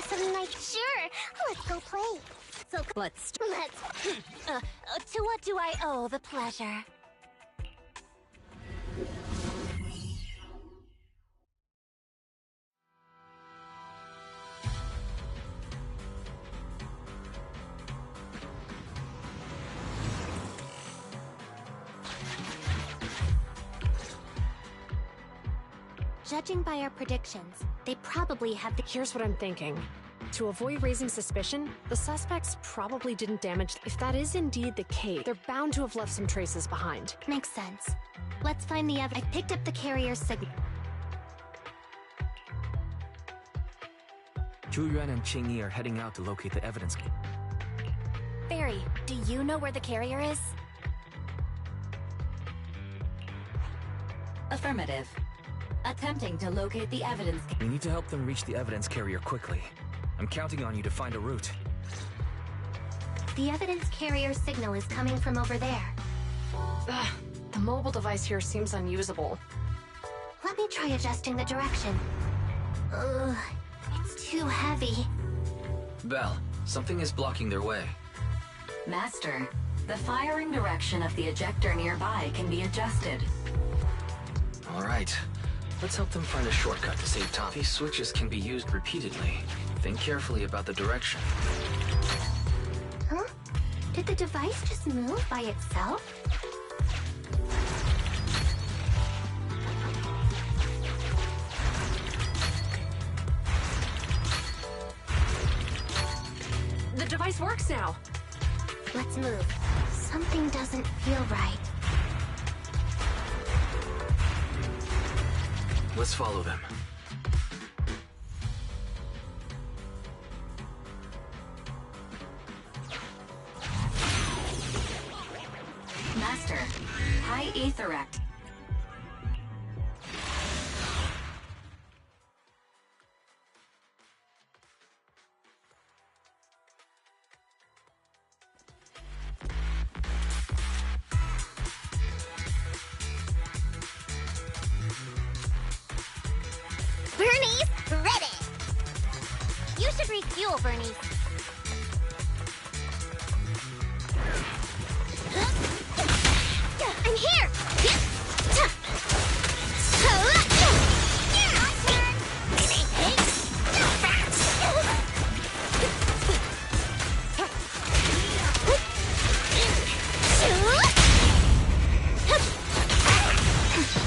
some nice. Sure, let's go play. So let's. To what do I owe the pleasure? Judging by our predictions, they probably have the— Here's what I'm thinking. To avoid raising suspicion, the suspects probably didn't damage— If that is indeed the case, they're bound to have left some traces behind. Makes sense. Let's find the evidence. I picked up the carrier's signal. Zhu Yuan and Qing Yi are heading out to locate the evidence. Barry, do you know where the carrier is? Affirmative. Attempting to locate the evidence. We need to help them reach the evidence carrier quickly. I'm counting on you to find a route. The evidence carrier signal is coming from over there. Ugh, the mobile device here seems unusable. Let me try adjusting the direction. Ugh, it's too heavy. Belle, something is blocking their way. Master, the firing direction of the ejector nearby can be adjusted. All right. Let's help them find a shortcut to save time. These switches can be used repeatedly. Think carefully about the direction. Huh? Did the device just move by itself? The device works now! Let's move. Something doesn't feel right. Let's follow them. Master, high Aetherect. Bernie's ready! You should refuel, Bernie. I'm here!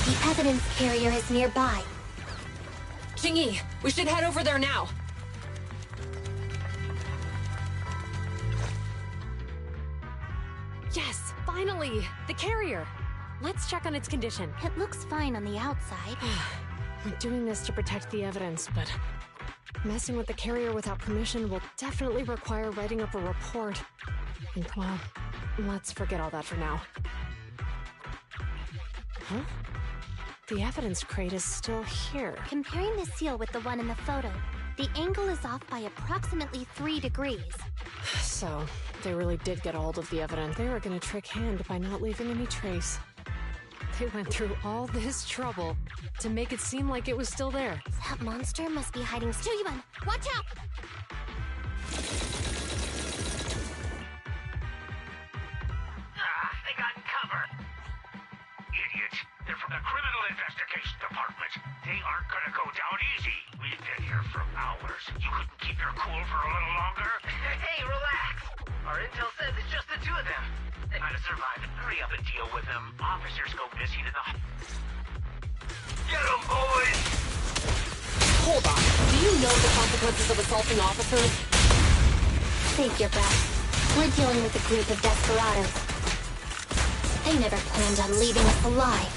The evidence carrier is nearby. Qing Yi, we should head over there now! Yes, finally! The carrier! Let's check on its condition. It looks fine on the outside. We're doing this to protect the evidence, but messing with the carrier without permission will definitely require writing up a report. And well, let's forget all that for now. Huh? The evidence crate is still here. Comparing the seal with the one in the photo, the angle is off by approximately 3 degrees. So, they really did get a hold of the evidence. They were gonna trick Hand by not leaving any trace. They went through all this trouble to make it seem like it was still there. That monster must be hiding. Zhu Yuan, watch out! They got cover. Idiots. They're from the Criminal Investigation Department. They aren't gonna go down easy. We've been here for hours. You couldn't keep your cool for a little longer? Hey, relax. Our intel says it's just the two of them. They might have survived. Hurry up and deal with them. Officers go missing in the... Get them, boys! Hold on. Do you know the consequences of assaulting officers? Save your breath. We're dealing with a group of desperados. They never planned on leaving us alive.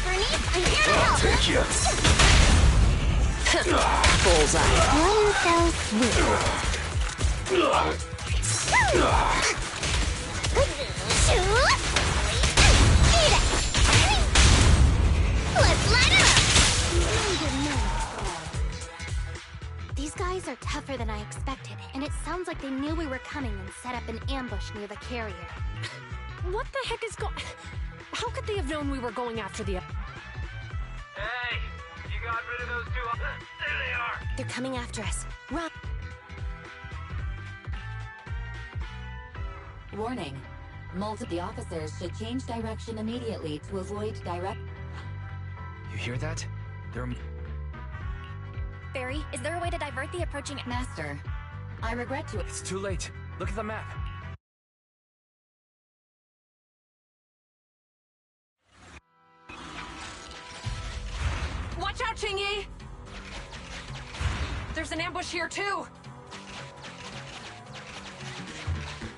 Bernie, I'm here to help! Take you! Bullseye. One fell swoop. Let's light it up! These guys are tougher than I expected, and it sounds like they knew we were coming and set up an ambush near the carrier. What the heck is going... How could they have known we were going after the... Hey, got rid of those two. There they are. They're coming after us. Run! Warning. Multiple officers should change direction immediately to avoid direct... You hear that? They're... Barry, is there a way to divert the approaching... Master, I regret to... It's too late. Look at the map. Watch out, Qingyi! There's an ambush here, too!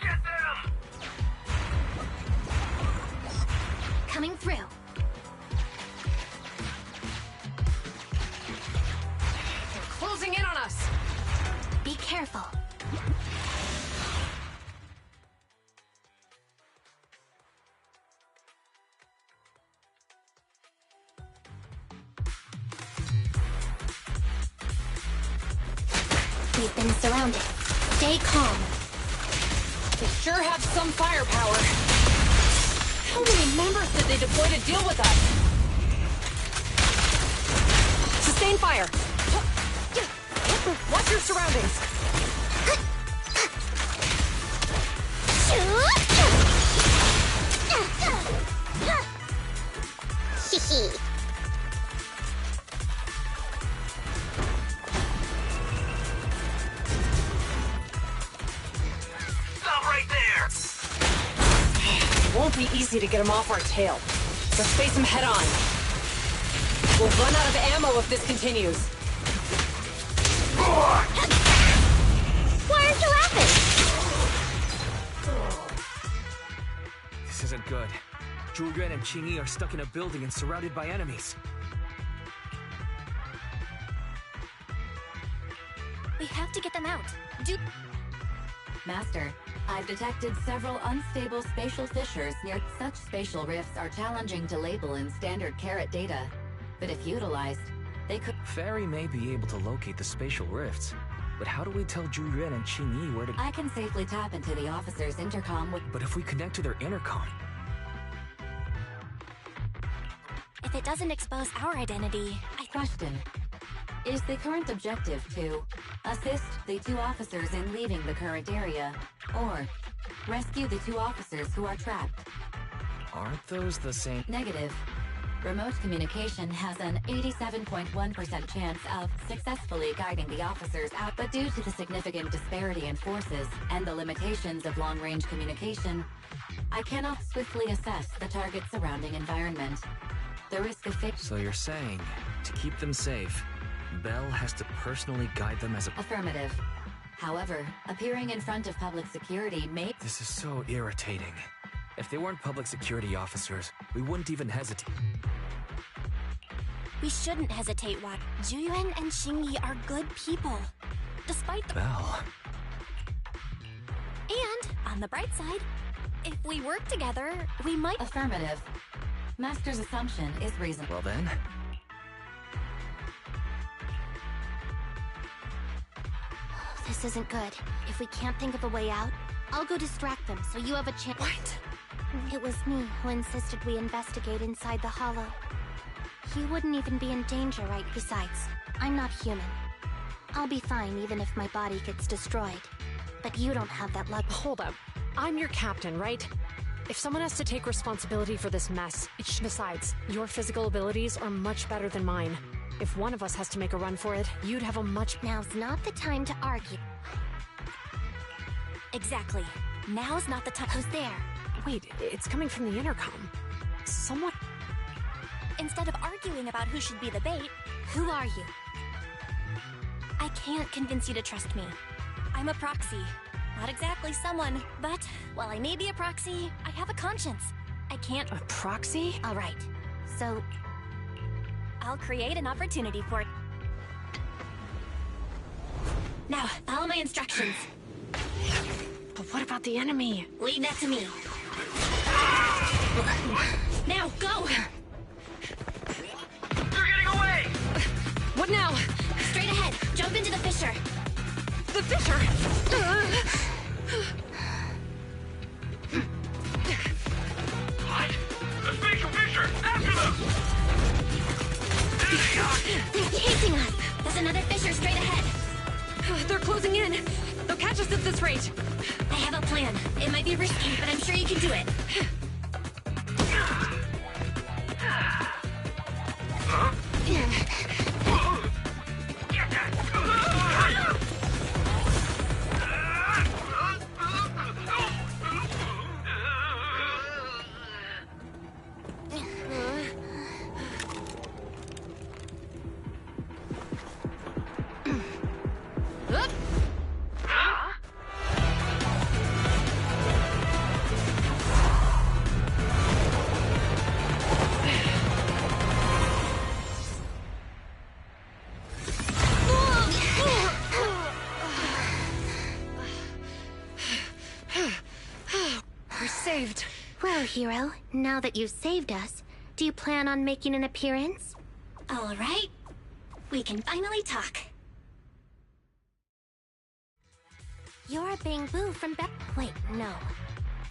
Get them! Coming through. They're closing in on us! Be careful. We've been surrounded. Stay calm. They sure have some firepower. How many members did they deploy to deal with us? Sustain fire! Watch your surroundings! Stop right there! Won't be easy to get them off our tail. Let's face them head on. We'll run out of ammo if this continues. Why aren't you laughing? This isn't good. Zhu Yuan and Qingyi are stuck in a building and surrounded by enemies. We have to get them out. Master, I've detected several unstable spatial fissures near... Such spatial rifts are challenging to label in standard carrot data. But if utilized, they could... Fairy may be able to locate the spatial rifts, but how do we tell Zhu Yuan and Qingyi where to... I can safely tap into the officer's intercom with... But if we connect to their intercom... If it doesn't expose our identity, Question. Is the current objective to assist the two officers in leaving the current area, or rescue the two officers who are trapped? Aren't those the same... Negative. Remote communication has an 87.1% chance of successfully guiding the officers out, but due to the significant disparity in forces and the limitations of long-range communication, I cannot swiftly assess the target's surrounding environment. The risk of So you're saying, to keep them safe, Bell has to personally guide them as a... Affirmative. However, appearing in front of public security may... This is so irritating. If they weren't public security officers, we wouldn't even hesitate. we shouldn't hesitate. What? Zhu-Yuan and Qingyi are good people. Despite the... Bell. And, on the bright side, if we work together, we might... Affirmative. Master's assumption is reasonable. Well then... This isn't good. If we can't think of a way out, I'll go distract them so you have a chance. What? It was me who insisted we investigate inside the hollow. He wouldn't even be in danger, right? Besides, I'm not human. I'll be fine even if my body gets destroyed. But you don't have that luck. Hold up. I'm your captain, right? If someone has to take responsibility for this mess, besides, your physical abilities are much better than mine. If one of us has to make a run for it, you'd have a much... Now's not the time to argue. Exactly. Now's not the time. Who's there? Wait, it's coming from the intercom. Someone... Instead of arguing about who should be the bait, who are you? I can't convince you to trust me. I'm a proxy. Not exactly someone, but while I may be a proxy, I have a conscience. I can't... A proxy? All right. So... I'll create an opportunity for it. Now, follow my instructions. But what about the enemy? Leave that to me. Now, go! They're getting away! What now? Straight ahead. Jump into the fissure. The fissure! What? The spatial fissure! After them! There they are! They're chasing us! There's another fissure straight ahead! They're closing in! They'll catch us at this rate! I have a plan. It might be risky, but I'm sure you can do it. Saved. Well, hero, now that you've saved us, do you plan on making an appearance? All right. We can finally talk. You're Bang Boo from Wait, no.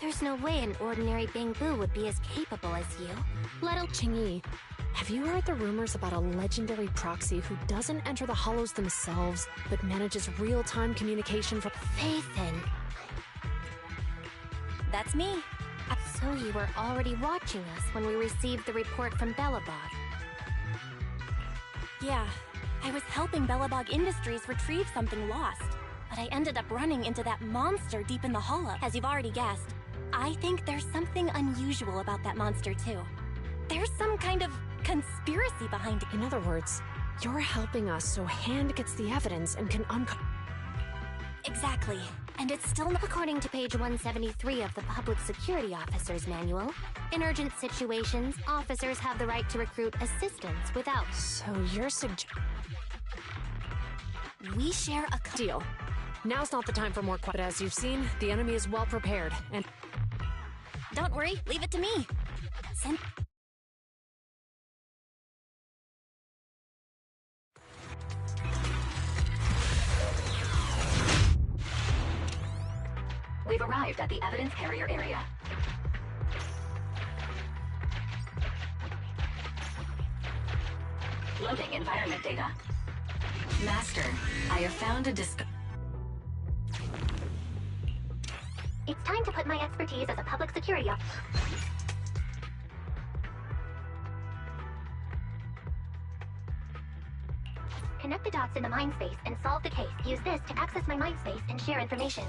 There's no way an ordinary Bang Boo would be as capable as you. Qingyi, have you heard the rumors about a legendary proxy who doesn't enter the hollows themselves, but manages real-time communication for Faithin. That's me. So you were already watching us when we received the report from Belobog. Yeah, I was helping Belobog Industries retrieve something lost, but I ended up running into that monster deep in the hollow. As you've already guessed, I think there's something unusual about that monster too. There's some kind of conspiracy behind it. In other words, you're helping us so Hand gets the evidence and can uncover... Exactly. And it's still not according to page 173 of the Public Security Officer's Manual. In urgent situations, officers have the right to recruit assistants without... So you're We share a deal. Now's not the time for more but as you've seen, the enemy is well prepared, and... Don't worry, leave it to me. We've arrived at the evidence carrier area. Loading environment data. Master, I have found a It's time to put my expertise as a public security officer. Connect the dots in the mind space and solve the case. Use this to access my mind space and share information.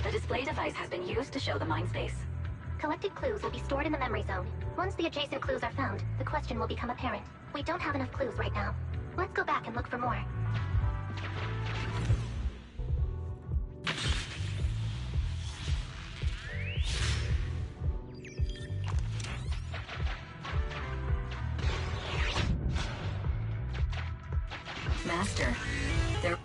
The display device has been used to show the mind space. Collected clues will be stored in the memory zone. Once the adjacent clues are found, the question will become apparent. We don't have enough clues right now. Let's go back and look for more. Master, there...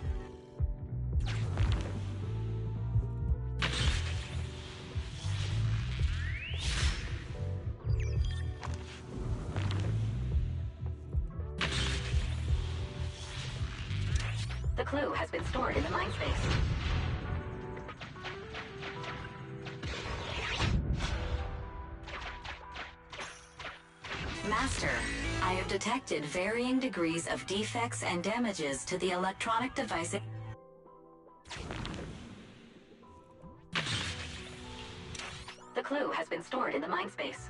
The clue has been stored in the mind space. Master, I have detected varying degrees of defects and damages to the electronic device. The clue has been stored in the mind space.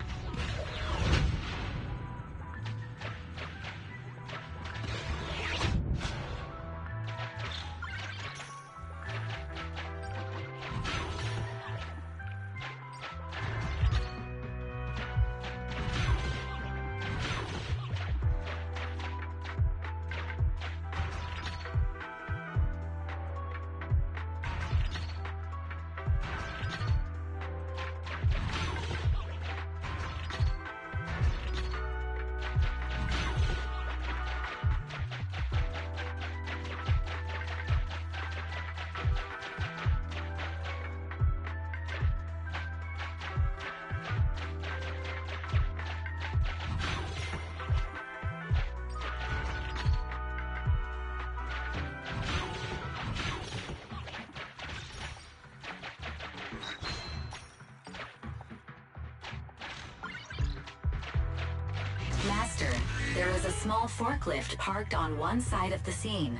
Master, there is a small forklift parked on one side of the scene.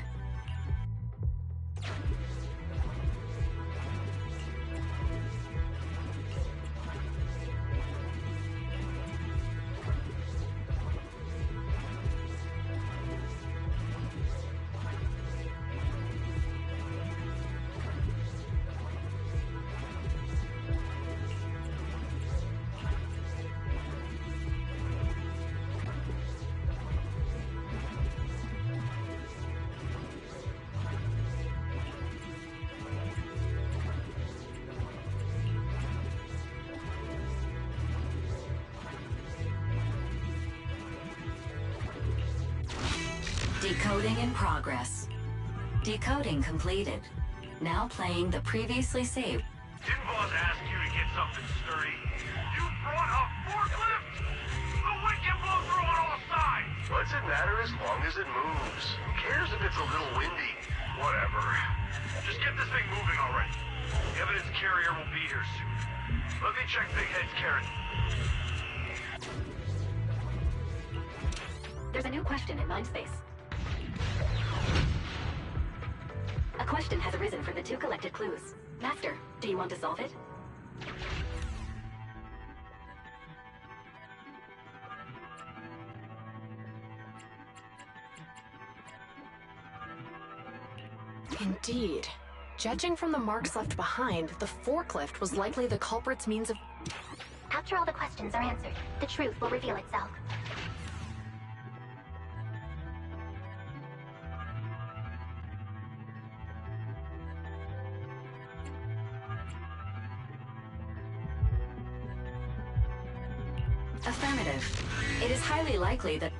Decoding in progress. Decoding completed. Now playing the previously saved. Didn't boss ask you to get something sturdy? You brought a forklift? The wind can blow through on all sides! What's it matter as long as it moves? Who cares if it's a little windy? Whatever. Just get this thing moving already. The evidence carrier will be here soon. Let me check Big Head's carrot. There's a new question in Mindspace. A question has arisen from the two collected clues. Master, do you want to solve it? Indeed. Judging from the marks left behind, the forklift was likely the culprit's means of... After all the questions are answered, the truth will reveal itself. Affirmative. It is highly likely that...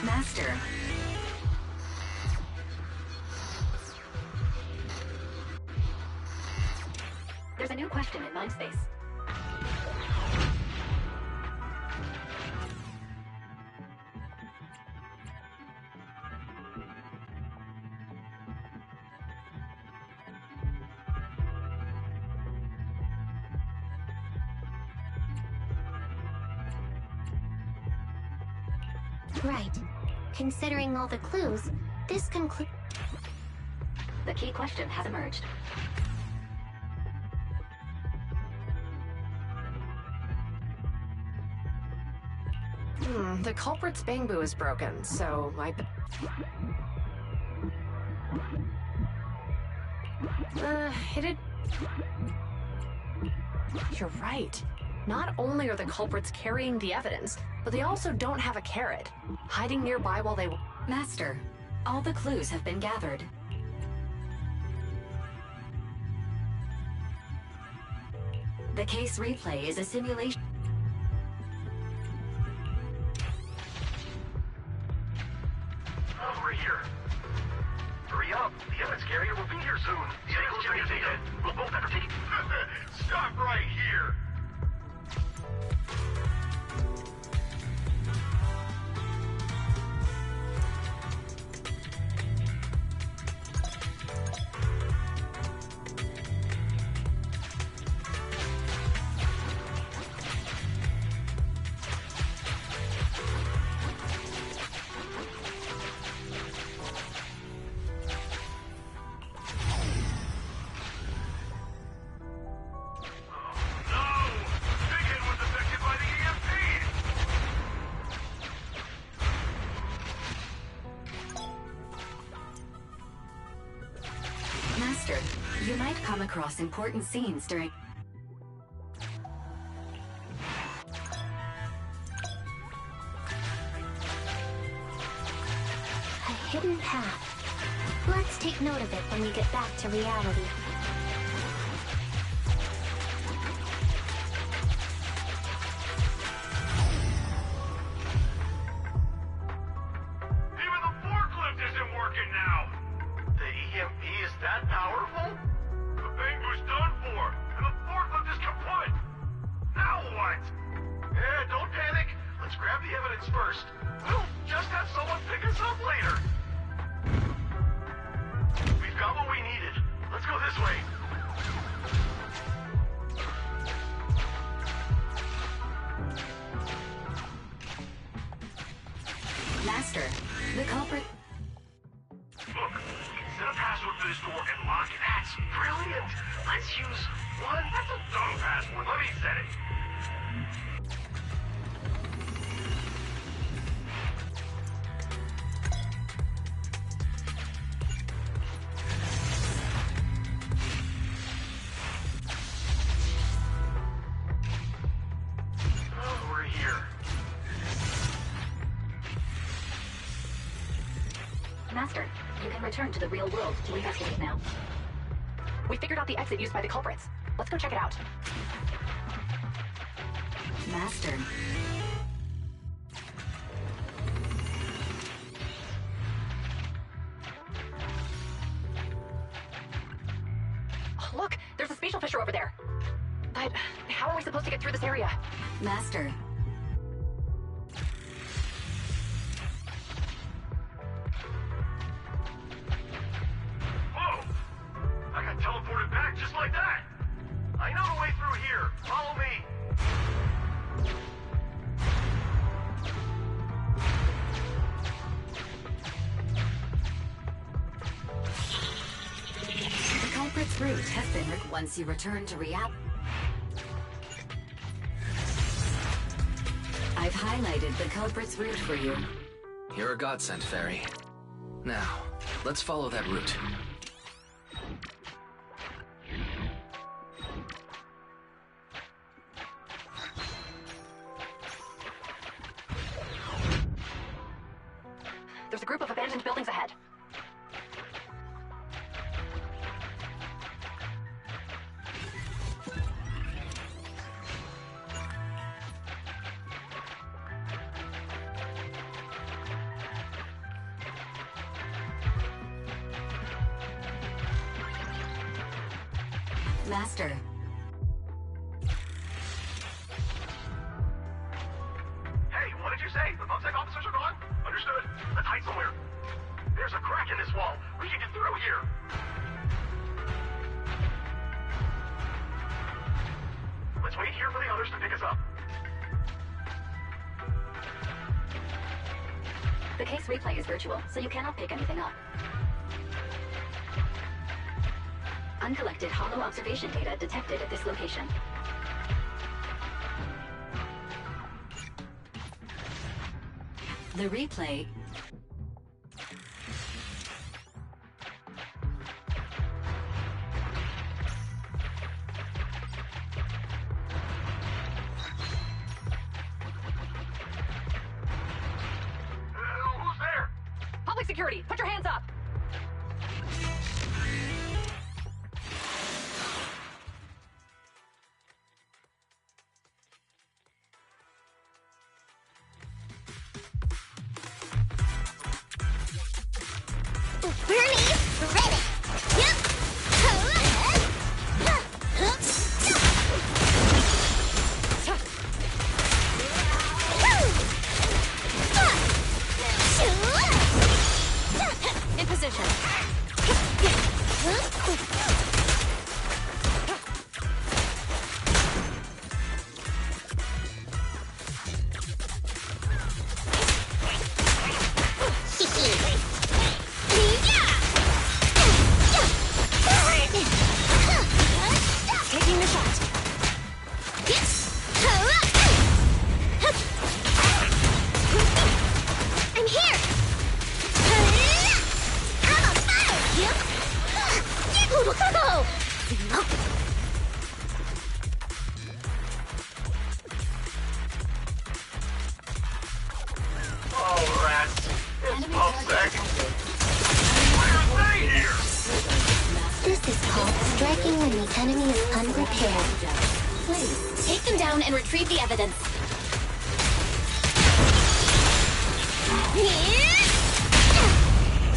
Master. There's a new question in Mindspace. Right. Considering all the clues, this concludes... The key question has emerged. The culprit's bamboo is broken, so You're right. Not only are the culprits carrying the evidence, but they also don't have a carrot. Hiding nearby while they... Master, all the clues have been gathered. The case replay is a simulation. Over here. Hurry up. The evidence carrier will be here soon. The evidence carrier's dead. We'll both have to take it. Stop right here. Master, you might come across important scenes during... A hidden path. Let's take note of it when we get back to reality. Even the forklift isn't working now. The EMP is that powerful? The bamboo's done for, and the forklift is completely culprit... Look, set a password for this door and lock it. That's brilliant. Let's use one. That's a dumb password. Let me set it. Oh, we're here. Master, you can return to the real world to investigate now. We figured out the exit used by the culprits. Let's go check it out. Master. Oh, look, there's a spatial fissure over there. But how are we supposed to get through this area? Master. Whoa! I got teleported back just like that. I know the way through here. Follow me. The culprit's route has been... Once you return to reality... I've highlighted the culprit's route for you. You're a godsend, Fairy. Now, let's follow that route. There's a group of abandoned buildings ahead. Master. Hey, what did you say? The Bumsec officers are gone? Understood. Let's hide somewhere. There's a crack in this wall. We can get through here. Let's wait here for the others to pick us up. The case replay is virtual, so you cannot pick anything up. Uncollected hollow observation data detected at this location. The replay... Who's there? Public security, put your hands up! In position. Taking the shot. I'm here. I'm on fire. Oh, rats. It's Bumsec. Why are they here? This is called striking when the enemy is unprepared. Please. Take them down and retrieve the evidence.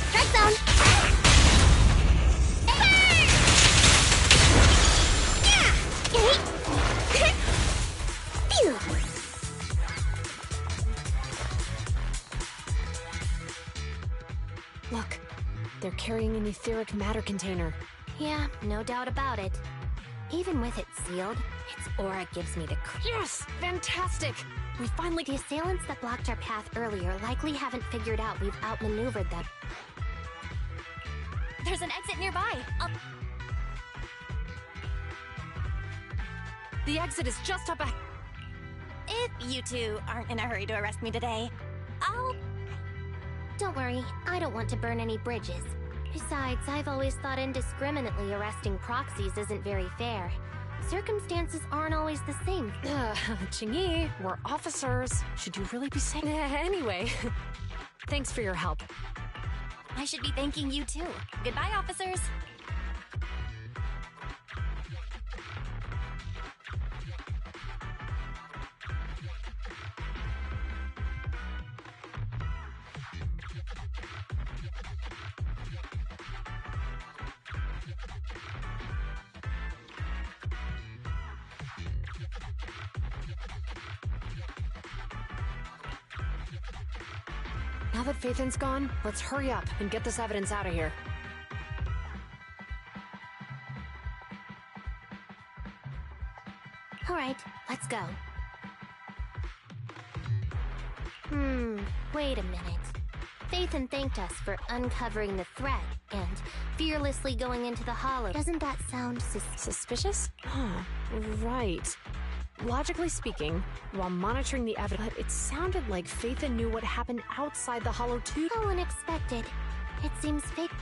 Strike zone. Look, they're carrying an etheric matter container. Yeah, no doubt about it. Even with it sealed, its aura gives me the Yes! Fantastic! We finally... The assailants that blocked our path earlier likely haven't figured out we've outmaneuvered them. There's an exit nearby. The exit is just up ahead. If you two aren't in a hurry to arrest me today, I'll... Don't worry, I don't want to burn any bridges. Besides, I've always thought indiscriminately arresting proxies isn't very fair. Circumstances aren't always the same. Qingyi, we're officers. Should you really be saying... Anyway, thanks for your help. I should be thanking you too. Goodbye, officers. Now that Phaethon's gone, let's hurry up and get this evidence out of here. All right, let's go. Wait a minute. Phaethon thanked us for uncovering the threat and fearlessly going into the hollow. Doesn't that sound Suspicious? Huh, right. Logically speaking, while monitoring the evidence, it sounded like Phaethon knew what happened outside the hollow too. How unexpected. It seems fake.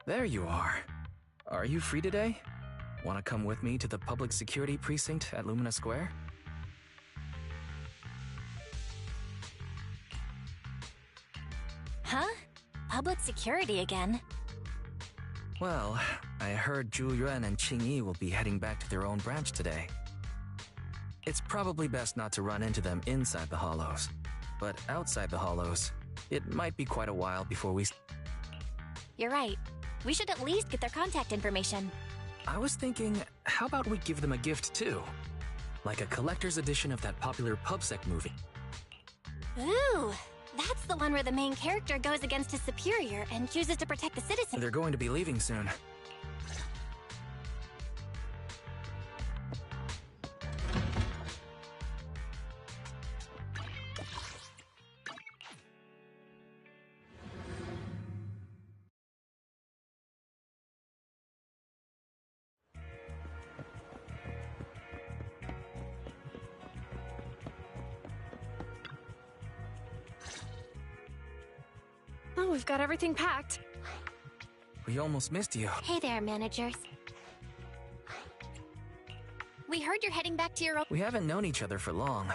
There you are. Are you free today? Want to come with me to the public security precinct at Lumina Square? Huh? Public security again? Well, I heard Zhu Yuan and Qingyi will be heading back to their own branch today. It's probably best not to run into them inside the hollows. But outside the hollows, it might be quite a while before we... You're right. We should at least get their contact information. I was thinking, how about we give them a gift too? Like a collector's edition of that popular PubSec movie. Ooh, that's the one where the main character goes against his superior and chooses to protect the citizens. They're going to be leaving soon. Oh, we've got everything packed. We almost missed you. Hey there, managers. We heard you're heading back to your own... We haven't known each other for long.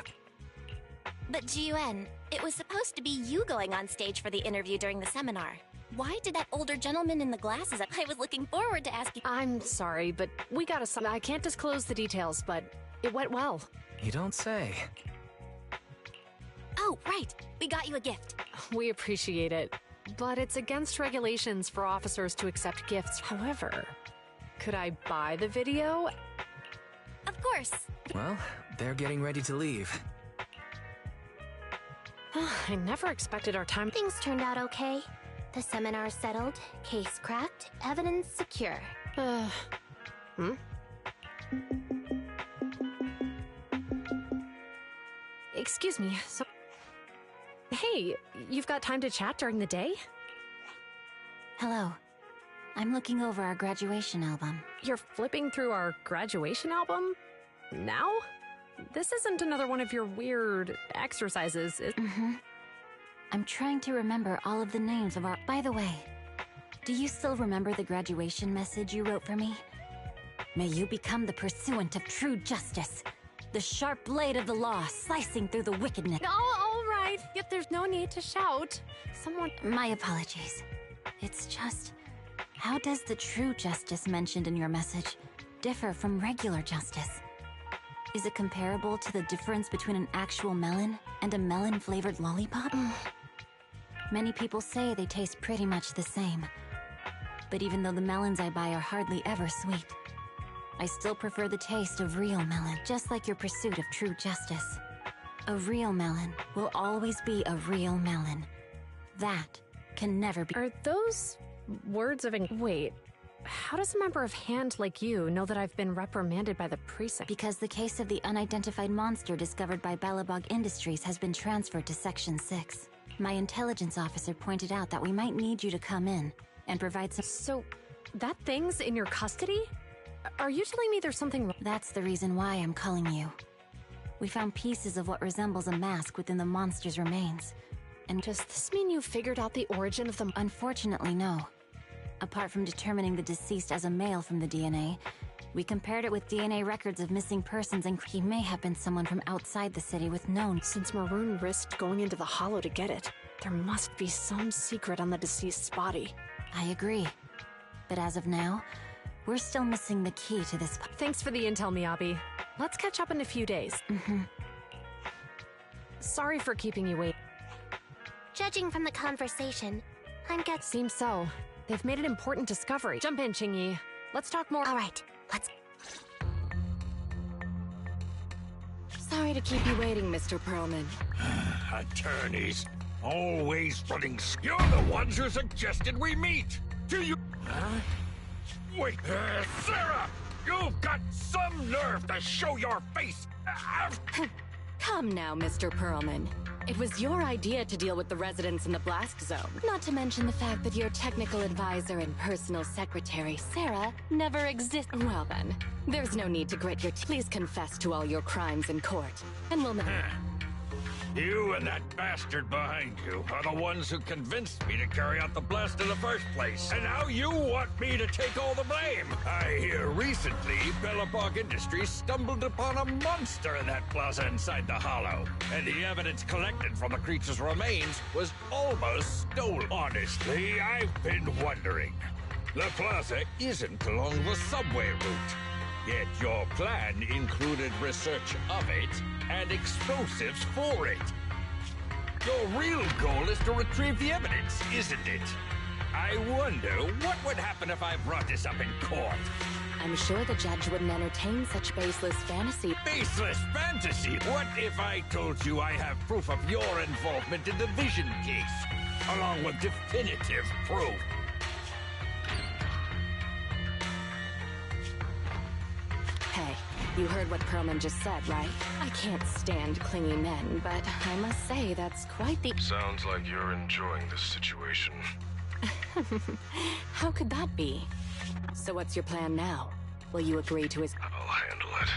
But Ji-Yuan, it was supposed to be you going on stage for the interview during the seminar. Why did that older gentleman in the glasses... I was looking forward to asking... I'm sorry, but we got a... I can't disclose the details, but it went well. You don't say. Oh, right. We got you a gift. We appreciate it, but it's against regulations for officers to accept gifts. However, could I buy the video? Of course. Well, they're getting ready to leave. I never expected our time... Things turned out okay. The seminar settled, case cracked, evidence secure. Excuse me, so... Hey, you've got time to chat during the day? Hello. I'm looking over our graduation album. You're flipping through our graduation album? Now? This isn't another one of your weird exercises, is... I'm trying to remember all of the names of our... By the way, do you still remember the graduation message you wrote for me? May you become the pursuant of true justice, the sharp blade of the law slicing through the wickedness... Oh, all right. Yet there's no need to shout. Someone... My apologies. It's just... How does the true justice mentioned in your message differ from regular justice? Is it comparable to the difference between an actual melon and a melon-flavored lollipop? Many people say they taste pretty much the same. But even though the melons I buy are hardly ever sweet, I still prefer the taste of real melon, just like your pursuit of true justice. A real melon will always be a real melon. That can never be— Are those words of— Wait, how does a member of HAND like you know that I've been reprimanded by the precinct? Because the case of the unidentified monster discovered by Belobog Industries has been transferred to Section 6. My intelligence officer pointed out that we might need you to come in and provide some— So, that thing's in your custody? Are you telling me there's something wrong? That's the reason why I'm calling you. We found pieces of what resembles a mask within the monster's remains. And does this mean you figured out the origin of the— Unfortunately, no. Apart from determining the deceased as a male from the DNA, we compared it with DNA records of missing persons, and he may have been someone from outside the city with known— Since Maroon risked going into the Hollow to get it, there must be some secret on the deceased's body. I agree. But as of now, we're still missing the key to this— Thanks for the intel, Miyabi. Let's catch up in a few days. Sorry for keeping you waiting. Judging from the conversation, I'm guessing. Seems so. They've made an important discovery. Jump in, Qingyi. Let's talk more. All right, let's. Sorry to keep you waiting, Mr. Perlman. Attorneys, always running. You're the ones who suggested we meet. Do you? Huh? Wait, Sarah! You've got some nerve to show your face! Come now, Mr. Perlman. It was your idea to deal with the residents in the blast zone. Not to mention the fact that your technical advisor and personal secretary, Sarah, never exist. Well then, there's no need to grit your teeth. Please confess to all your crimes in court, and we'll know. You and that bastard behind you are the ones who convinced me to carry out the blast in the first place. And now you want me to take all the blame. I hear recently Belobog Industries stumbled upon a monster in that plaza inside the Hollow. And the evidence collected from the creature's remains was almost stolen. Honestly, I've been wondering. The plaza isn't along the subway route. Yet your plan included research of it and explosives for it. Your real goal is to retrieve the evidence, isn't it? I wonder what would happen if I brought this up in court. I'm sure the judge wouldn't entertain such baseless fantasy. Baseless fantasy? What if I told you I have proof of your involvement in the Vision case, along with definitive proof? Hey, you heard what Perlman just said, right? I can't stand clingy men, but I must say that's quite the— Sounds like you're enjoying this situation. How could that be? So what's your plan now? Will you agree to his— I'll handle it.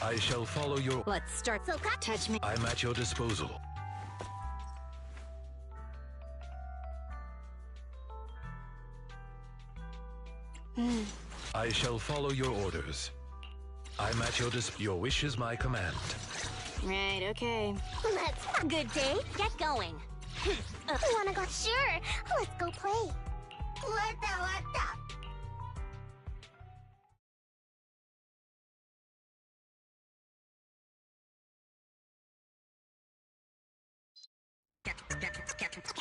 I shall follow your... Let's start. So Touch me. I'm at your disposal. I shall follow your orders. I'm at your Your wish is my command. Right, okay. Let's... Good day. Get going. Wanna go? Sure. Let's go play. What the?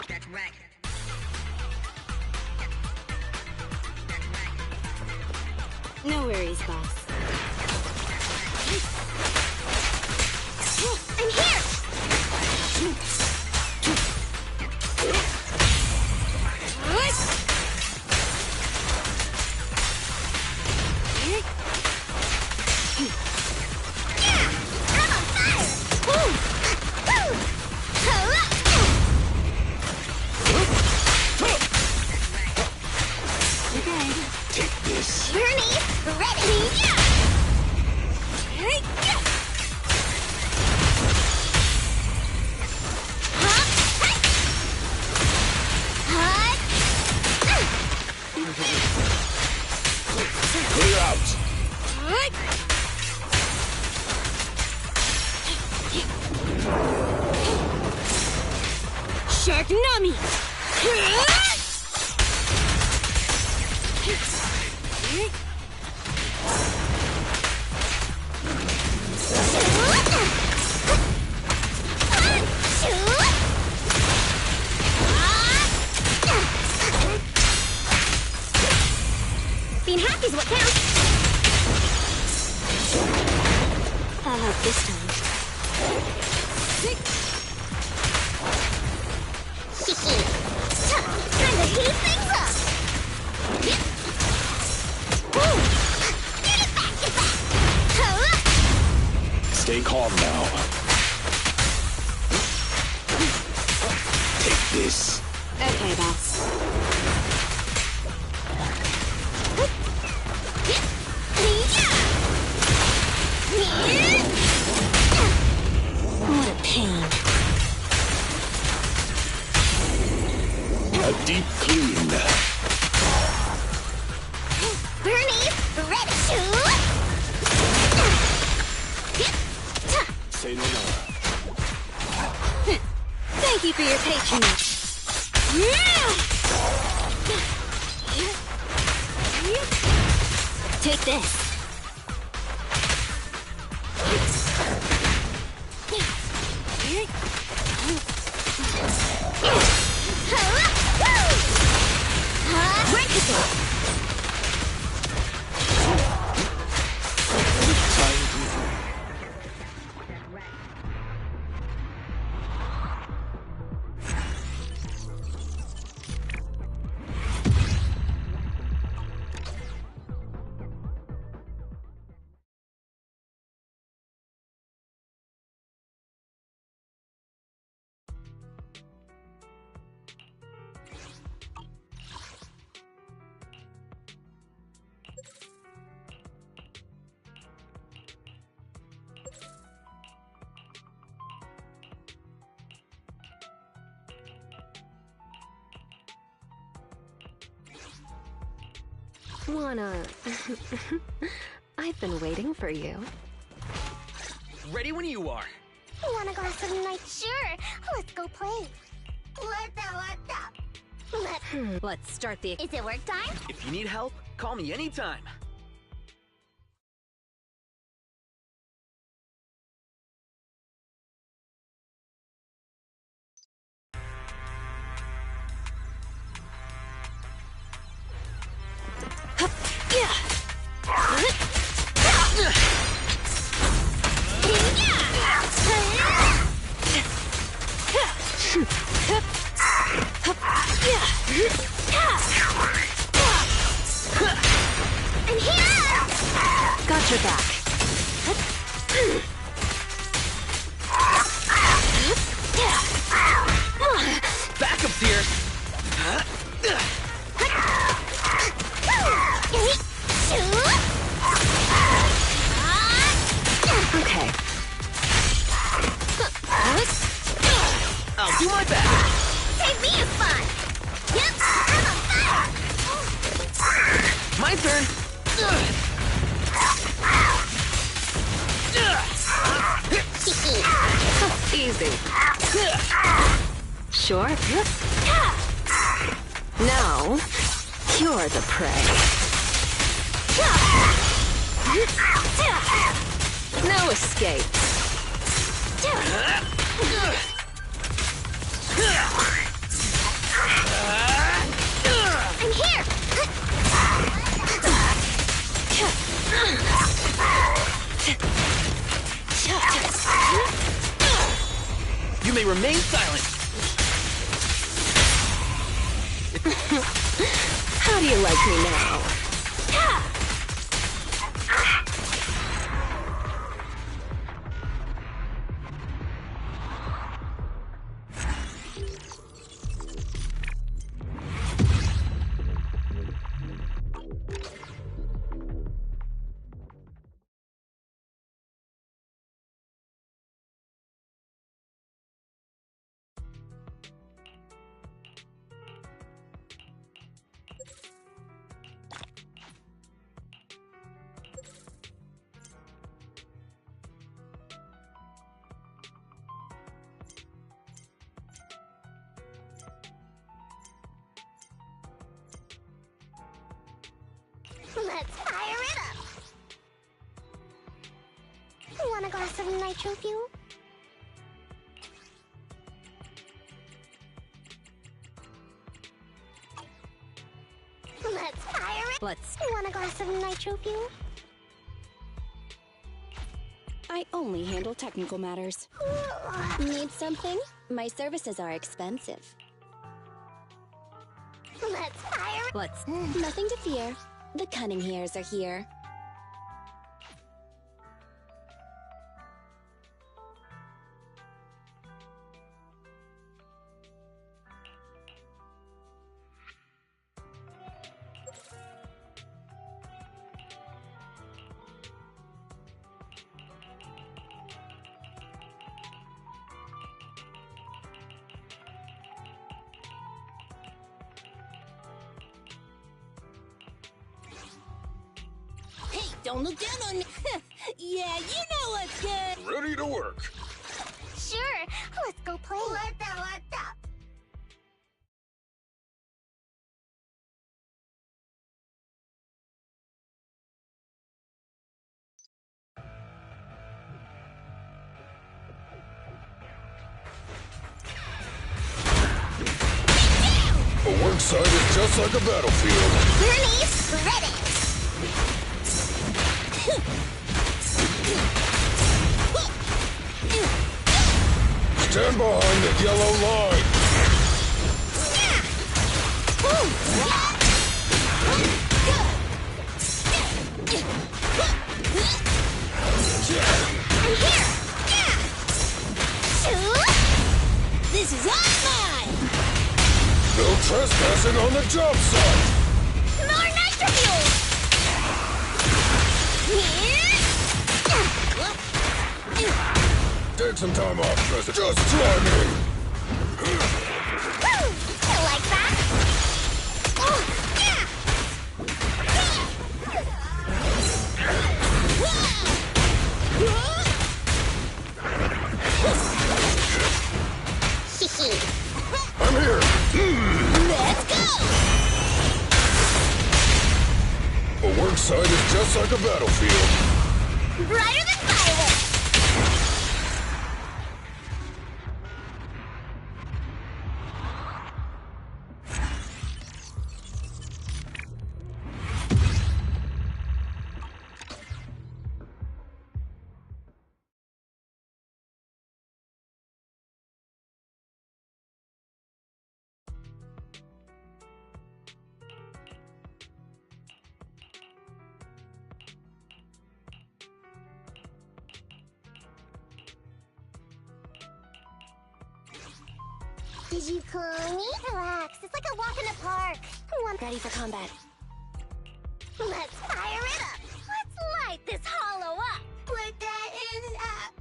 Get right. No worries, boss. I'm here! I'm on fire! Okay. Take this. Bernie, ready? Clear out. Sharknami! Being happy's what counts. I'll help this time. Time to heat things up. Woo. Get back. Stay calm now. Take this. Okay, boss. What a pain. A deep clean. Bernie, ready Say no more. Thank you for your patronage. Take this. Wanna... I've been waiting for you. Ready when you are. Wanna go for the night? Sure. Let's go play. What the? Let's start the... Is it work time? If you need help, call me anytime. I'm sure? Now, you're the prey. No escape. I'm here! You may remain silent. How do you like me now? Let's fire it up! Want a glass of nitro fuel? Let's fire it! Want a glass of nitro fuel? I only handle technical matters. Need something? My services are expensive. Let's fire it! Nothing to fear. The cunning hairs are here. Don't look down on me. Yeah, you know what's good. Ready to work. Sure, let's go play. What the? A work site is just like a battlefield. Bernie's ready. Stand behind the yellow line. I'm here. This is all mine. No trespassing on the job site. More nitro fuel. Take some time off, President. Just try me. I like that. I'm here. Let's go. A work site is just like a battlefield. Brighter than fireworks. Did you call me? Relax, it's like a walk in the park. Ready for combat. Let's fire it up. Let's light this hollow up. Put that in up.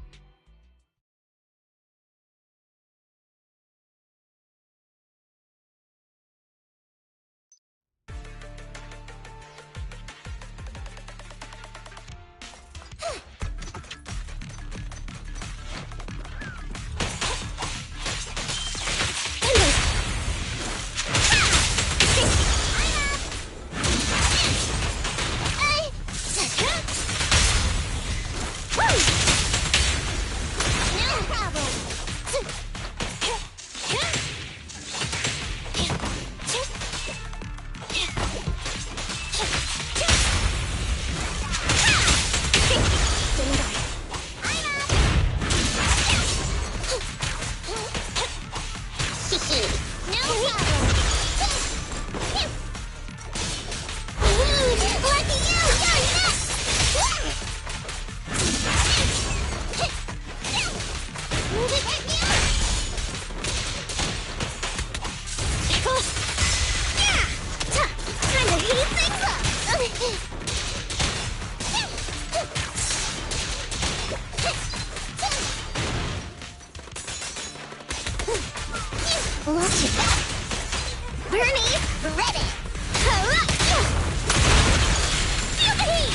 Watch it. Bernie, ready. Feel the heat.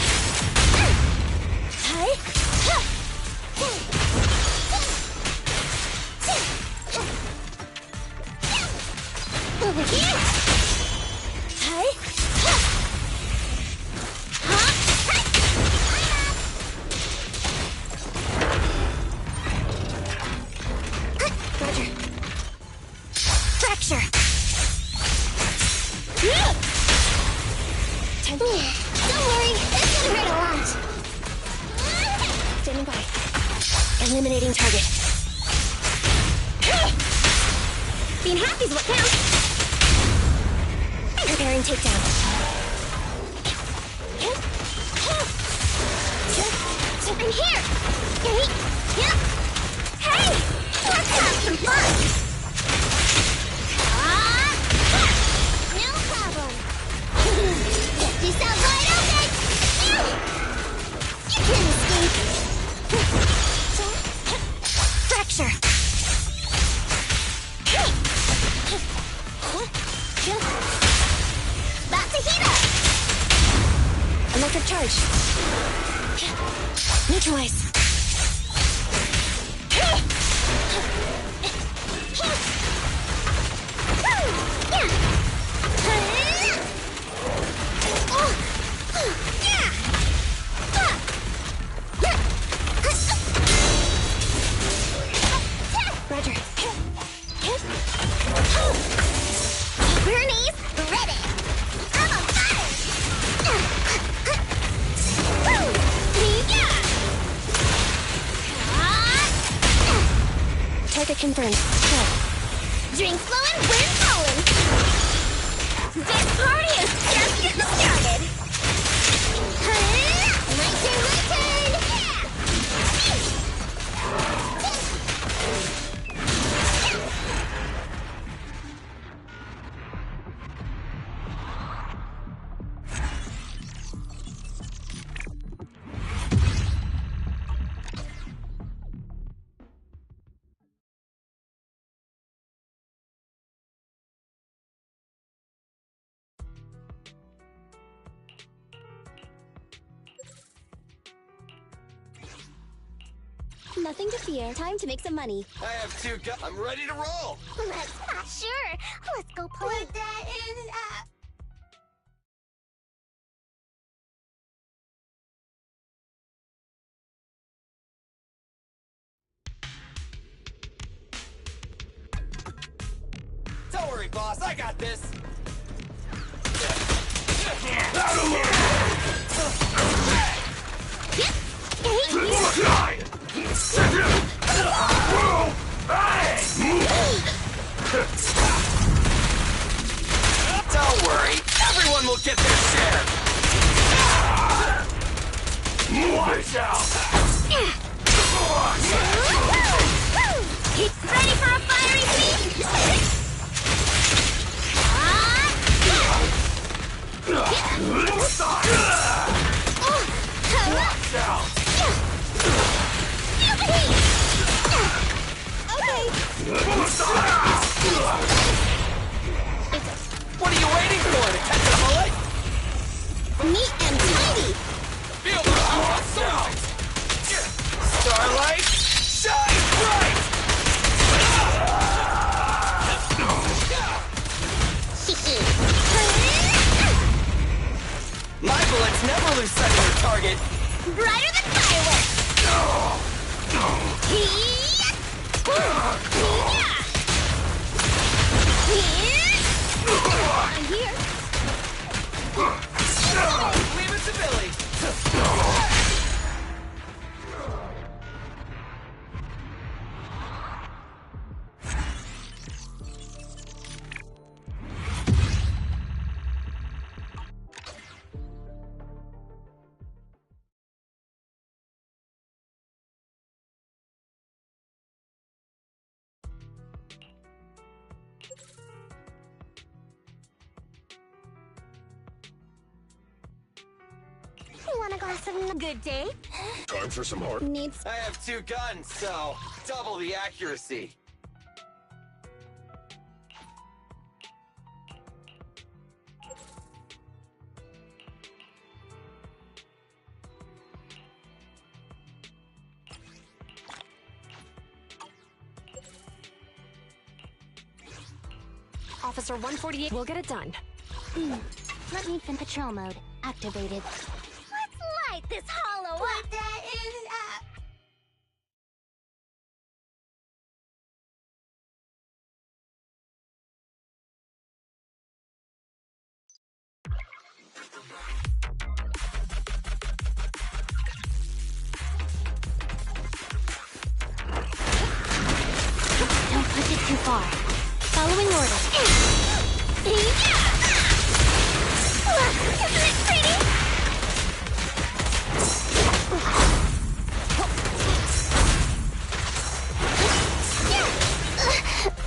Over here. Roger. Fracture. Don't worry, that's gonna hurt a lot. Standing by. Eliminating target. Being happy's what counts. Preparing takedown. I'm here. Hey, let's have some fun. No problem. Get yourself wide open. You can't escape. Fracture. About to heat up. Electric charge. Neutralize. Roger. Bernie's ready. I'm on fire. Target confirmed. Drinks flowing, wind blowing. This party is just getting started. My turn, my turn. Nothing to fear. Time to make some money. I have 2 guns. I'm ready to roll. Sure. Let's go play. Put that in. Don't worry, boss. I got this. Don't worry, everyone will get their share. Watch out! He's ready for a fiery feast. Watch out! What are you waiting for? To catch a bullet? Neat and tidy. Feel the power of sound! Starlight, shine bright! My bullets never lose sight of their target. Brighter than fireworks. I'm here. Leave it to Billy. You want a glass of good day? Time for some hard. Needs. I have 2 guns, so double the accuracy. Officer 148 will get it done. Let me fin patrol mode activated. Let's light this hollow up. That is up. Don't push it too far. Following orders. Look, isn't it pretty?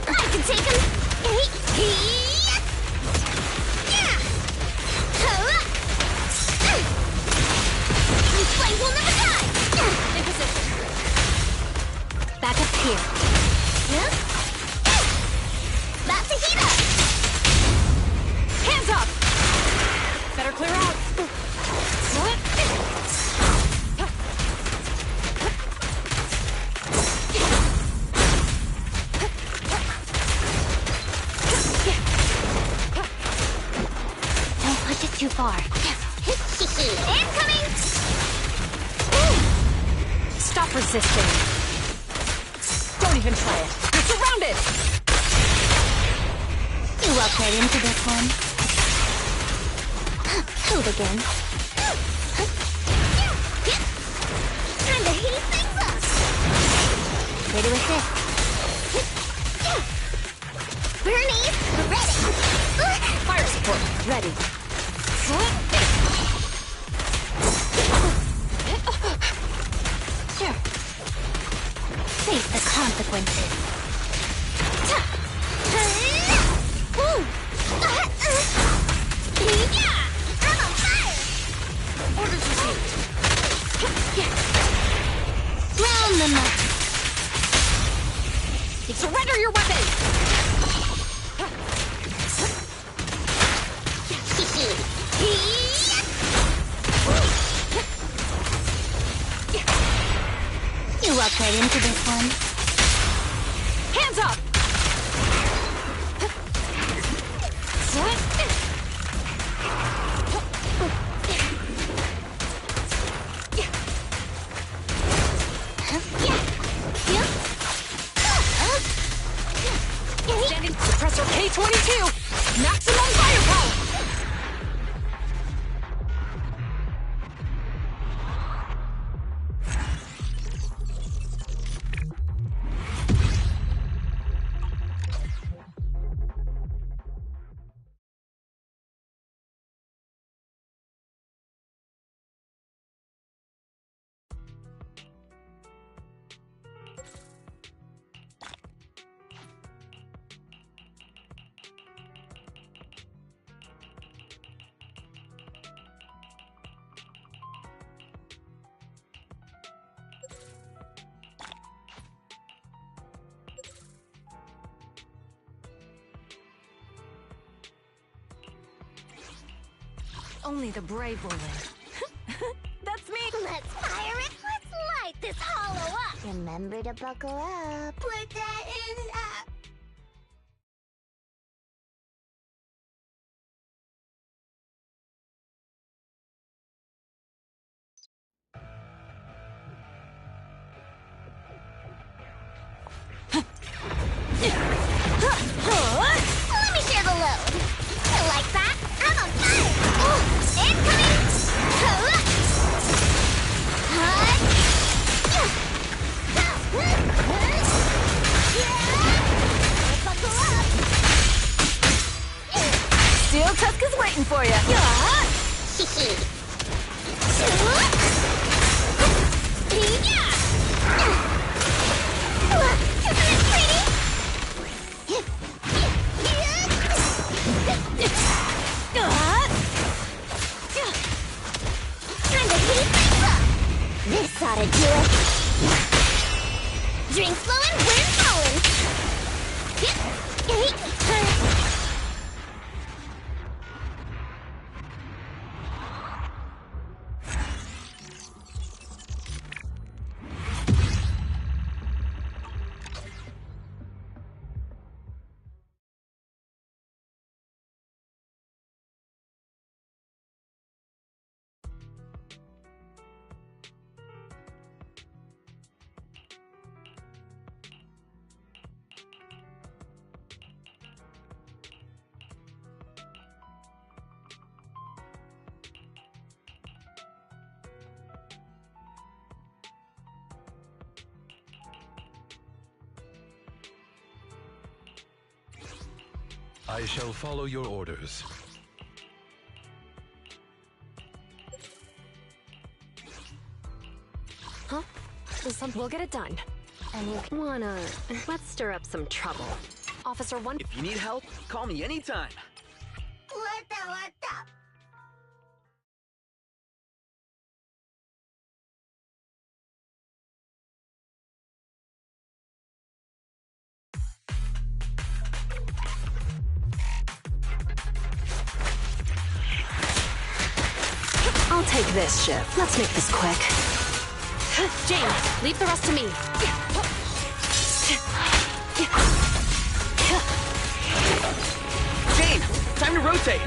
I can take him. These flames will never die. In position. Back up here. About to heat up. Hands up! Better clear out. Don't push it too far. Incoming. Stop resisting. Don't even try it. You're surrounded! You walk right into this one. Move again. Time to heat things up. Ready with this. Bernie, ready. Fire support, ready. Sure. Face the consequences. Yeah! I'm on fire! Orders received. Round them up. Surrender your weapon! You walk right into this one. Hands up! Standing suppressor K-22! Maximum firepower! Only the brave will live. That's me! Let's fire it. Let's light this hollow up. Remember to buckle up. Put that in up. Let me share the load. You like that? I'm on fire. Incoming. Buckle up. Steel Tusk is waiting for you. Isn't it pretty? Time to heat things up. This ought to do it. Drinks flowing, wind flowing. I shall follow your orders. Huh? We'll get it done. And let's stir up some trouble. Officer 1. If you need help, call me anytime. What the? I'll take this shift. Let's make this quick. Jane, leave the rest to me. Jane, time to rotate.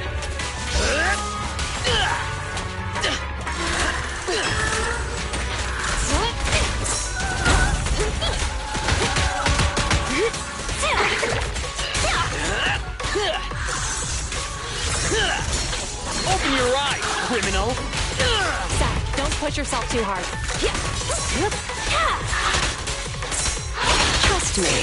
Open your eyes, criminal. Seth, don't push yourself too hard. Trust me,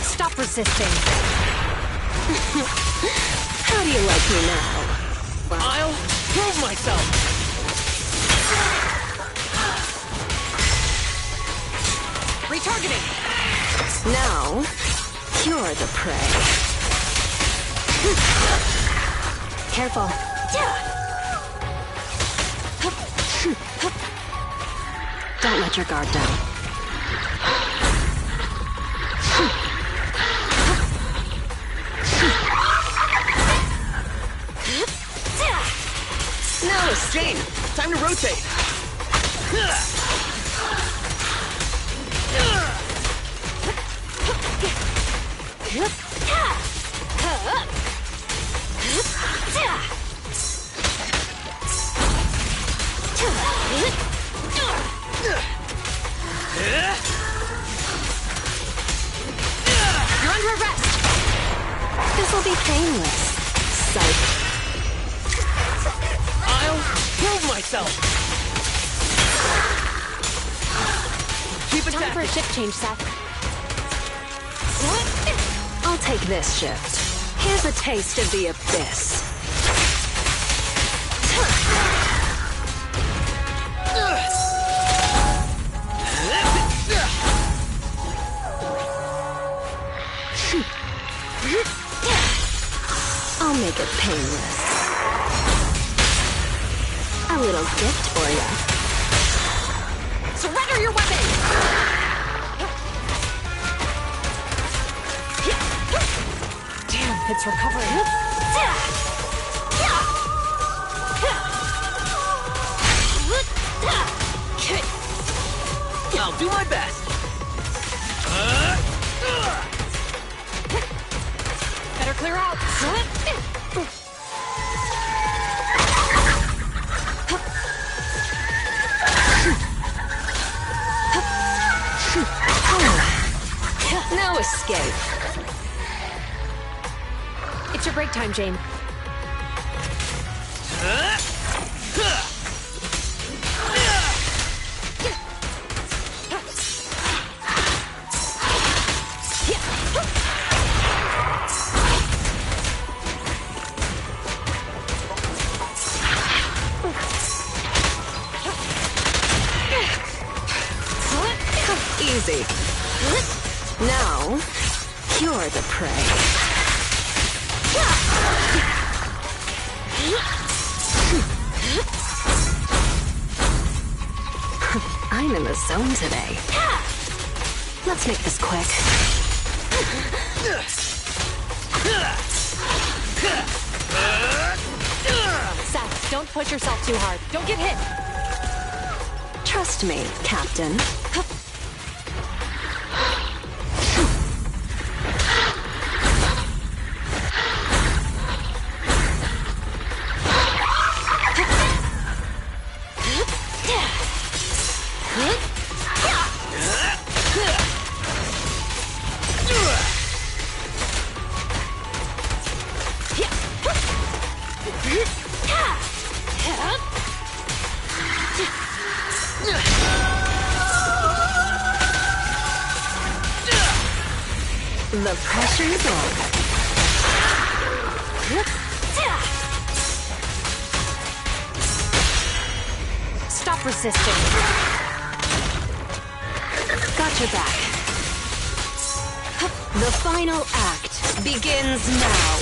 Stop resisting. How do you like me now? I'll prove myself. Retargeting. Now, you're the prey. Careful. Don't let your guard down. No, Jane, time to rotate. You're under arrest. This'll be painless. Psych. I'll prove myself. Keep Time attacking. for a shift change, Seth. I'll take this shift. Here's a taste of the abyss. I'll make it painless. A little gift for you. Surrender your weapon! Damn, it's recovering. I'll do my best. Better clear out. No escape. It's your break time, Jane. Easy. Now, you're the prey. I'm in the zone today. Let's make this quick. Seth, don't push yourself too hard. Don't get hit. Trust me, Captain. The pressure's on. Stop resisting. Got your back. The final act begins now.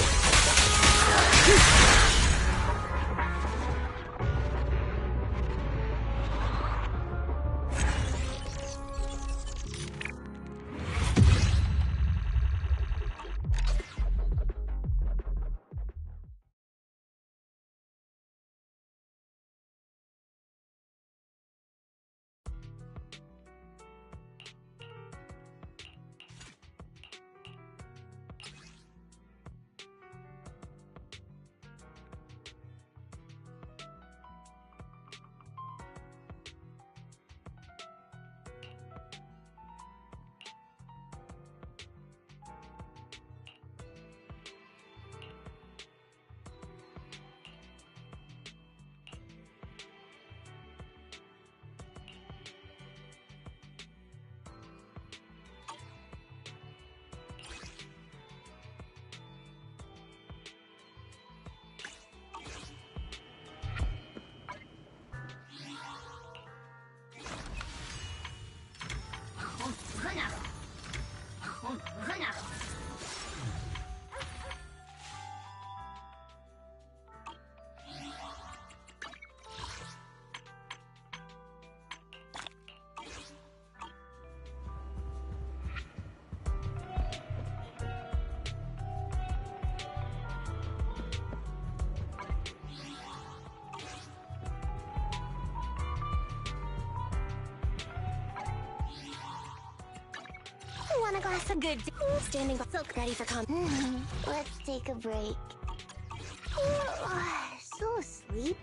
Want a glass of good standing silk ready for Let's take a break. So sleepy.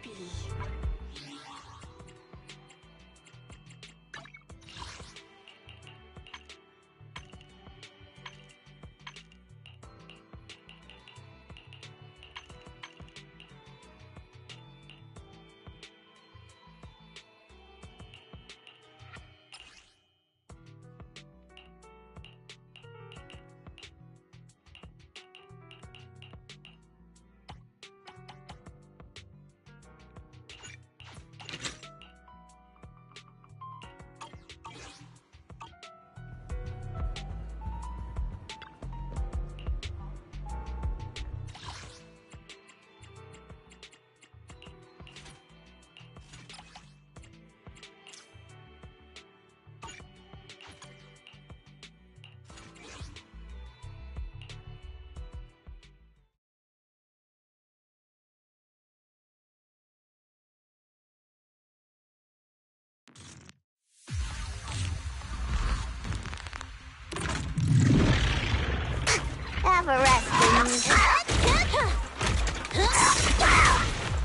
Have a rest, please.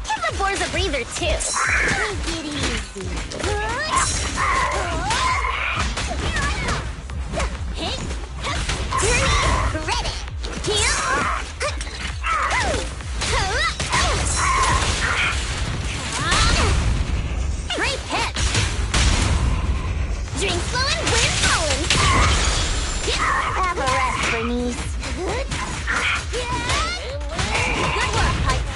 Give the boars a breather, too. Take it easy. Ready. Great pitch. Drink slow and wind flowing. Have a rest, Bernice. Good work, Pike.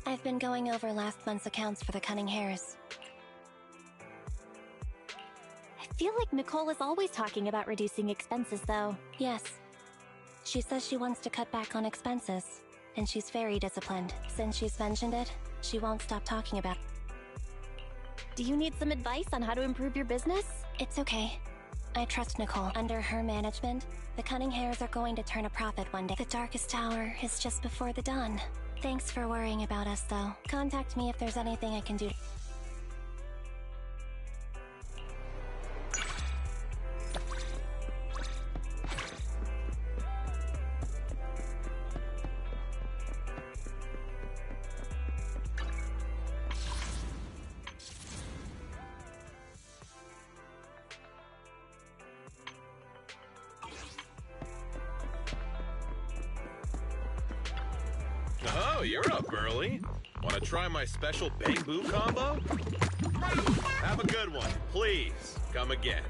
I've been going over last month's accounts for the Cunning Hares. I feel like Nicole is always talking about reducing expenses, though. Yes. She says she wants to cut back on expenses, and she's very disciplined. Since she's mentioned it, she won't stop talking about it. Do you need some advice on how to improve your business? It's okay. I trust Nicole. Under her management, the Cunning Hares are going to turn a profit one day. The Darkest Tower is just before the dawn. Thanks for worrying about us, though. Contact me if there's anything I can do. Oh, you're up early. Want to try my special Bang Boom combo? Have a good one. Please, come again.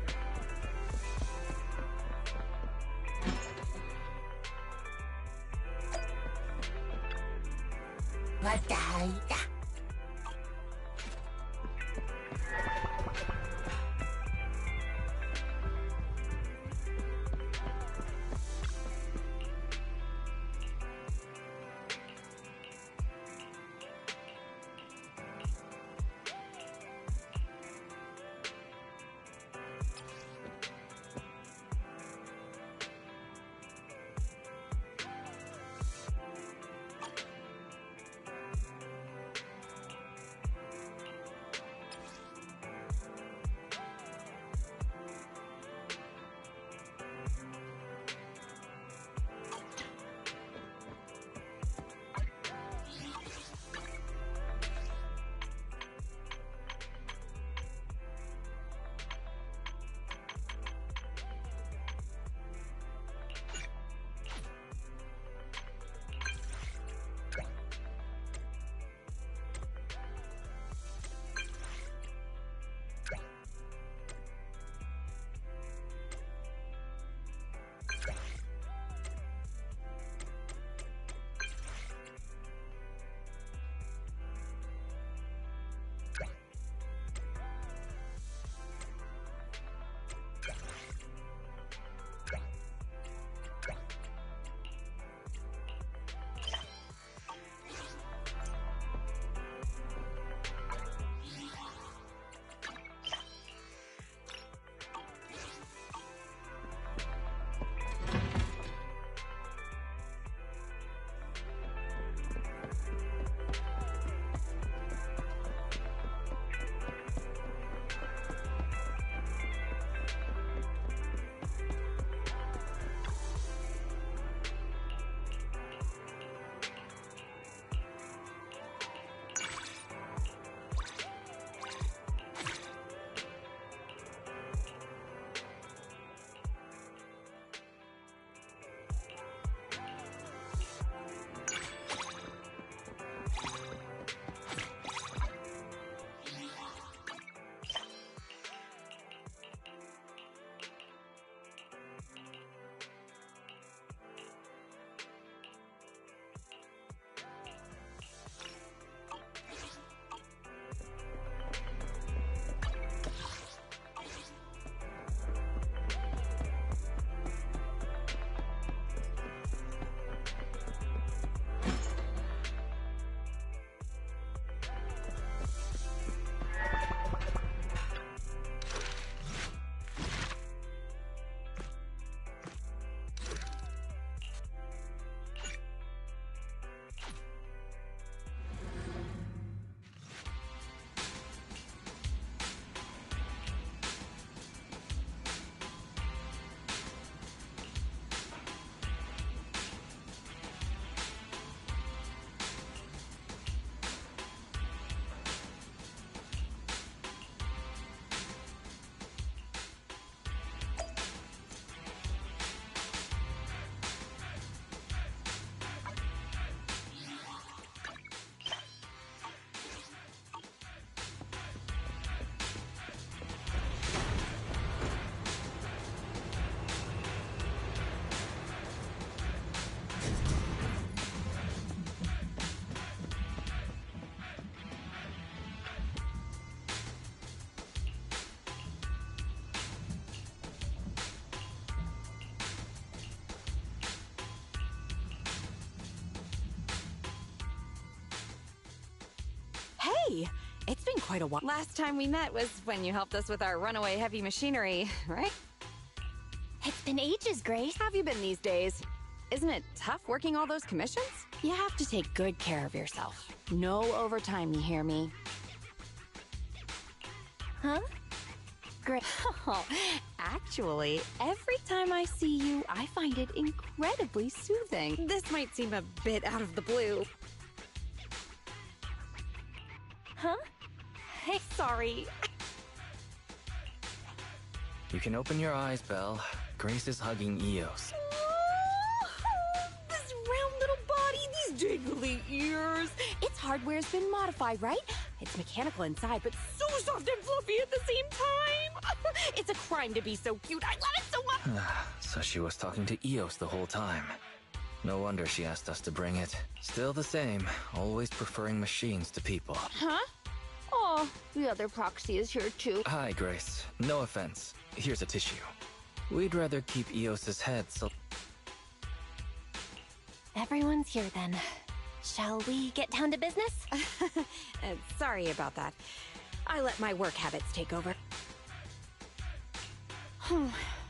Hey, it's been quite a while. Last time we met was when you helped us with our runaway heavy machinery, right? It's been ages, Grace. How have you been these days? Isn't it tough working all those commissions? You have to take good care of yourself. No overtime, you hear me? Huh? Great. Oh, actually, every time I see you, I find it incredibly soothing. This might seem a bit out of the blue. Huh? Hey, sorry. You can open your eyes, Belle. Grace is hugging Eos. This round little body, these jiggly ears. Its hardware's been modified, right? It's mechanical inside, but so soft and fluffy at the same time. It's a crime to be so cute. I love it so much. So she was talking to Eos the whole time. No wonder she asked us to bring it. Still the same, always preferring machines to people. Huh? Oh, the other proxy is here too. Hi, Grace. No offense. Here's a tissue. We'd rather keep Eos's head, so... Everyone's here then. Shall we get down to business? Sorry about that. I let my work habits take over.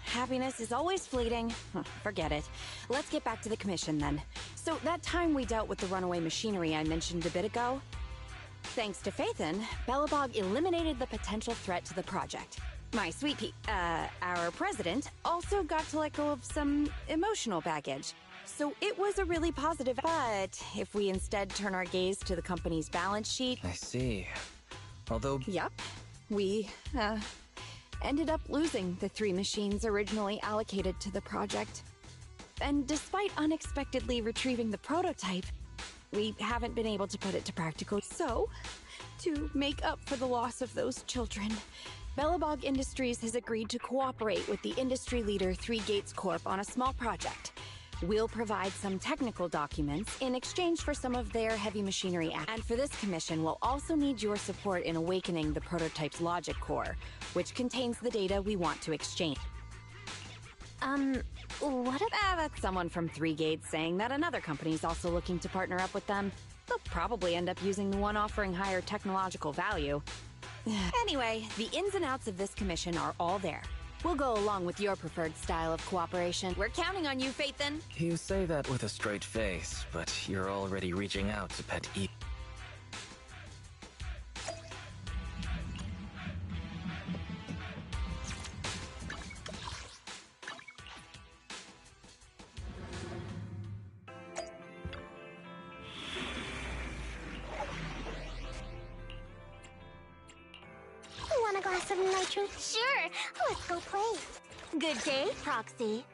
Happiness is always fleeting. Forget it. Let's get back to the commission then. So that time we dealt with the runaway machinery I mentioned a bit ago, thanks to Phaethon, Belobog eliminated the potential threat to the project. My sweet our president also got to let go of some emotional baggage. So it was a really positive, but if we instead turn our gaze to the company's balance sheet... I see. Although... Yup. We, ended up losing the 3 machines originally allocated to the project. And despite unexpectedly retrieving the prototype, we haven't been able to put it to practical. So, to make up for the loss of those children, Belobog Industries has agreed to cooperate with the industry leader 3 Gates Corp on a small project. We'll provide some technical documents in exchange for some of their heavy machinery. And for this commission, we'll also need your support in awakening the prototype's logic core, which contains the data we want to exchange. What about... That's someone from 3 Gates saying that another company's also looking to partner up with them. They'll probably end up using the one offering higher technological value. Anyway, the ins and outs of this commission are all there. We'll go along with your preferred style of cooperation. We're counting on you, Phaethon. You say that with a straight face, but you're already reaching out to pet E. Want a glass of nitro? Sure, let's go play. Good day, Proxy.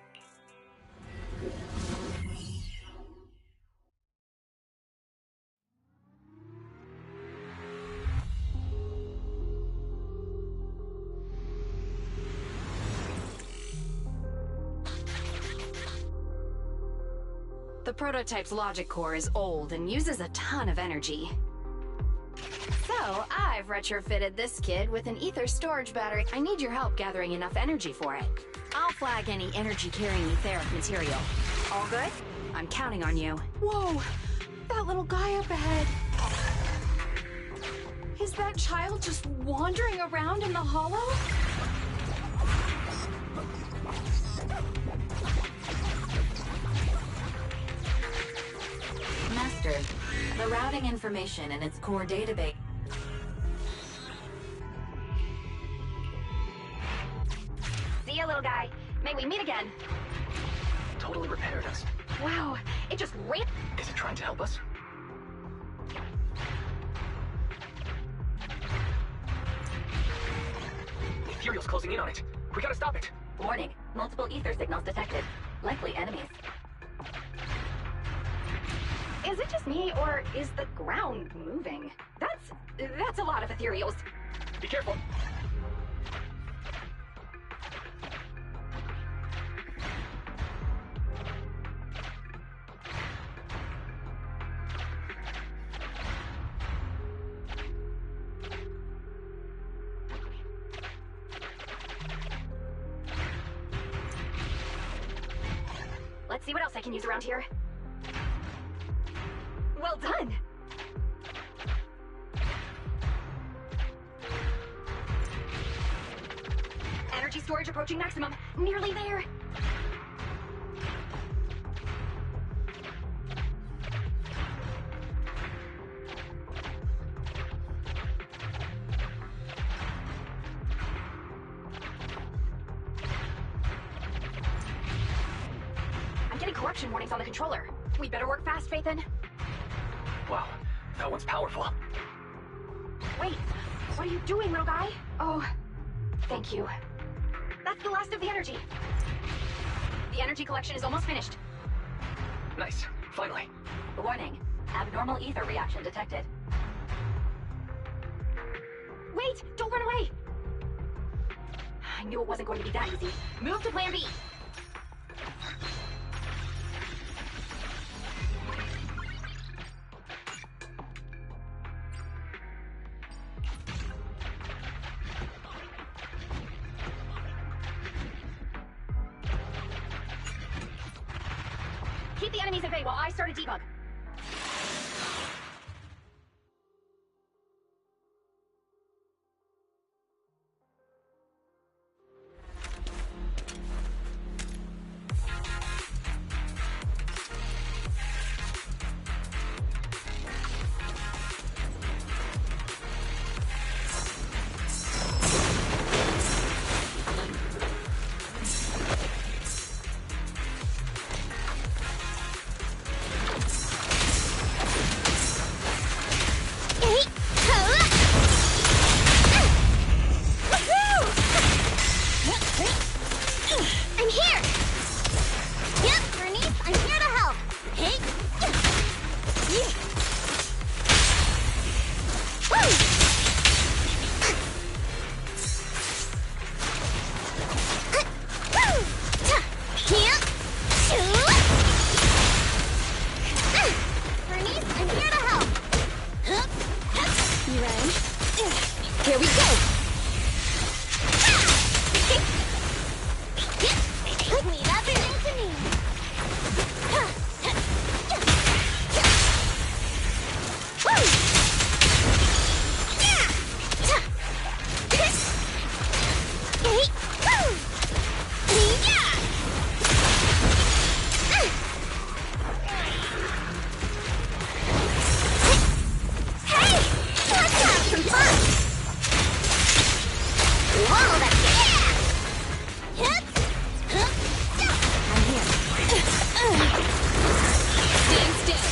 The prototype's logic core is old and uses a ton of energy. So, I've retrofitted this kid with an ether storage battery. I need your help gathering enough energy for it. I'll flag any energy-carrying etheric material. All good? I'm counting on you. Whoa! That little guy up ahead! Is that child just wandering around in the hollow? Master, the routing information in its core database. See ya, little guy. May we meet again. Totally repaired us. Wow, it just ran. Is it trying to help us? The Ethereal's closing in on it. We gotta stop it. Warning, multiple ether signals detected. Likely enemies. Is it just me, or is the ground moving? That's a lot of ethereals. Be careful. Let's see what else I can use around here. Well done! storage approaching maximum. Nearly there. I'm getting corruption warnings on the controller. We better work fast, Phaethon. Wow, that one's powerful. Wait, what are you doing, little guy? Oh, thank you. That's the last of the energy. The energy collection is almost finished. Nice, finally. Warning, abnormal ether reaction detected. Wait, don't run away! I knew it wasn't going to be that easy. Move to plan B. Keep the enemies at bay while I start a debug. I'm here! Yep, Bernice, I'm here to help! Hey! Bernice, I'm here to help! You ready? Here we go! Leave everything to me! Hey! Let's have some fun! Whoa, that's yeah! Stand still.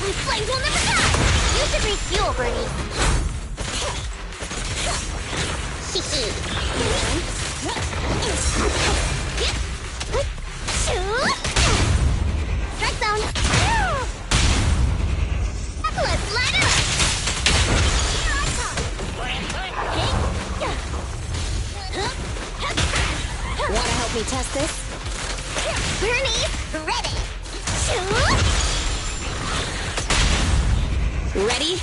My flames will never die! You should refuel, Bernie. Strike zone! Let's light it up! Here I come! Wanna help me test this? Bernie, ready! Ready?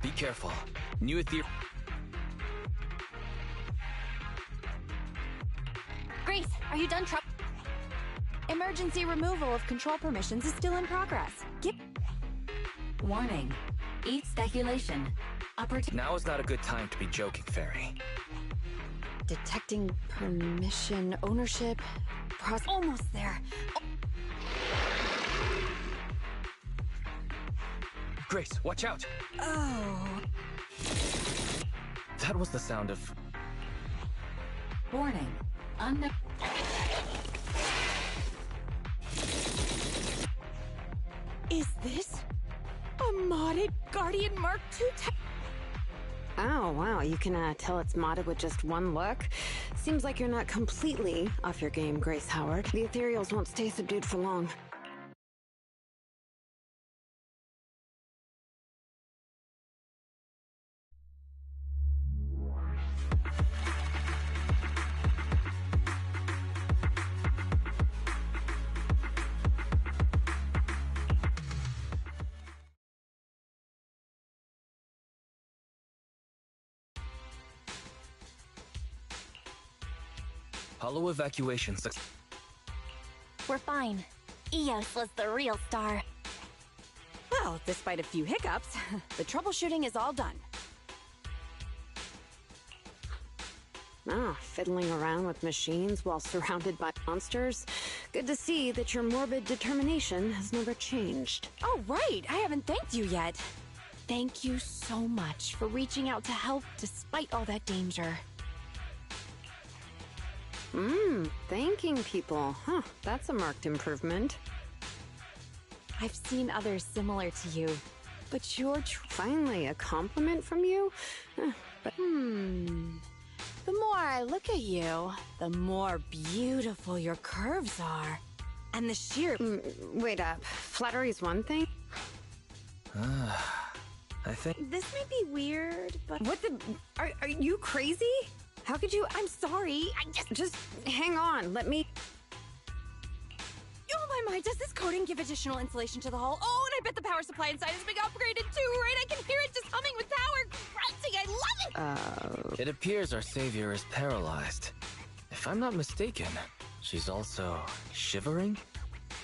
Be careful. New ether. Grace, are you done Emergency removal of control permissions is still in progress. Warning, eat speculation. Now is not a good time to be joking, Fairy. Detecting permission, ownership, almost there. Grace, watch out! Oh. That was the sound of... Warning, Is this a modded Guardian Mark II tech? Oh, wow, you can tell it's modded with just one look. Seems like you're not completely off your game, Grace Howard. The ethereals won't stay subdued for long. Hollow evacuation We're fine. Eos was the real star. Well, despite a few hiccups, the troubleshooting is all done. Ah, fiddling around with machines while surrounded by monsters. Good to see that your morbid determination has never changed. Oh, right! I haven't thanked you yet. Thank you so much for reaching out to help despite all that danger. Thanking people. Huh, that's a marked improvement. I've seen others similar to you, but you're finally a compliment from you? The more I look at you, the more beautiful your curves are. And the sheer... wait up. Flattery's one thing? I think... This may be weird, but... What the... Are you crazy? How could you... I'm sorry. Just hang on. Let me... Oh my, does this coating give additional insulation to the hull? Oh, and I bet the power supply inside has been upgraded too, right? I can hear it just humming with power. Grunting, I love it! It appears our savior is paralyzed. If I'm not mistaken, she's also shivering?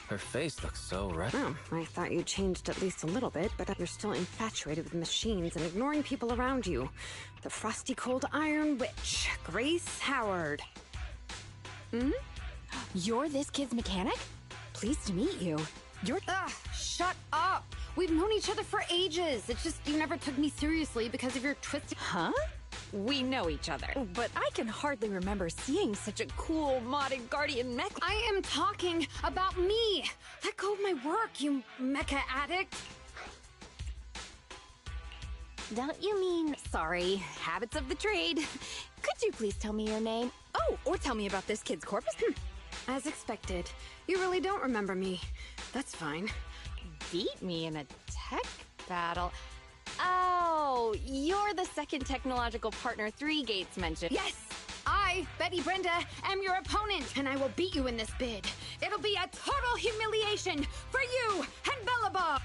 Her face looks so red. Oh, I thought you changed at least a little bit, but you're still infatuated with machines and ignoring people around you. The frosty cold iron witch, Grace Howard. You're this kid's mechanic? Pleased to meet you. You're... Ugh, shut up! We've known each other for ages. It's just you never took me seriously because of your twisted... Huh? We know each other, but I can hardly remember seeing such a cool modded Guardian mech. I am talking about me! Let go of my work, you mecha addict! Don't you mean... Sorry, habits of the trade. Could you please tell me your name? Oh, or tell me about this kid's corpus? As expected. You really don't remember me. That's fine. Beat me in a tech battle. Oh, you're the second technological partner 3 Gates mentioned. Yes! I, Betty Brenda, am your opponent, and I will beat you in this bid. It'll be a total humiliation for you and Bellabog!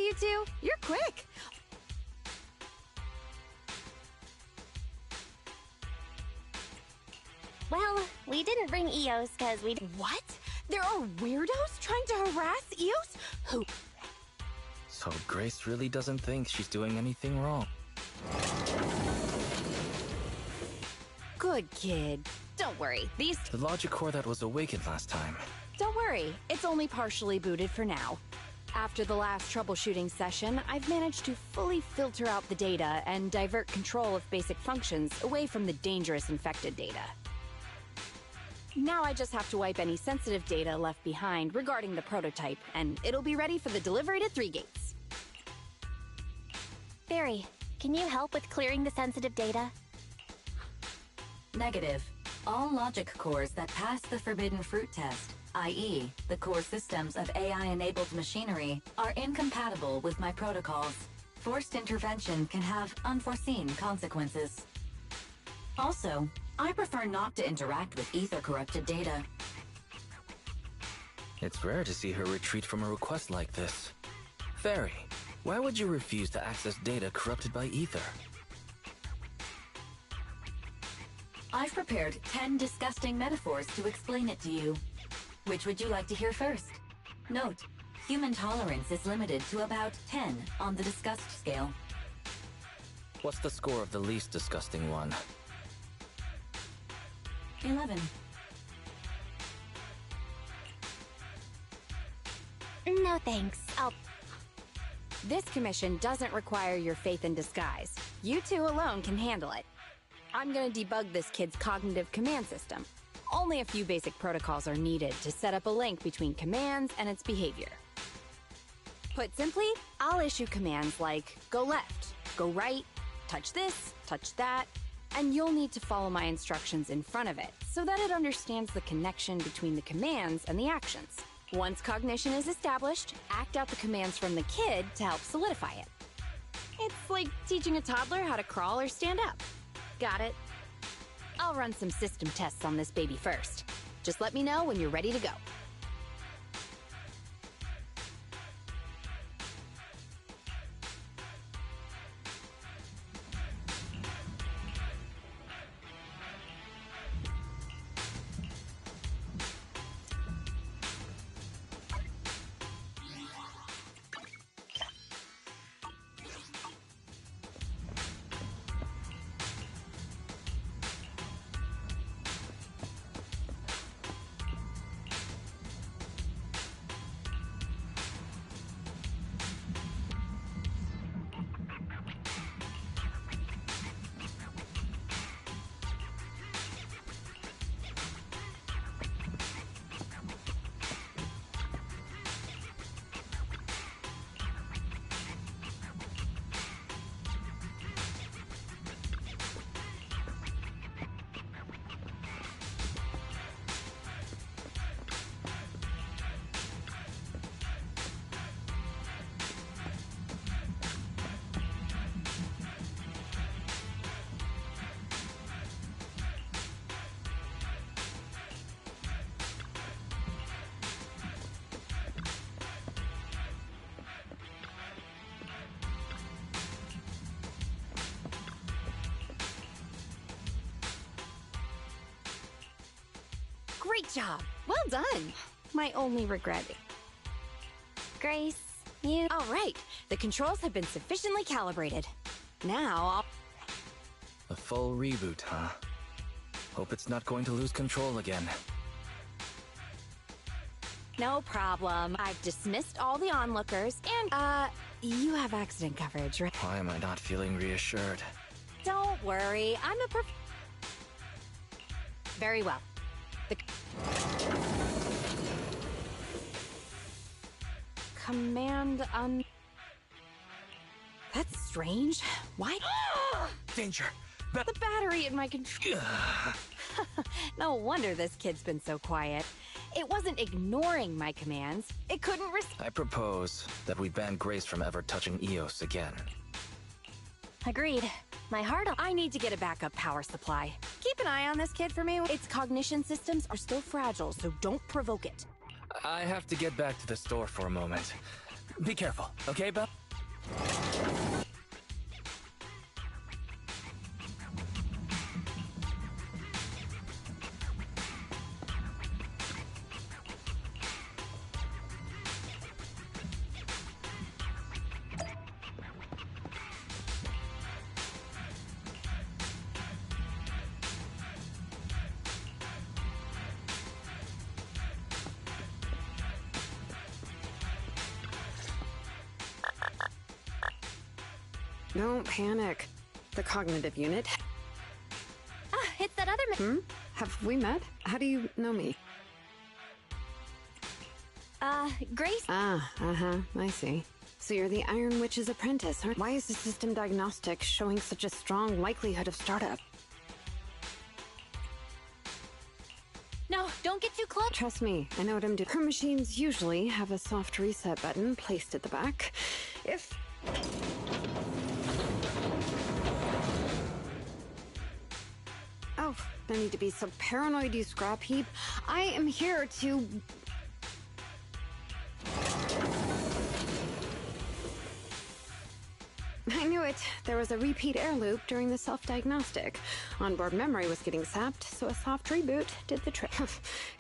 You two, you're quick. Well, we didn't bring Eos because we... What? There are weirdos trying to harass Eos? Who? So Grace really doesn't think she's doing anything wrong. Good kid. Don't worry, these... The logic core that was awakened last time. Don't worry, it's only partially booted for now. After the last troubleshooting session, I've managed to fully filter out the data and divert control of basic functions away from the dangerous infected data. Now I just have to wipe any sensitive data left behind regarding the prototype, and it'll be ready for the delivery to 3 Gates. Barry, can you help with clearing the sensitive data? Negative. All logic cores that pass the forbidden fruit test, i.e., the core systems of AI-enabled machinery, are incompatible with my protocols. Forced intervention can have unforeseen consequences. Also, I prefer not to interact with ether-corrupted data. It's rare to see her retreat from a request like this. Fairy, why would you refuse to access data corrupted by ether? I've prepared 10 disgusting metaphors to explain it to you. Which would you like to hear first? Note, human tolerance is limited to about 10 on the disgust scale. What's the score of the least disgusting one? 11. No thanks. This commission doesn't require your faith in disguise. You two alone can handle it. I'm gonna debug this kid's cognitive command system. Only a few basic protocols are needed to set up a link between commands and its behavior. Put simply, I'll issue commands like go left, go right, touch this, touch that, and you'll need to follow my instructions in front of it so that it understands the connection between the commands and the actions. Once cognition is established, act out the commands from the kid to help solidify it. It's like teaching a toddler how to crawl or stand up. Got it? I'll run some system tests on this baby first. Just let me know when you're ready to go. Great job! Well done! My only regret. Grace, you... All right, the controls have been sufficiently calibrated. Now I'll... A full reboot, huh? Hope it's not going to lose control again. No problem. I've dismissed all the onlookers, and, you have accident coverage, right? Why am I not feeling reassured? Don't worry, I'm a Very well. The... Command That's strange. Why? Danger! The battery in my control... No wonder this kid's been so quiet. It wasn't ignoring my commands. It couldn't I propose that we ban Grace from ever touching Eos again. Agreed. My heart... I need to get a backup power supply. Keep an eye on this kid for me. Its cognition systems are still fragile, so don't provoke it. I have to get back to the store for a moment. Be careful, okay, Belle? Don't panic. The cognitive unit. It's that other Have we met? How do you know me? Grace? I see. So you're the Iron Witch's apprentice, huh? Why is the system diagnostic showing such a strong likelihood of startup? No, don't get too close. Trust me, I know what I'm doing. Her machines usually have a soft reset button placed at the back. If... Oh, no need to be so paranoid, you scrap heap. I am here to... I knew it. There was a repeat air loop during the self-diagnostic. Onboard memory was getting sapped, so a soft reboot did the trick.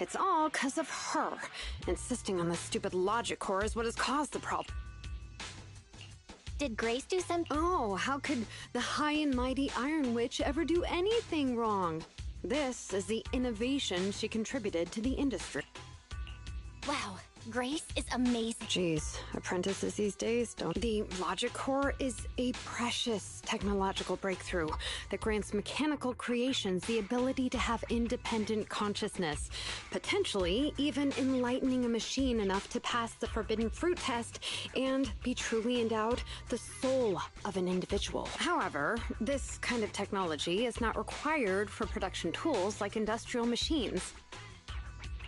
It's all because of her. Insisting on the stupid logic core is what has caused the problem. Did Grace do something? Oh, how could the high and mighty Iron Witch ever do anything wrong? This is the innovation she contributed to the industry. Wow, Grace is amazing. Jeez, apprentices these days don't. The logic core is a precious technological breakthrough that grants mechanical creations the ability to have independent consciousness, potentially even enlightening a machine enough to pass the forbidden fruit test and be truly endowed the soul of an individual. However, this kind of technology is not required for production tools like industrial machines.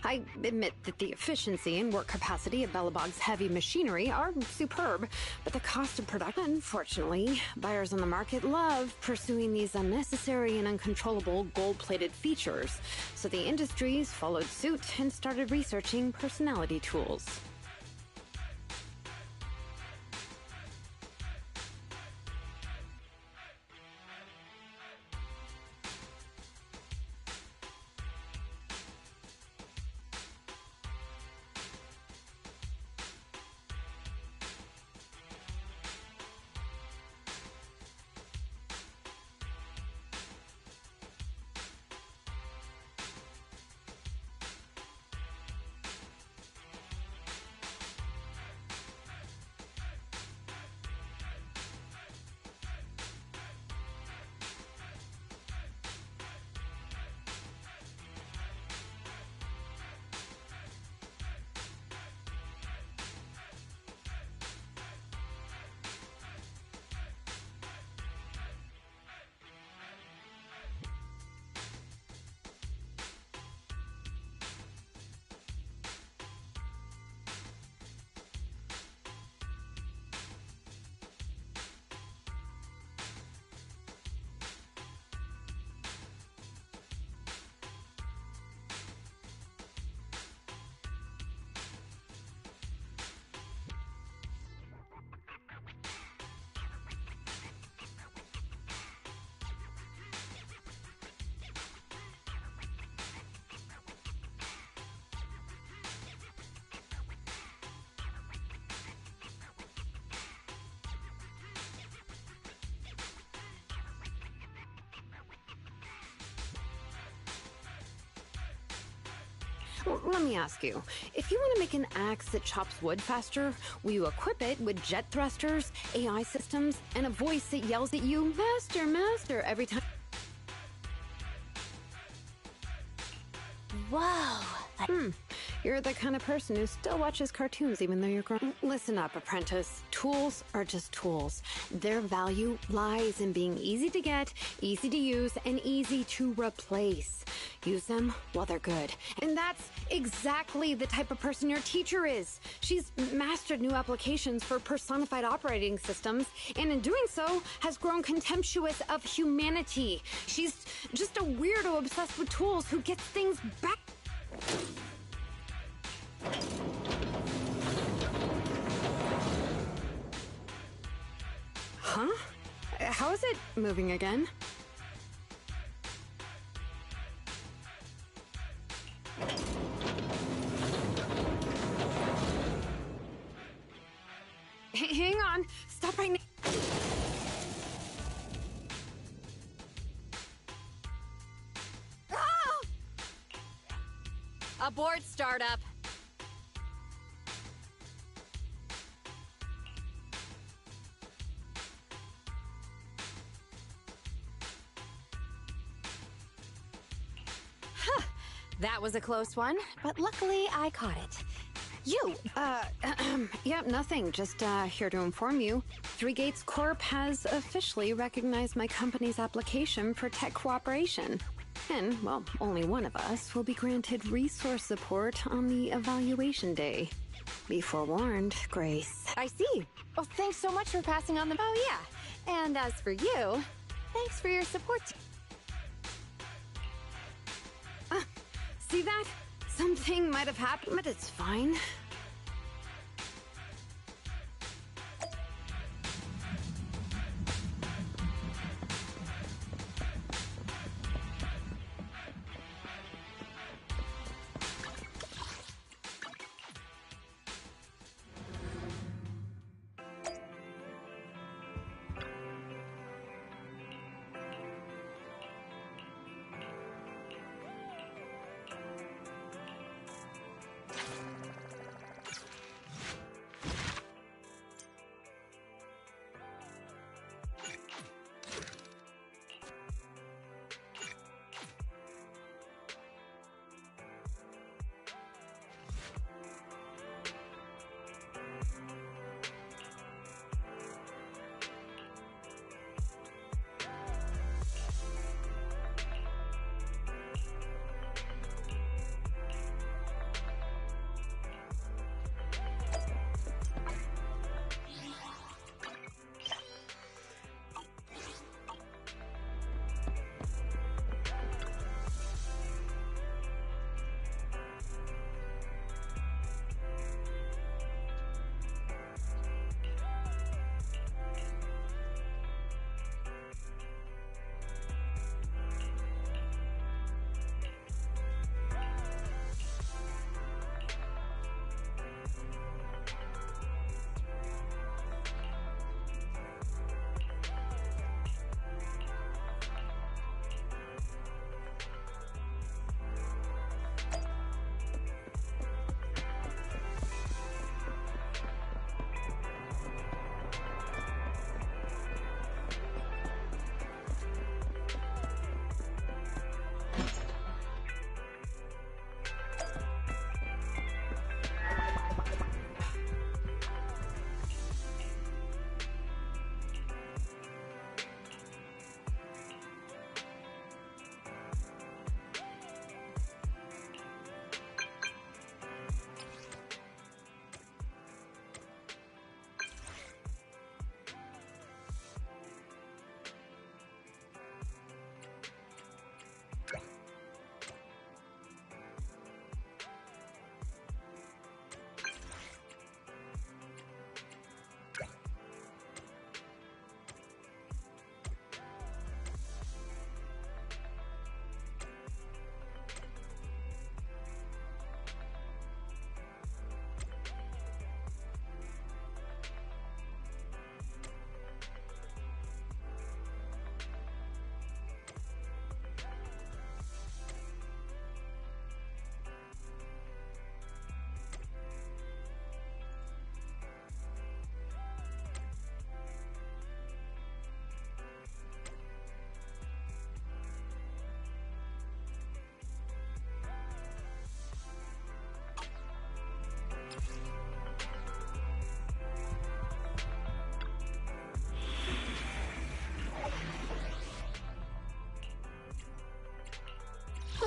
I admit that the efficiency and work capacity of Belobog's heavy machinery are superb, but the cost of production, unfortunately, buyers on the market love pursuing these unnecessary and uncontrollable gold-plated features, so the industries followed suit and started researching personality tools. Let me ask you, if you want to make an axe that chops wood faster, will you equip it with jet thrusters, AI systems, and a voice that yells at you, "Master, Master," every time? Whoa. You're the kind of person who still watches cartoons even though you're grown. Listen up, apprentice. Tools are just tools. Their value lies in being easy to get, easy to use, and easy to replace. Use them while they're good. And that's exactly the type of person your teacher is. She's mastered new applications for personified operating systems, and in doing so, has grown contemptuous of humanity. She's just a weirdo obsessed with tools who gets things back. Huh? How is it moving again? Hang on. Stop right now. Ah! Abort startup. That was a close one, but luckily I caught it. You! Yep, nothing. Just, here to inform you. Three Gates Corp has officially recognized my company's application for tech cooperation. And, well, only one of us will be granted resource support on the evaluation day. Be forewarned, Grace. I see. Oh, thanks so much for passing on the... Oh, yeah. And as for you, thanks for your support. See that? Something might have happened, but it's fine.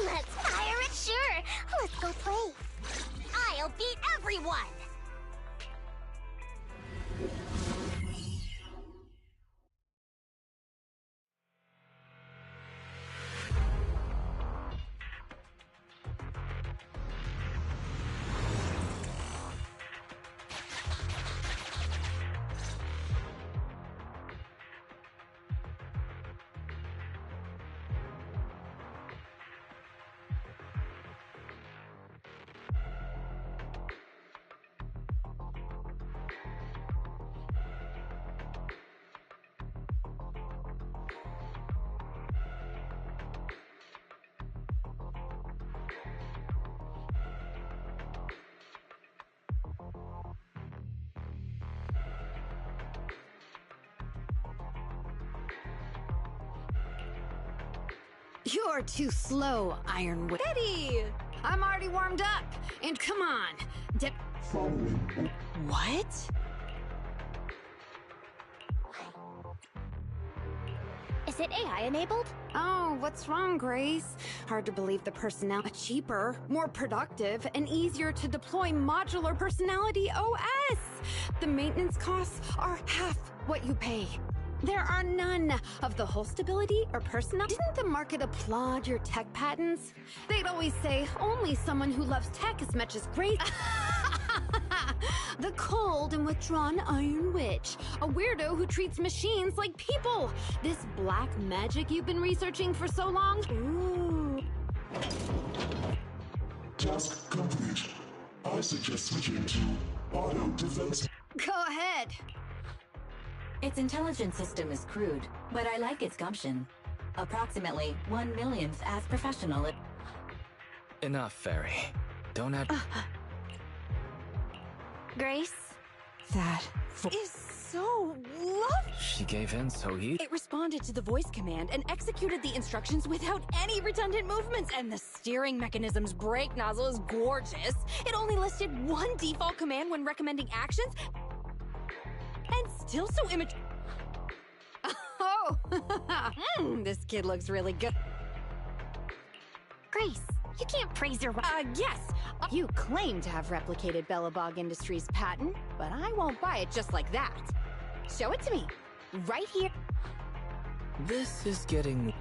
Let's fire it, sure. Let's go play. I'll beat everyone. You're too slow, Ironwood. Betty! I'm already warmed up. And come on. What? Is Is it AI enabled? Oh, what's wrong, Grace? Hard to believe the personnel. A cheaper, more productive, and easier to deploy modular personality OS. The maintenance costs are half what you pay. There are none of the whole stability or personal. Didn't the market applaud your tech patents? They'd always say only someone who loves tech as much as Grace. The cold and withdrawn Iron Witch, a weirdo who treats machines like people. This black magic you've been researching for so long. Ooh. Task complete. I suggest switching to auto defense. Go ahead. Its intelligence system is crude, but I like its gumption. Approximately 1/1,000th as professional. Enough, Fairy. Don't add. Grace? That is so lovely. She gave in so easy. It responded to the voice command and executed the instructions without any redundant movements, and the steering mechanism's brake nozzle is gorgeous. It only listed one default command when recommending actions, and still so immature. Oh, this kid looks really good. Grace, you can't praise your... Yes. You claim to have replicated Belobog Industries' patent, but I won't buy it just like that. Show it to me. Right here. This is getting...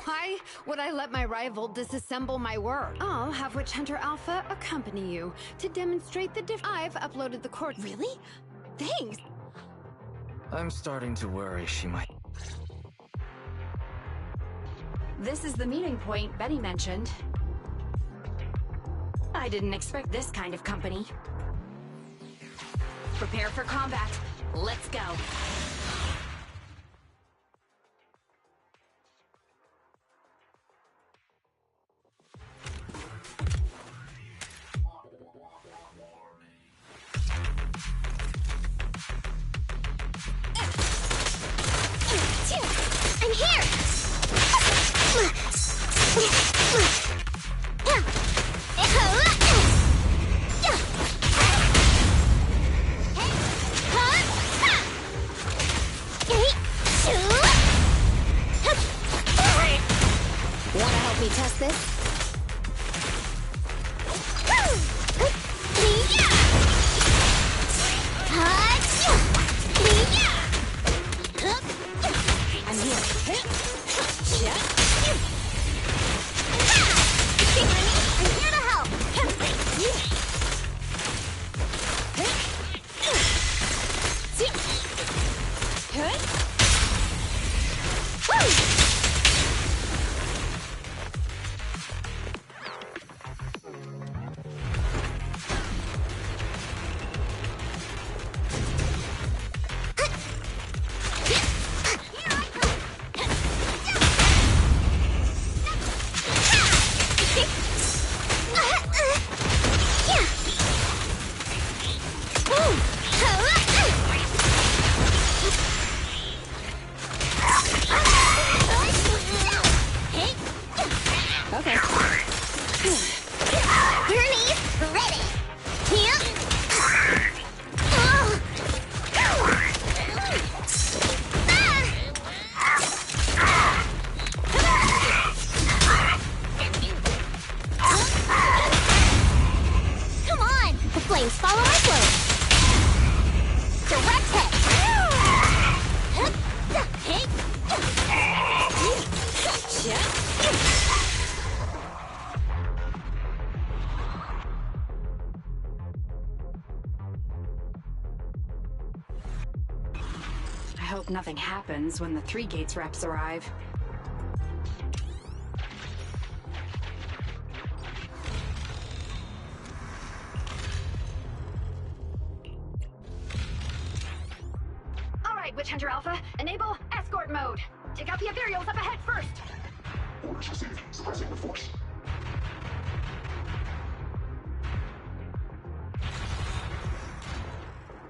Why would I let my rival disassemble my work? I'll have Witch Hunter Alpha accompany you to demonstrate the I've uploaded the core. Really? Thanks. I'm starting to worry she might... This is the meeting point Betty mentioned. I didn't expect this kind of company. Prepare for combat. Let's go. I'm here! Wanna help me test this? I'm here. I'm here to help! Okay. Gurney, ready! Come on! The flames follow my flow! Direct hit! I hope nothing happens when the 3 Gates reps arrive. All right, Witch Hunter Alpha, enable escort mode. Take out the Ethereals up ahead first. Orders received. Suppressing the force.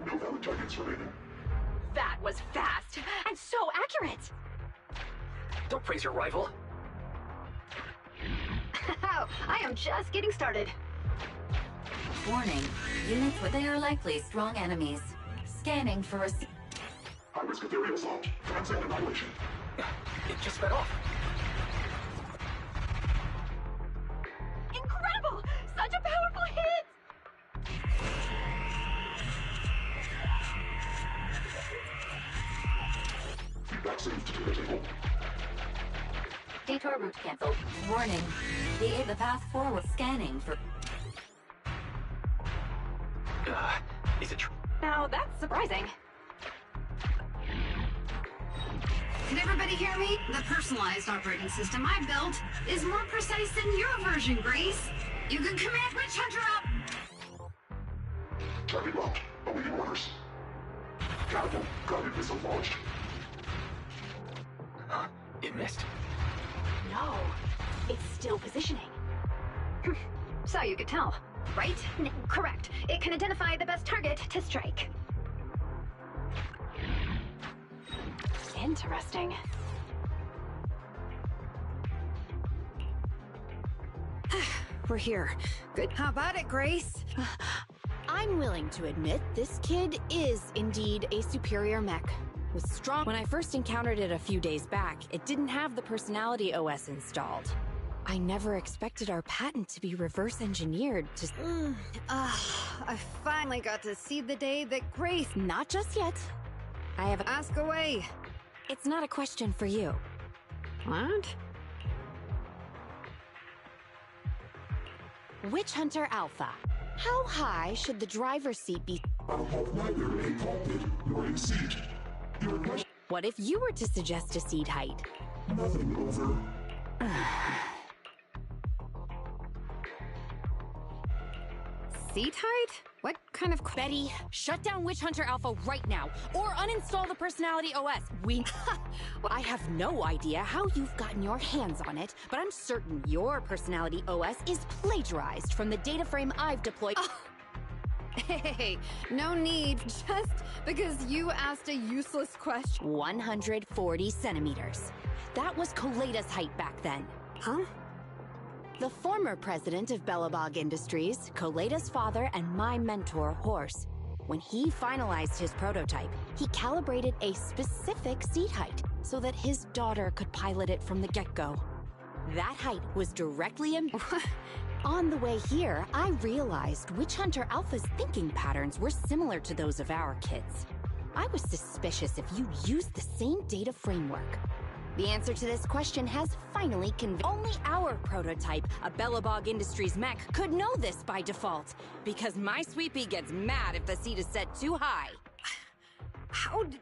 No valid targets remaining. That was fast and so accurate. Don't praise your rival. I am just getting started. Warning. Units with they are likely strong enemies. Scanning for a... High-risk ethereal assault. Transcend annihilation. It just sped off. Incredible! Such a powerful hit! Feedback saved to data table. Detour route canceled. Warning. The path forward scanning for... Is it true? Now that's surprising. Can everybody hear me? The personalized operating system I built is more precise than your version, Grace. You can command Witch Hunter up! Target locked. Awaiting orders. Catapult. Guided missile launched. It missed. No, it's still positioning. So you could tell, right? Correct. It can identify the best target to strike. Interesting. We're here. Good. How about it, Grace? I'm willing to admit this kid is indeed a superior mech. With strong. When I first encountered it a few days back, it didn't have the personality OS installed. I never expected our patent to be reverse engineered to. I finally got to see the day that Grace. Not just yet. I have. Ask away. It's not a question for you. What? Witch Hunter Alpha. How high should the driver's seat be? I'll have neither a cockpit nor a seat. Your question. What if you were to suggest a seat height? Nothing over. Seat height? What kind of... Betty, shut down Witch Hunter Alpha right now, or uninstall the Personality OS. I have no idea how you've gotten your hands on it, but I'm certain your Personality OS is plagiarized from the data frame I've deployed. Hey, no need, just because you asked a useless question. 140 centimeters. That was Koleda's height back then. Huh? The former president of Belobog Industries, Koleda's father, and my mentor, Horse. When he finalized his prototype, he calibrated a specific seat height so that his daughter could pilot it from the get-go. That height was directly On the way here, I realized Witch Hunter Alpha's thinking patterns were similar to those of our kids. I was suspicious if you used the same data framework. The answer to this question has finally Only our prototype, a Belobog Industries mech, could know this by default, because my sweet pea gets mad if the seat is set too high. How did...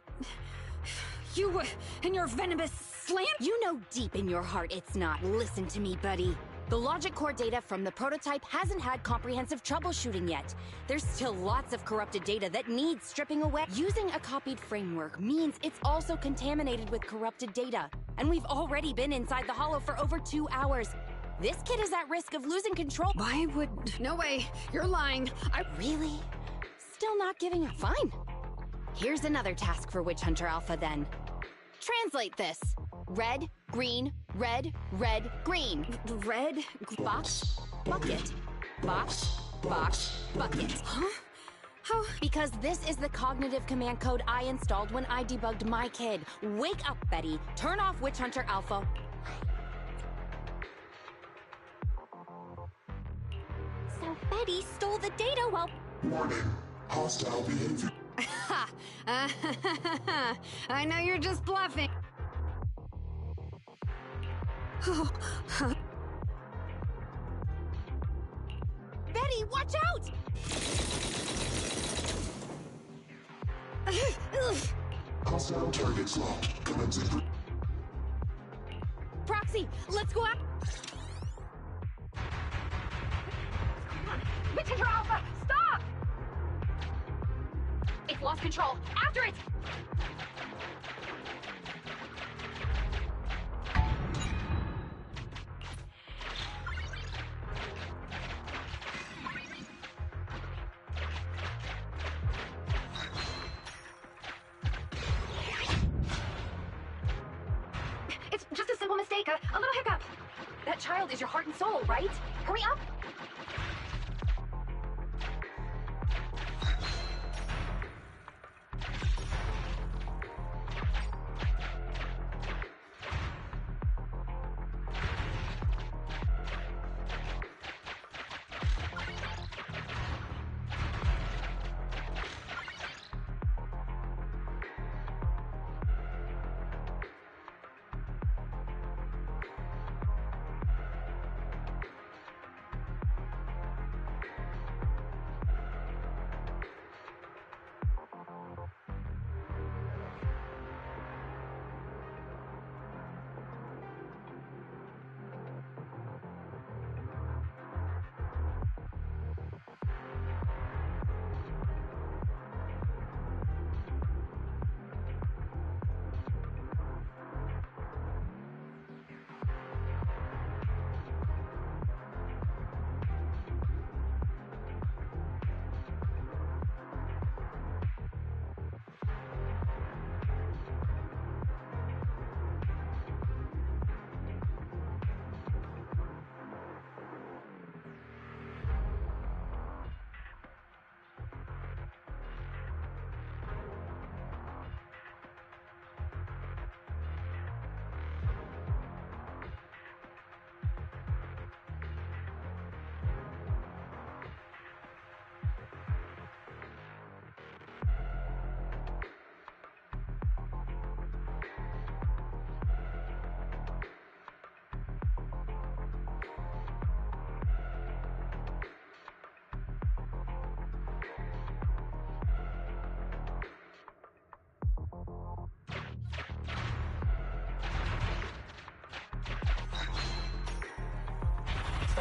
You and your venomous slant? You know deep in your heart it's not. Listen to me, buddy. The logic core data from the prototype hasn't had comprehensive troubleshooting yet. There's still lots of corrupted data that needs stripping away. Using a copied framework means it's also contaminated with corrupted data. And we've already been inside the Hollow for over 2 hours. This kid is at risk of losing control. Why would... No way. You're lying. Really? Still not giving up. Fine. Here's another task for Witch Hunter Alpha then. Translate this. Red, green, red, red, green. Red? Box, bucket. Box, box, bucket. Huh? How? Because this is the cognitive command code I installed when I debugged my kid. Wake up, Betty. Turn off Witch Hunter Alpha. So Betty stole the data while... Warning. Hostile behavior. I know you're just bluffing. Betty, watch out! Hostile targets locked. Commencing. Proxy, let's go out. Witch Hunter Alpha, stop! It's lost control. After it! It's just a simple mistake, a little hiccup. That child is your heart and soul, right? Hurry up!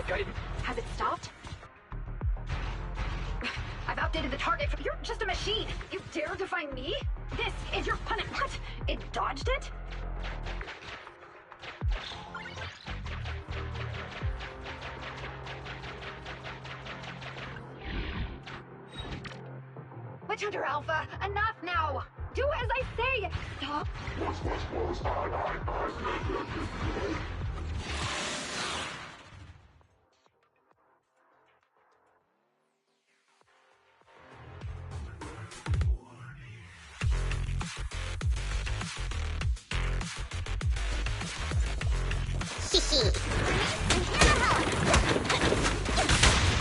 guidance. Has it stopped? I've outdated the target. You're just a machine. You dare defy me? This is your punishment. What? It dodged it? Witch Hunter Alpha, enough now! Do as I say! Stop!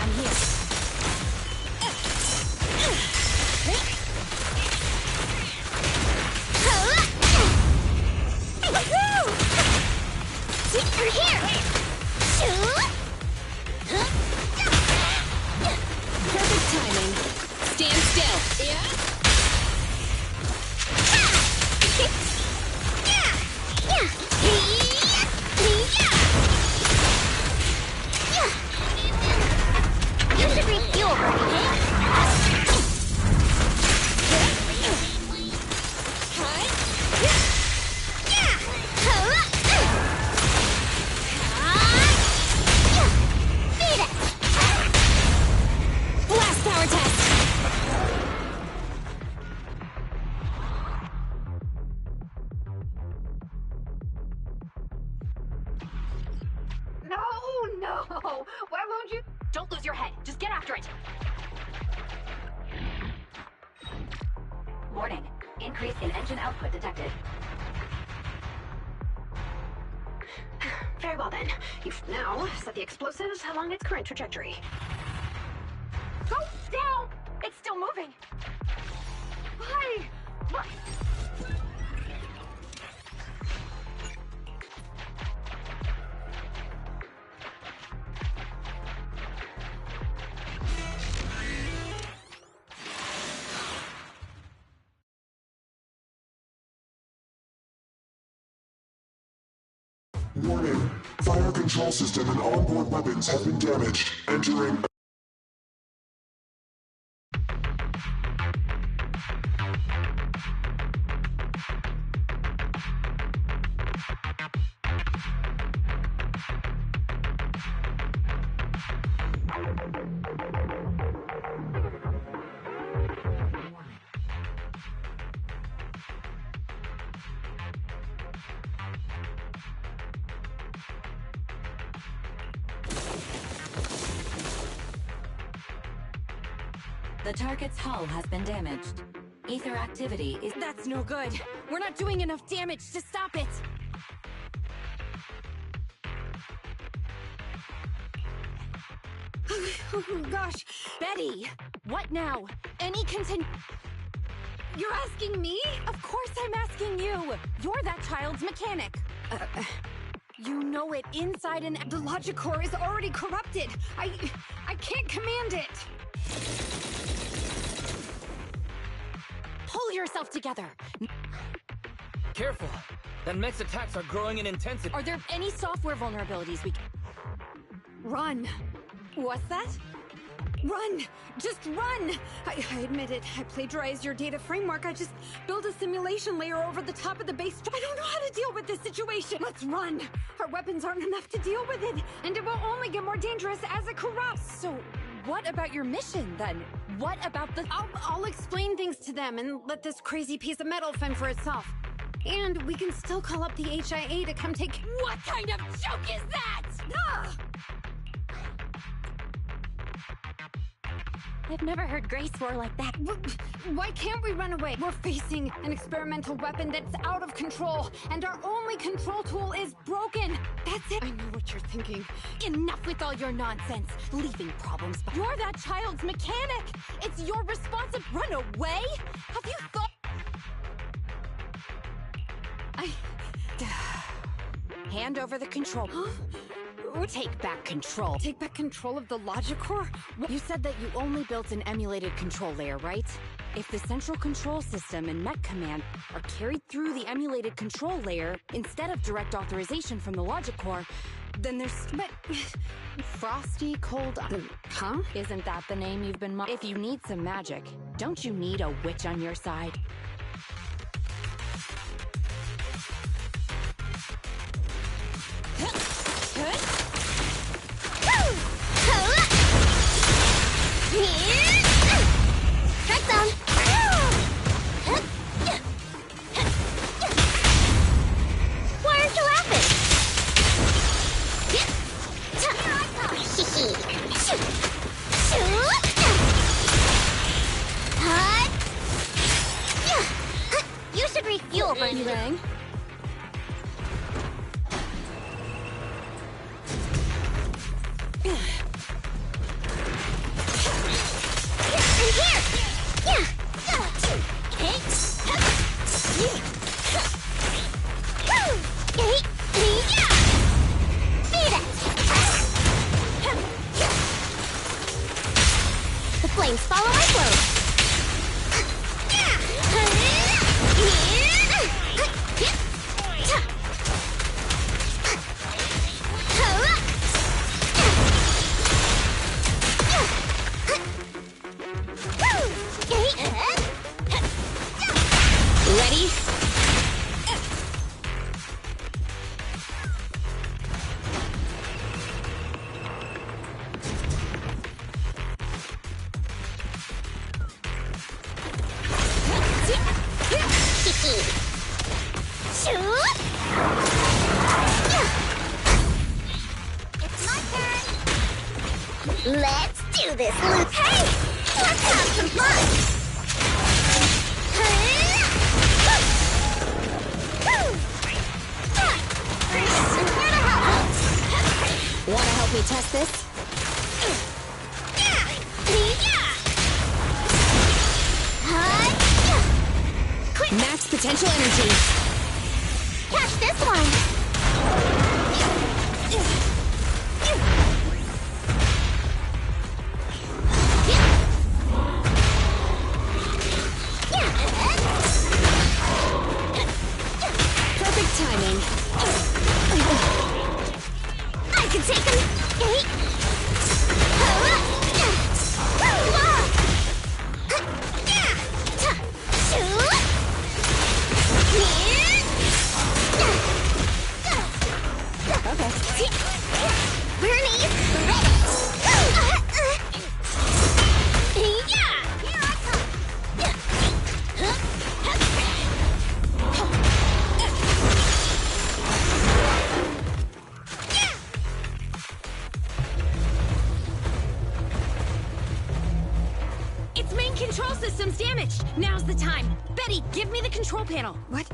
I'm here. You're here! Perfect timing. Stand still. Yeah? You should refuel, Blast power test. No! Why won't you? Don't lose your head. Just get after it. Warning. Increase in engine output detected. Very well then. You've now set the explosives along its current trajectory. Go down! It's still moving. Why? What? Warning. Fire control system and onboard weapons have been damaged. Entering... The target's hull has been damaged. Ether activity is... That's no good. We're not doing enough damage to stop it. Oh gosh. Betty! What now? Any You're asking me? Of course I'm asking you! You're that child's mechanic. You know it inside and out. The logic core is already corrupted. I can't command it. Pull yourself together. Careful. That mech's attacks are growing in intensity. Are there any software vulnerabilities we can... Run. What's that? Run! Just run! I admit it. I plagiarized your data framework. I just built a simulation layer over the top of the base. I don't know how to deal with this situation. Let's run! Our weapons aren't enough to deal with it, and it will only get more dangerous as it corrupts. So, what about your mission, then? What about the... I'll explain things to them and let this crazy piece of metal fend for itself. And we can still call up the HIA to come take... What kind of joke is that? Ah! I've never heard Grace roar like that. Why can't we run away? We're facing an experimental weapon that's out of control, and our only control tool is broken. That's it. I know what you're thinking. Enough with all your nonsense. Leaving problems behind. You're that child's mechanic. It's your responsibility. Run away? Have you thought... Hand over the control. Huh? Take back control. Take back control of the logic core? You said that you only built an emulated control layer, right? If the central control system and mech command are carried through the emulated control layer instead of direct authorization from the logic core, Then there's... But... Frosty Cold... Huh? Isn't that the name you've been... If you need some magic, don't you need a witch on your side? Strike zone! Why aren't you laughing? You should refuel, Bernie. Rang? The flames follow my flow. Ready? Let's do this, Luke. Hey! Let's have some fun! Wanna help me test this? Max potential energy. Catch this one! Perfect timing. I can take him! Okay. Bernie, ready! Here I come! Its main control system's damaged. Now's the time. Betty, give me the control panel. What?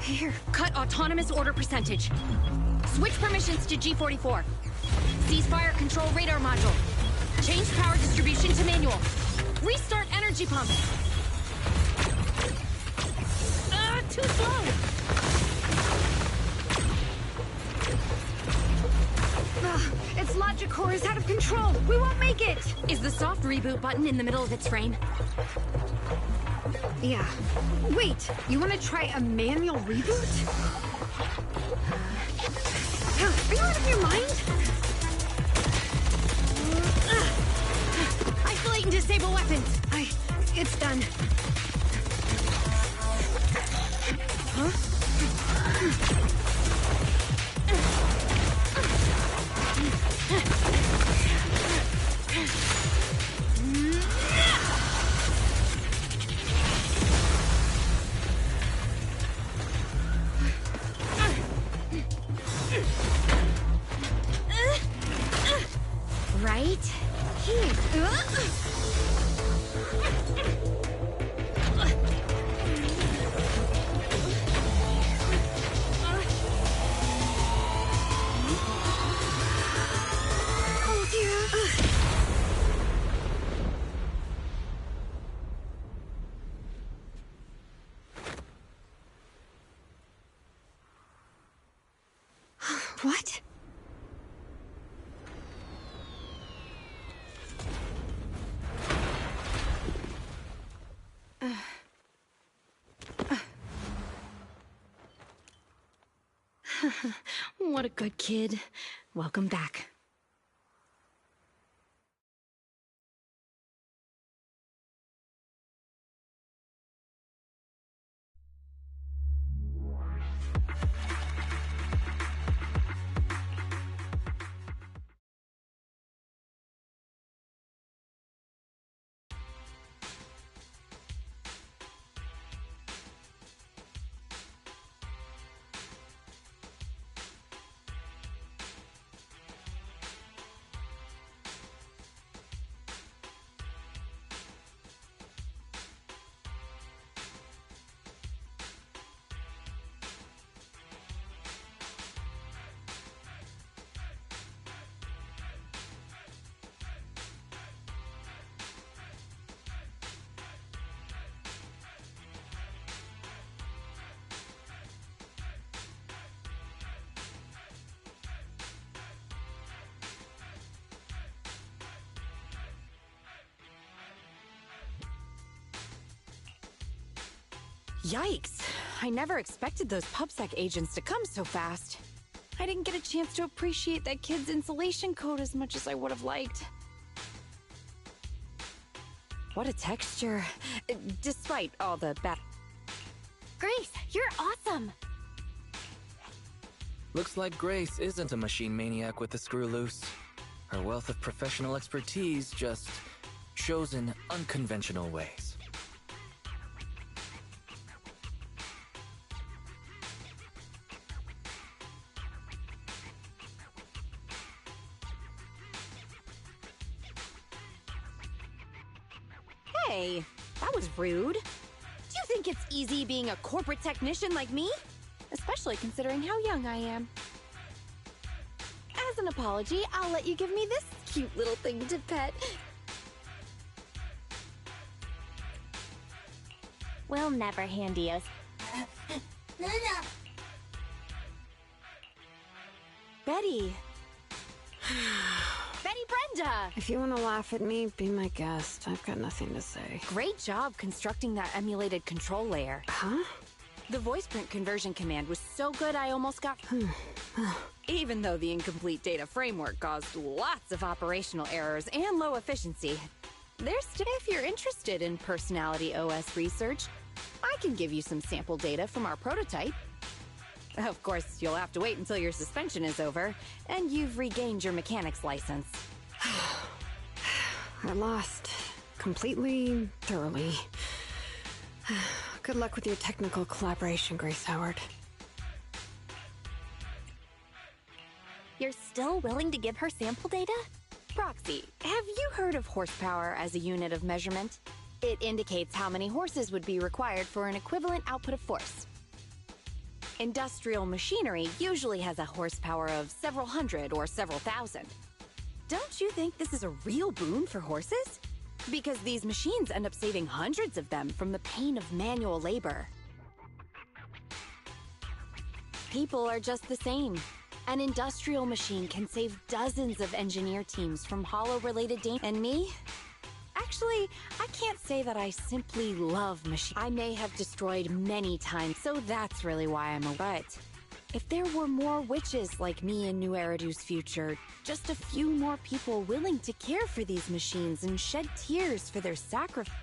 Here. Cut autonomous order percentage. Switch permissions to G44. Ceasefire control radar module. Change power distribution to manual. Restart energy pump. Too slow. Its logic core is out of control. We won't make it. Is the soft reboot button in the middle of its frame? Yeah. Wait, you want to try a manual reboot? Are you out of your mind? Isolate and disable weapons. It's done. Huh? Right? Here. Oh dear. What? What a good kid. Welcome back. Yikes! I never expected those PubSec agents to come so fast. I didn't get a chance to appreciate that kid's insulation coat as much as I would have liked. What a texture, despite all the bad... Grace, you're awesome! Looks like Grace isn't a machine maniac with the screw loose. Her wealth of professional expertise just shows in unconventional ways. Hey, that was rude. Do you think it's easy being a corporate technician like me? Especially considering how young I am. As an apology, I'll let you give me this cute little thing to pet. We'll never hand you. Betty. Betty Brenda! If you want to laugh at me, be my guest. I've got nothing to say. Great job constructing that emulated control layer. Huh? The voice print conversion command was so good I almost got... Even though the incomplete data framework caused lots of operational errors and low efficiency, there's still... If you're interested in Personality OS research, I can give you some sample data from our prototype. Of course, you'll have to wait until your suspension is over, and you've regained your mechanics license. I lost. Completely, thoroughly. Good luck with your technical collaboration, Grace Howard. You're still willing to give her sample data? Proxy, have you heard of horsepower as a unit of measurement? It indicates how many horses would be required for an equivalent output of force. Industrial machinery usually has a horsepower of several hundred or several thousand. Don't you think this is a real boon for horses? Because these machines end up saving hundreds of them from the pain of manual labor. People are just the same. An industrial machine can save dozens of engineer teams from hollow-related dangers. And me? Actually, I can't say that I simply love machines. I may have destroyed many times, so that's really why I'm a... But if there were more witches like me in New Eridu's future, just a few more people willing to care for these machines and shed tears for their sacrifice...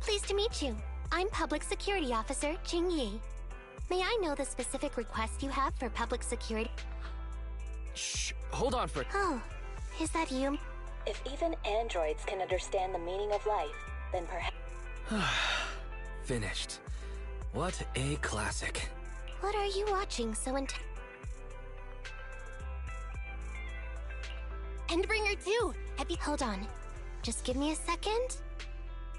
Pleased to meet you. I'm Public Security Officer Ching Yi. May I know the specific request you have for public security? Shh, hold on for... Oh, is that you? If even androids can understand the meaning of life, then perhaps... Finished. What a classic. What are you watching so intense? Endbringer 2! Hold on. Just give me a second.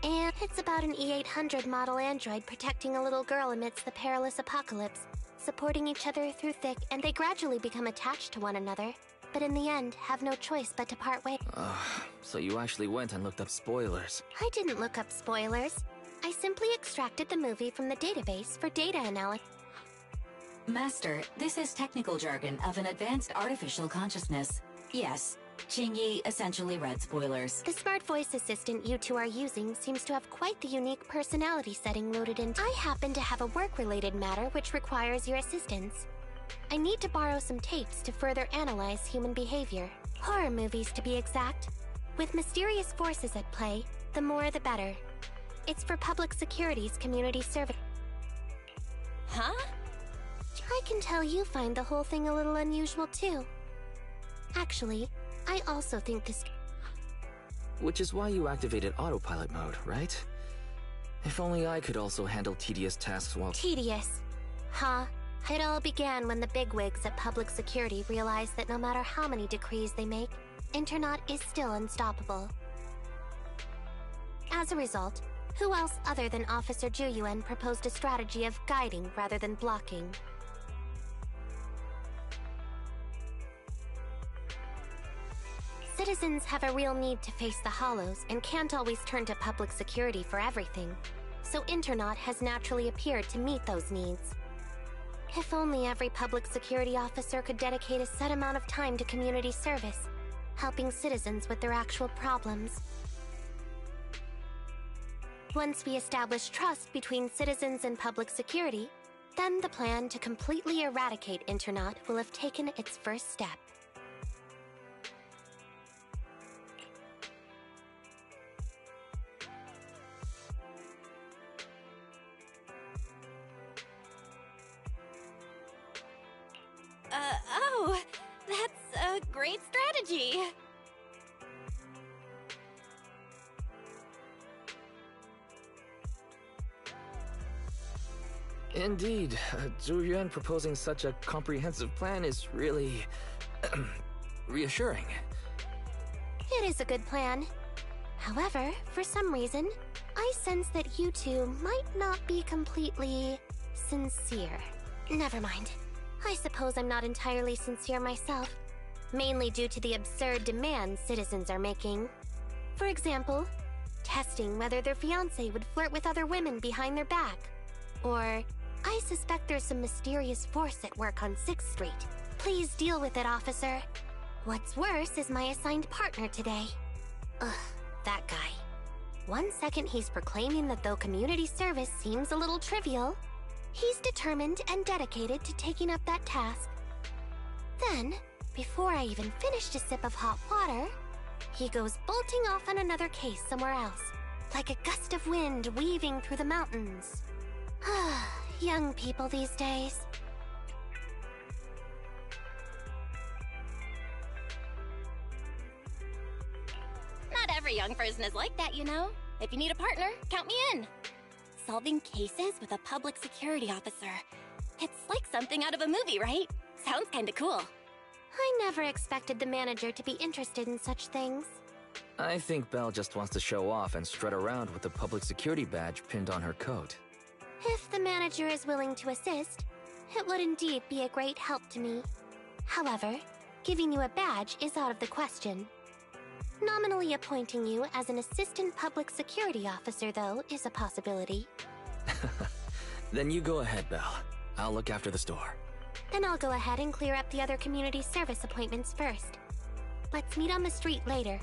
And it's about an E-800 model android protecting a little girl amidst the perilous apocalypse, supporting each other through thick, and they gradually become attached to one another, but in the end have no choice but to part ways. So you actually went and looked up spoilers. I didn't look up spoilers. I simply extracted the movie from the database for data analysis. Master, this is technical jargon of an advanced artificial consciousness. Yes, Ching Yi essentially read spoilers. The smart voice assistant you two are using seems to have quite the unique personality setting loaded in. I happen to have a work-related matter which requires your assistance. I need to borrow some tapes to further analyze human behavior. Horror movies, to be exact. With mysterious forces at play, the more the better. It's for Public Security's community service. Huh? I can tell you find the whole thing a little unusual, too. Actually, I also think this... Which is why you activated autopilot mode, right? If only I could also handle tedious tasks while... Tedious? Huh? It all began when the bigwigs at Public Security realized that no matter how many decrees they make, Internaut is still unstoppable. As a result, who else other than Officer Juyuan proposed a strategy of guiding rather than blocking? Citizens have a real need to face the Hollows and can't always turn to Public Security for everything, so Internaut has naturally appeared to meet those needs. If only every Public Security officer could dedicate a set amount of time to community service, helping citizens with their actual problems. Once we establish trust between citizens and Public Security, then the plan to completely eradicate Internaut will have taken its first step. Oh, that's a great strategy. Indeed, Zhu Yuan proposing such a comprehensive plan is really... reassuring. It is a good plan. However, for some reason, I sense that you two might not be completely... sincere. Never mind. I suppose I'm not entirely sincere myself, mainly due to the absurd demands citizens are making. For example, testing whether their fiancé would flirt with other women behind their back. Or, I suspect there's some mysterious force at work on 6th Street. Please deal with it, officer. What's worse is my assigned partner today. Ugh, that guy. One second he's proclaiming that though community service seems a little trivial, he's determined and dedicated to taking up that task. Then, before I even finished a sip of hot water, he goes bolting off on another case somewhere else, like a gust of wind weaving through the mountains. Young people these days. Not every young person is like that, you know. If you need a partner, count me in. Solving cases with a Public Security officer. It's like something out of a movie, right? Sounds kinda cool. I never expected the manager to be interested in such things. I think Belle just wants to show off and strut around with the Public Security badge pinned on her coat. If the manager is willing to assist, it would indeed be a great help to me. However, giving you a badge is out of the question. Nominally appointing you as an assistant Public Security officer, though, is a possibility. Then you go ahead, Belle. I'll look after the store. Then I'll go ahead and clear up the other community service appointments first. Let's meet on the street later.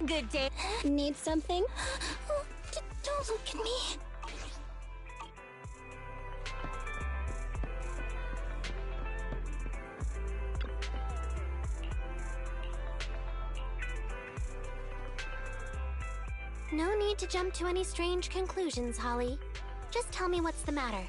Good day. Need something? Don't look at me. No need to jump to any strange conclusions, Holly. Just tell me what's the matter.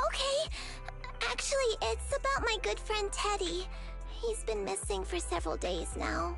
Okay. Actually, it's about my good friend Teddy. He's been missing for several days now.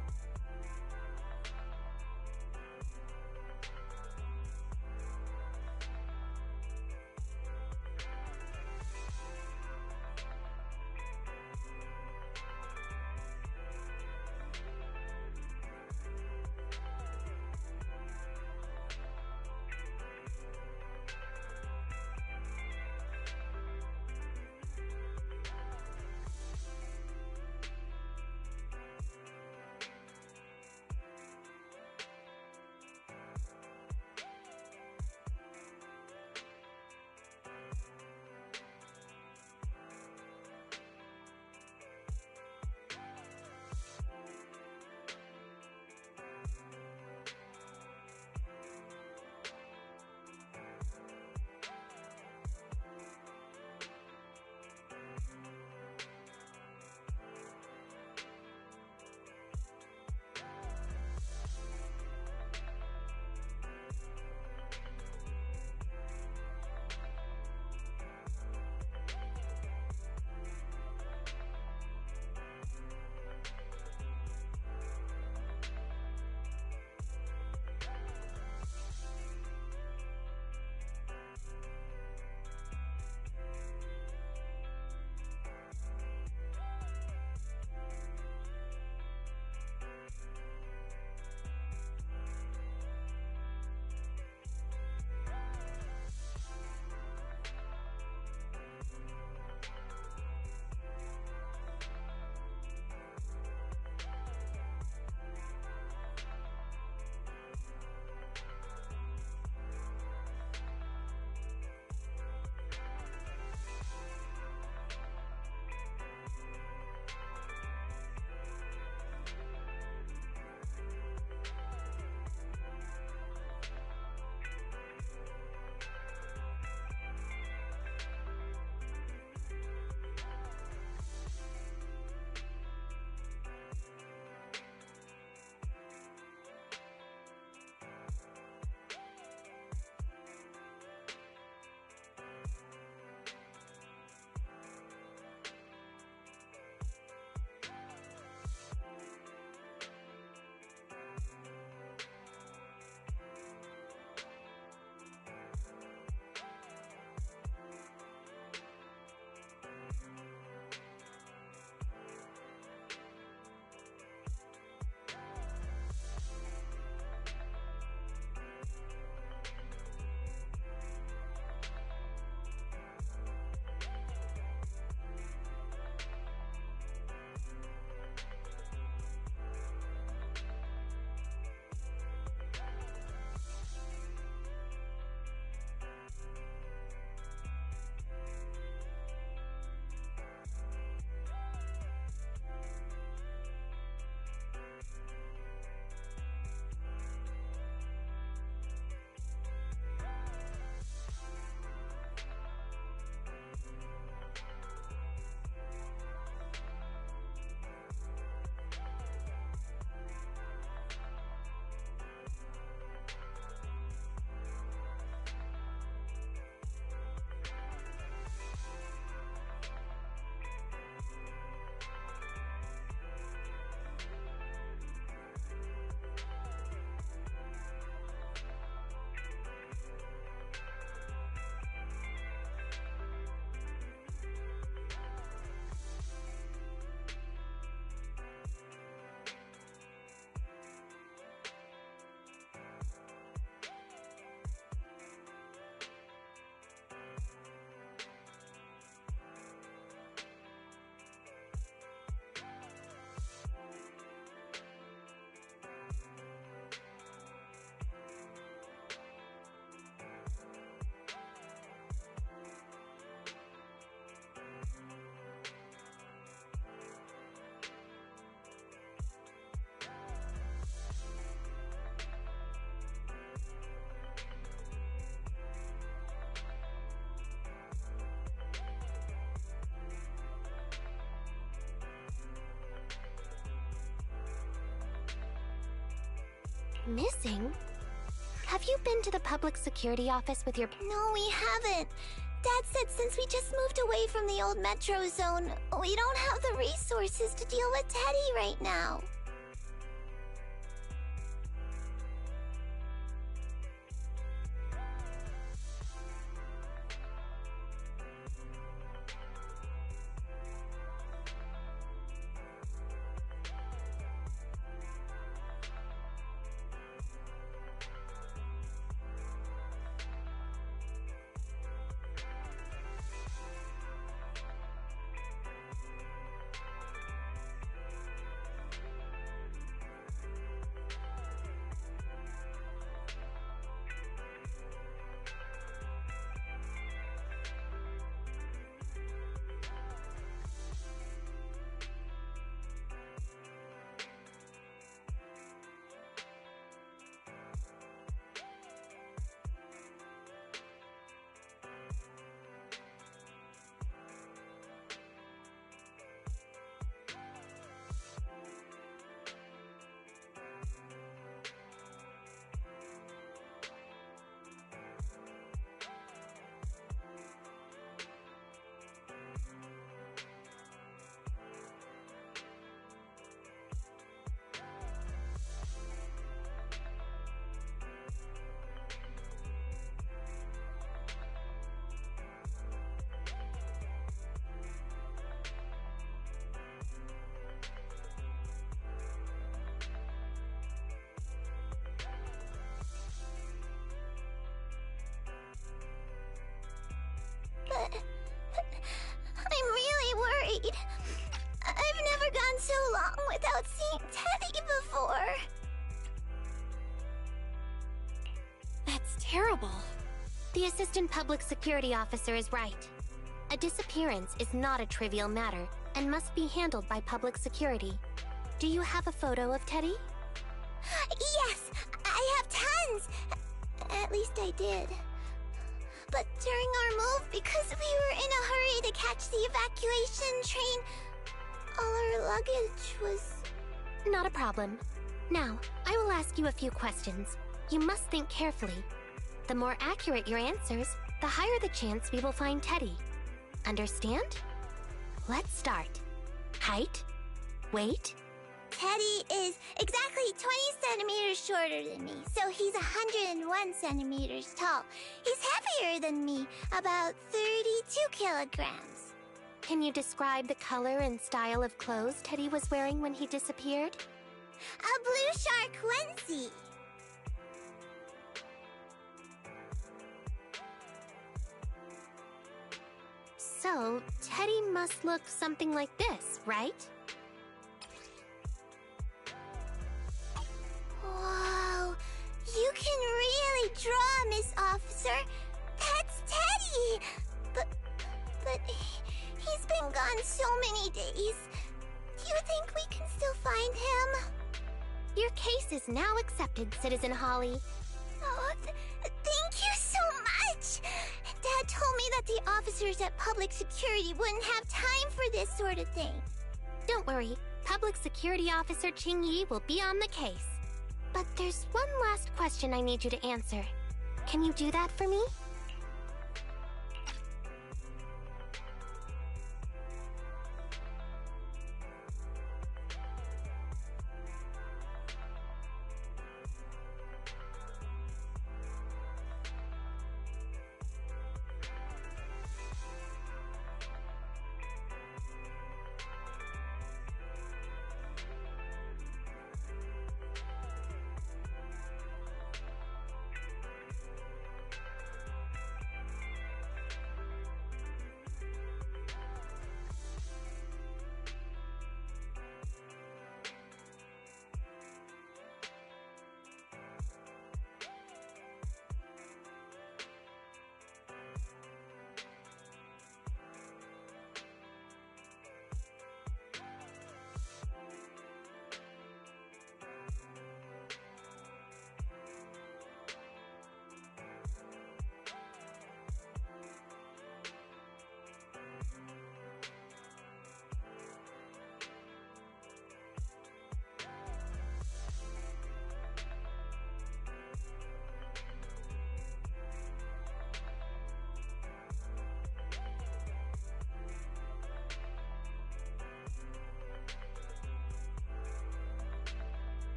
Missing? Have you been to the public security office with your... No, we haven't. Dad said since we just moved away from the old metro zone, we don't have the resources to deal with Teddy right now. I'm really worried. I've never gone so long without seeing Teddy before. That's terrible. The assistant public security officer is right. A disappearance is not a trivial matter and must be handled by public security. Do you have a photo of Teddy? Yes, I have tons. At least I did. But during our move, because we were in a hurry to catch the evacuation train, all our luggage was... Not a problem. Now, I will ask you a few questions. You must think carefully. The more accurate your answers, the higher the chance we will find Teddy. Understand? Let's start. Height? Weight? Teddy is exactly 20 centimeters shorter than me, so he's 101 centimeters tall. He's heavier than me, about 32 kilograms. Can you describe the color and style of clothes Teddy was wearing when he disappeared? A blue shark onesie. So, Teddy must look something like this, right? Whoa, you can really draw, Miss Officer. That's Teddy. But he's been gone so many days. Do you think we can still find him? Your case is now accepted, Citizen Holly. Oh, thank you so much. Dad told me that the officers at Public Security wouldn't have time for this sort of thing. Don't worry. Public Security Officer Qingyi will be on the case. But there's one last question I need you to answer. Can you do that for me?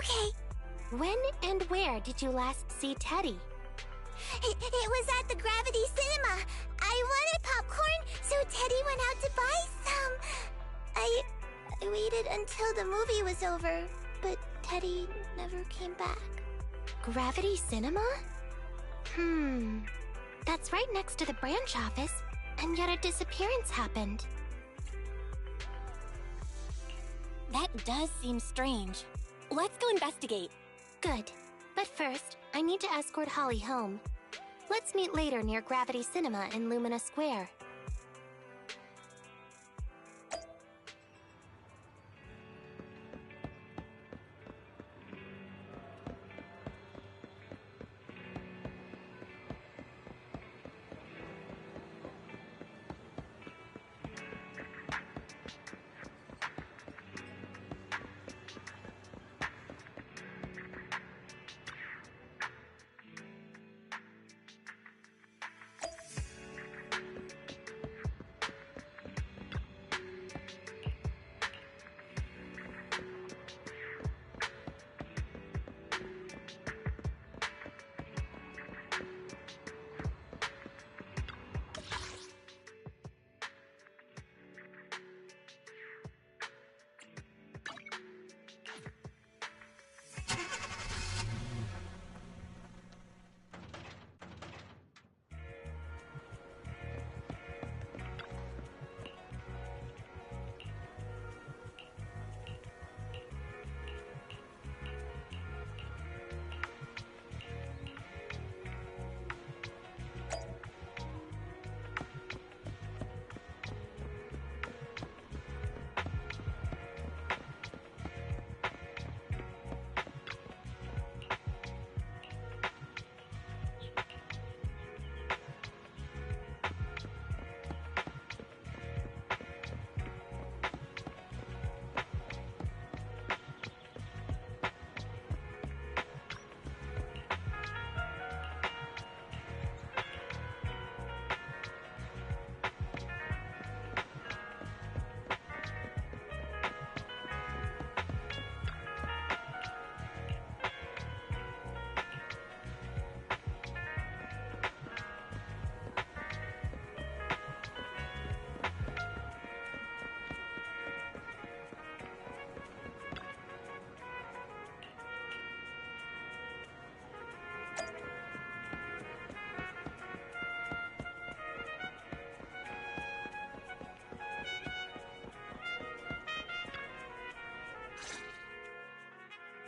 Okay. When and where did you last see Teddy? It was at the Gravity Cinema. I wanted popcorn, so Teddy went out to buy some. I waited until the movie was over, but Teddy never came back. Gravity Cinema? That's right next to the branch office, and yet a disappearance happened. That does seem strange. Let's go investigate. Good. But first, I need to escort Holly home. Let's meet later near Gravity Cinema in Lumina Square.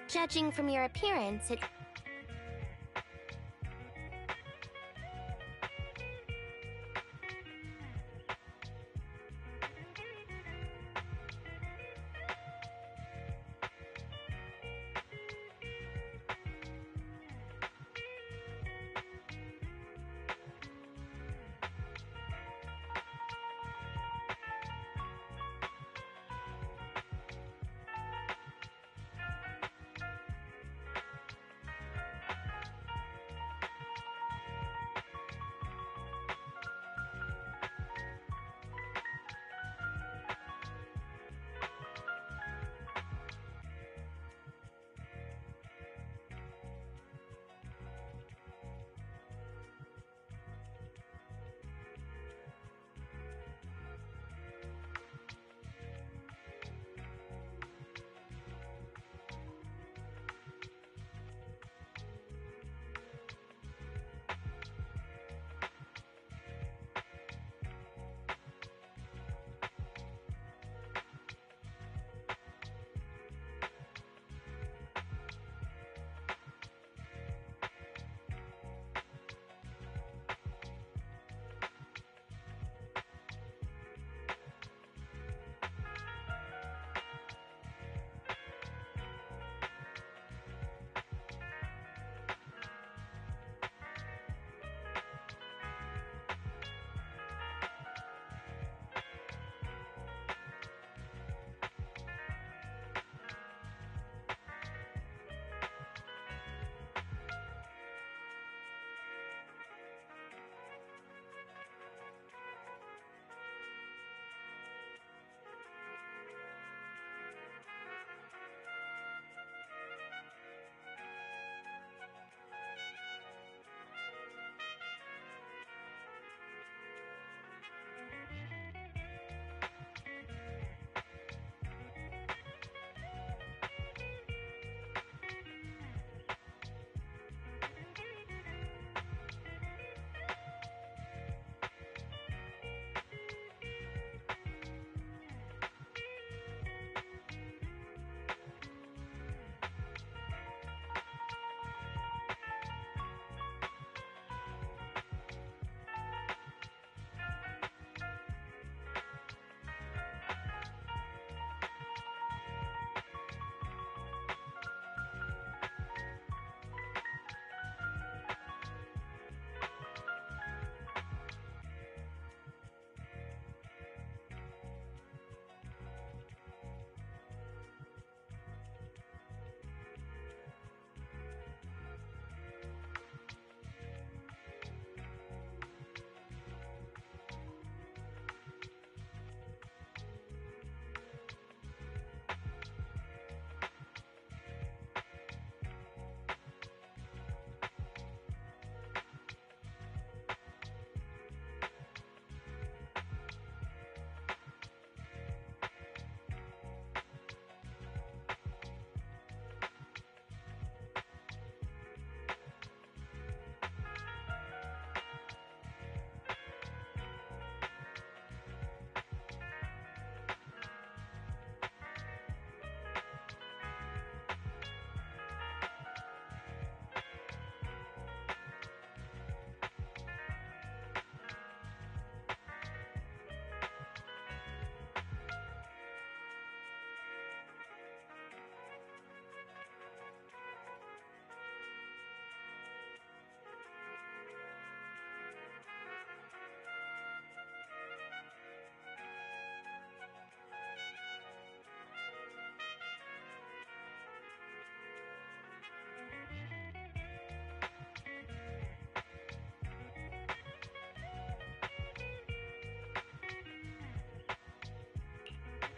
Judging from your appearance, it...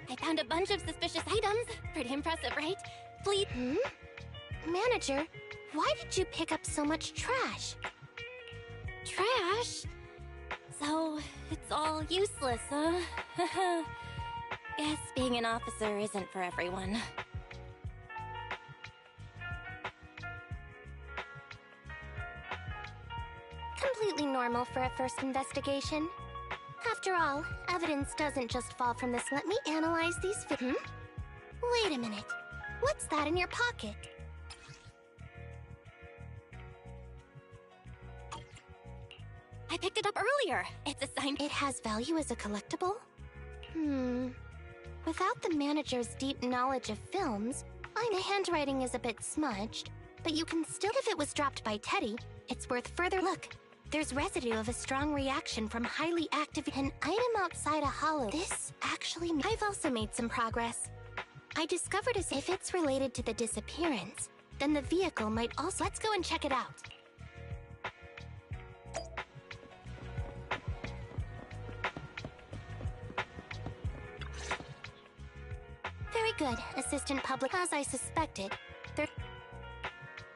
I found a bunch of suspicious items. Pretty impressive, right? Please. Manager, why did you pick up so much trash? Trash? So, it's all useless, huh? Guess being an officer isn't for everyone. Completely normal for a first investigation. After all, evidence doesn't just fall from this. Let me analyze these Wait a minute. What's that in your pocket? I picked it up earlier. It's a sign. It has value as a collectible? Without the manager's deep knowledge of films, the handwriting is a bit smudged, but you can still. If it was dropped by Teddy, it's worth further look. There's residue of a strong reaction from highly active an item outside a hollow. This actually. I've also made some progress. I discovered as if it's related to the disappearance, then the vehicle might also. Let's go and check it out. Very good, Assistant Public. As I suspected,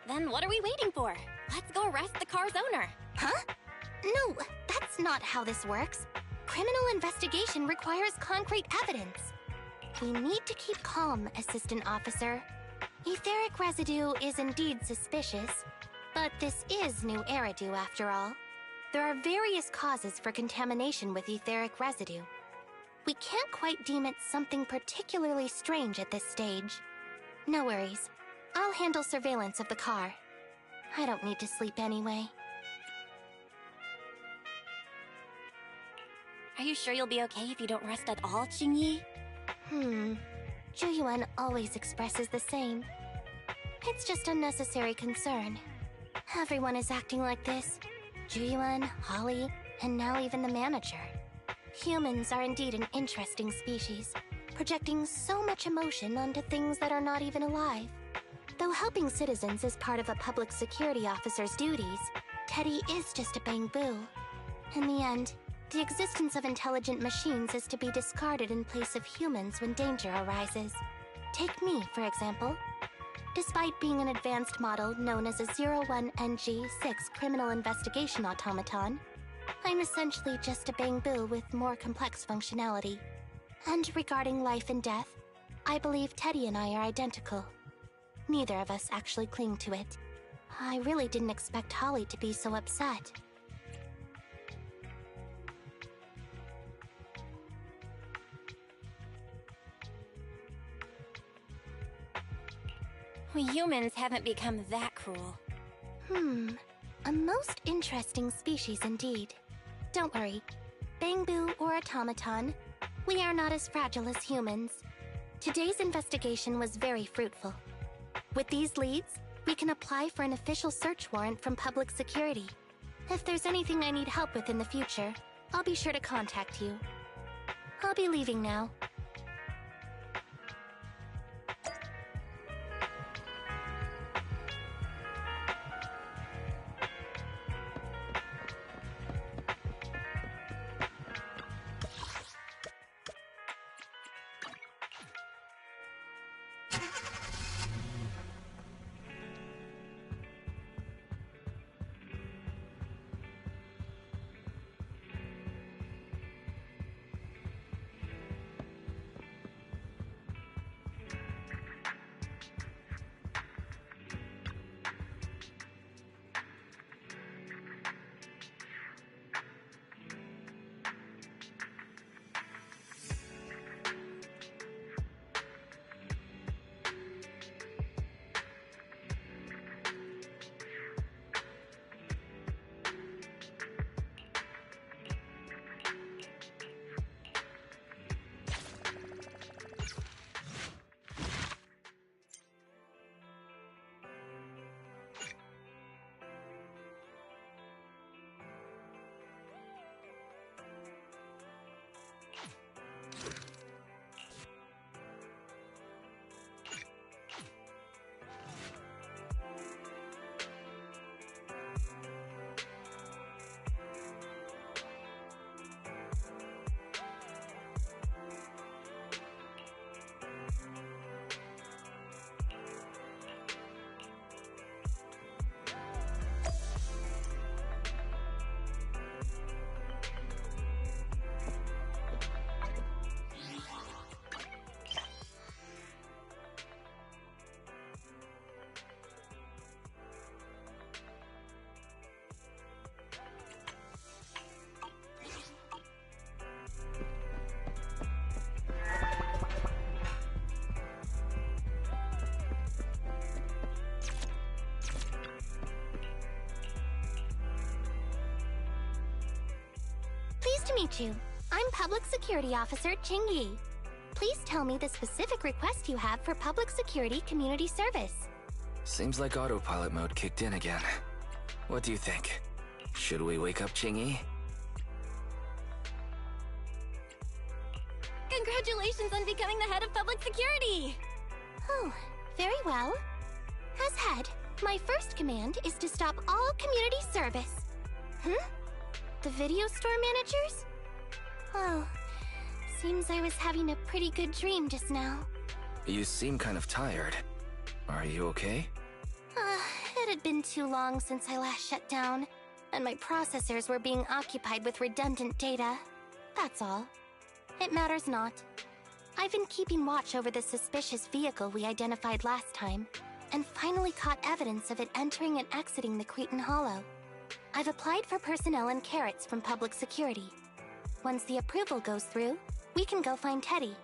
Then what are we waiting for? Let's go arrest the car's owner. Huh? No, that's not how this works. Criminal investigation requires concrete evidence. We need to keep calm, Assistant Officer. Etheric residue is indeed suspicious, but this is new Eridu after all. There are various causes for contamination with etheric residue. We can't quite deem it something particularly strange at this stage. No worries. I'll handle surveillance of the car. I don't need to sleep anyway. Are you sure you'll be okay if you don't rest at all, Qingyi? Zhuyuan always expresses the same. It's just unnecessary concern. Everyone is acting like this. Zhuyuan, Holly, and now even the manager. Humans are indeed an interesting species, projecting so much emotion onto things that are not even alive. Though helping citizens is part of a public security officer's duties, Teddy is just a bamboo. In the end, the existence of intelligent machines is to be discarded in place of humans when danger arises. Take me, for example. Despite being an advanced model known as a 01NG6 criminal investigation automaton, I'm essentially just a bamboo with more complex functionality. And regarding life and death, I believe Teddy and I are identical. Neither of us actually cling to it. I really didn't expect Holly to be so upset. We humans haven't become that cruel. A most interesting species indeed. Don't worry. Bamboo or automaton, we are not as fragile as humans. Today's investigation was very fruitful. With these leads, we can apply for an official search warrant from public security. If there's anything I need help with in the future, I'll be sure to contact you. I'll be leaving now. to meet you. I'm Public Security Officer Ching Yi. Please tell me the specific request you have for Public Security Community Service. Seems like autopilot mode kicked in again. What do you think? Should we wake up Ching-Yi? Congratulations on becoming the head of public security! Oh, very well. As head, my first command is to stop all community service. The video store managers? Oh, seems I was having a pretty good dream just now. You seem kind of tired. Are you okay? It had been too long since I last shut down, and my processors were being occupied with redundant data. That's all. It matters not. I've been keeping watch over the suspicious vehicle we identified last time, and finally caught evidence of it entering and exiting the Cretan Hollow. I've applied for personnel and carrots from public security. Once the approval goes through, we can go find Teddy.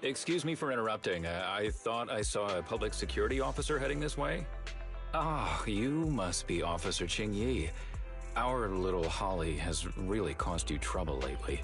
Excuse me for interrupting. I thought I saw a public security officer heading this way. Ah, you must be Officer Ching Yi. Our little Holly has really caused you trouble lately.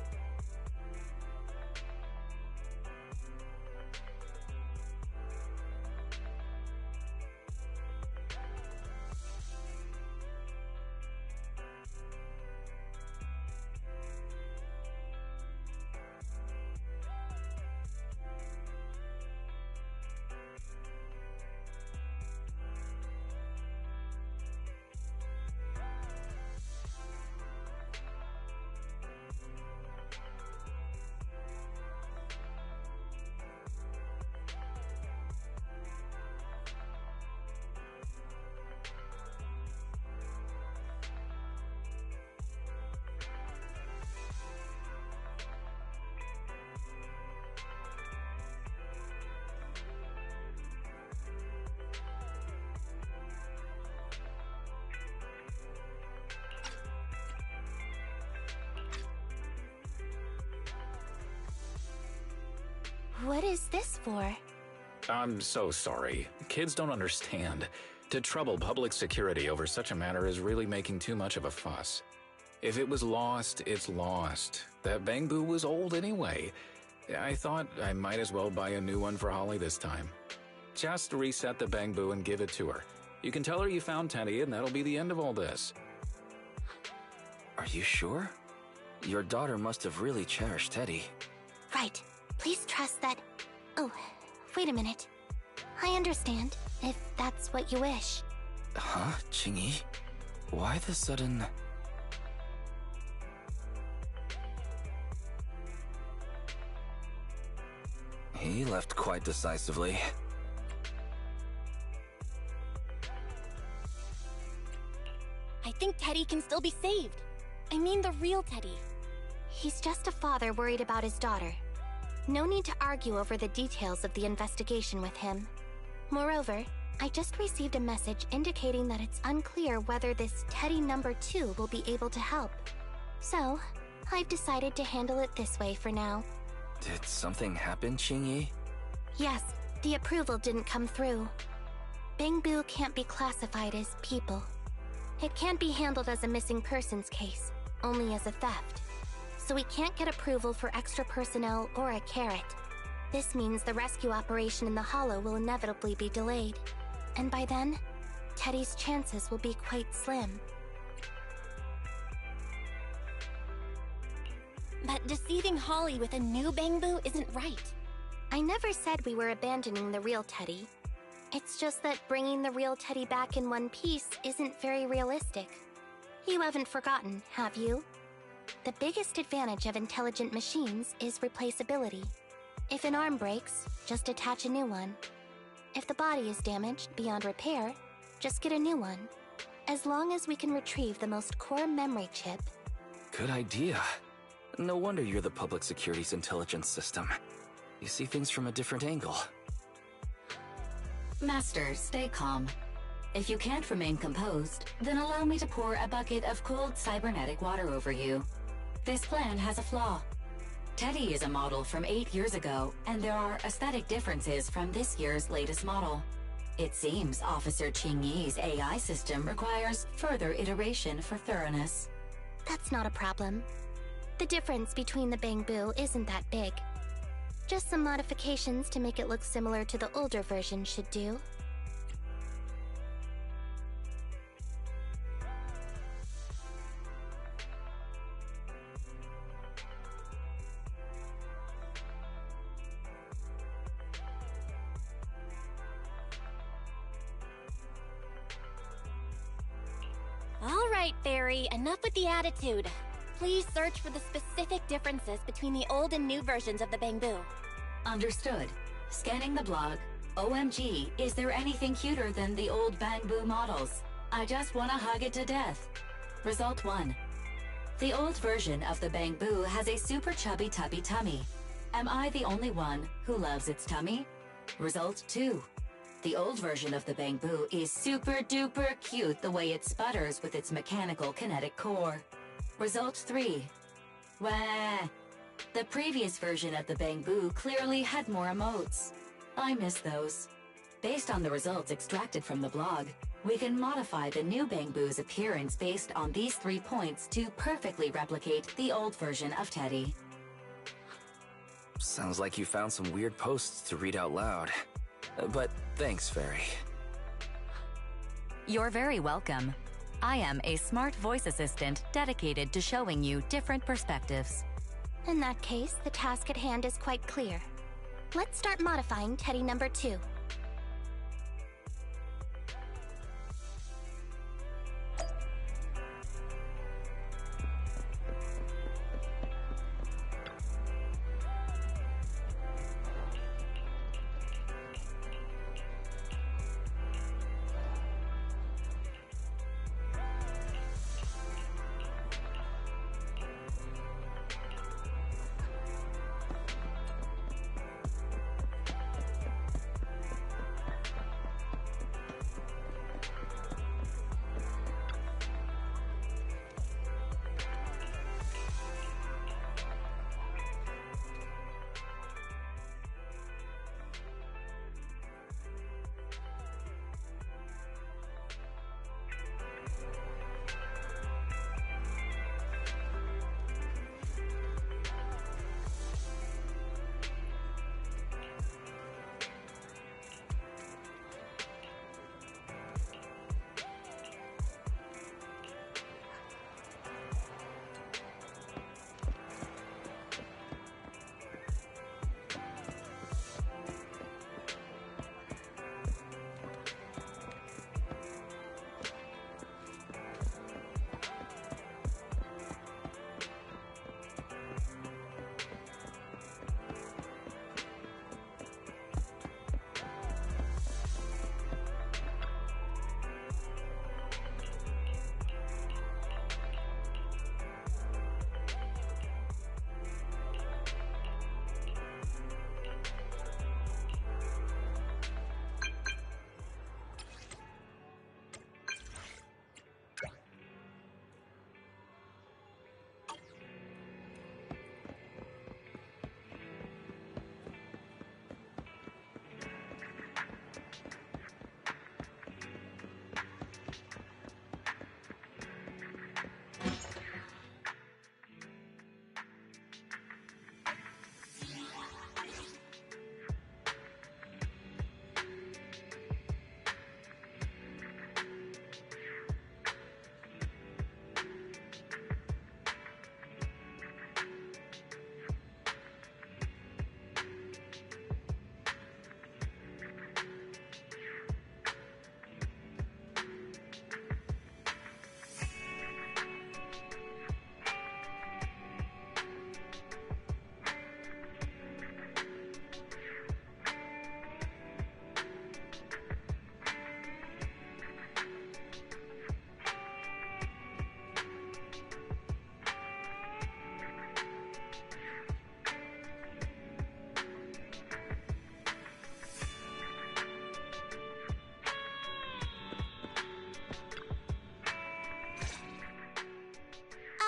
What is this for? I'm so sorry. Kids don't understand. To trouble public security over such a matter is really making too much of a fuss. If it was lost, it's lost. That Bangboo was old anyway. I thought I might as well buy a new one for Holly this time. Just reset the Bangboo and give it to her. You can tell her you found Teddy and that'll be the end of all this. Are you sure? Your daughter must have really cherished Teddy. Right. Please trust that... Oh, wait a minute. I understand, if that's what you wish. Huh, Ching-Yi? Why the sudden... He left quite decisively. I think Teddy can still be saved. I mean the real Teddy. He's just a father worried about his daughter. No need to argue over the details of the investigation with him. Moreover, I just received a message indicating that it's unclear whether this Teddy number 2 will be able to help. So, I've decided to handle it this way for now. Did something happen, Ching-Yi? Yes, the approval didn't come through. Bangboo can't be classified as people. It can't be handled as a missing persons case, only as a theft. So we can't get approval for extra personnel or a carrot. This means the rescue operation in the Hollow will inevitably be delayed. And by then, Teddy's chances will be quite slim. But deceiving Holly with a new Bangboo isn't right. I never said we were abandoning the real Teddy. It's just that bringing the real Teddy back in one piece isn't very realistic. You haven't forgotten, have you? The biggest advantage of intelligent machines is replaceability. If an arm breaks, just attach a new one. If the body is damaged beyond repair, just get a new one. As long as we can retrieve the most core memory chip. Good idea. No wonder you're the public security's intelligence system. You see things from a different angle. Master, stay calm. If you can't remain composed, then allow me to pour a bucket of cold cybernetic water over you. This plan has a flaw. Teddy is a model from 8 years ago, and there are aesthetic differences from this year's latest model. It seems Officer Qingyi's AI system requires further iteration for thoroughness. That's not a problem. The difference between the Bangbu isn't that big. Just some modifications to make it look similar to the older version should do. All right, Fairy, enough with the attitude. Please search for the specific differences between the old and new versions of the Bangbu. Understood. Scanning the blog. OMG, is there anything cuter than the old Bangbu models? I just wanna hug it to death. Result 1. The old version of the Bangbu has a super chubby tubby tummy. Am I the only one who loves its tummy? Result 2. The old version of the Bangbu is super duper cute the way it sputters with its mechanical kinetic core. Result 3. Wah! The previous version of the Bangbu clearly had more emotes. I miss those. Based on the results extracted from the blog, we can modify the new Bangbu's appearance based on these 3 points to perfectly replicate the old version of Teddy. Sounds like you found some weird posts to read out loud. But thanks, Fairy. You're very welcome. I am a smart voice assistant dedicated to showing you different perspectives. In that case, the task at hand is quite clear. Let's start modifying Teddy number 2.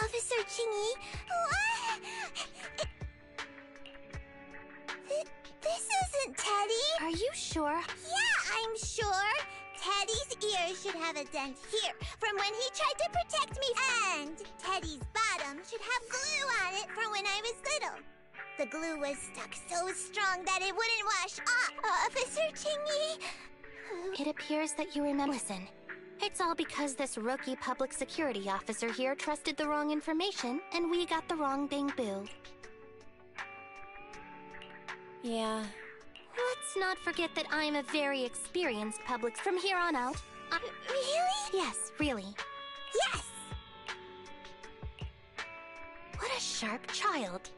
Officer Qingyi, This isn't Teddy. Are you sure? Yeah, I'm sure Teddy's ear should have a dent here from when he tried to protect me, and Teddy's bottom should have glue on it from when I was little. The glue was stuck so strong that it wouldn't wash off. Officer Chingy? It appears that you remember. Listen, it's all because this rookie public security officer here trusted the wrong information, and we got the wrong Bangboo. Yeah. Let's not forget that I'm a very experienced public from here on out. Really? Yes, really. Yes! What a sharp child.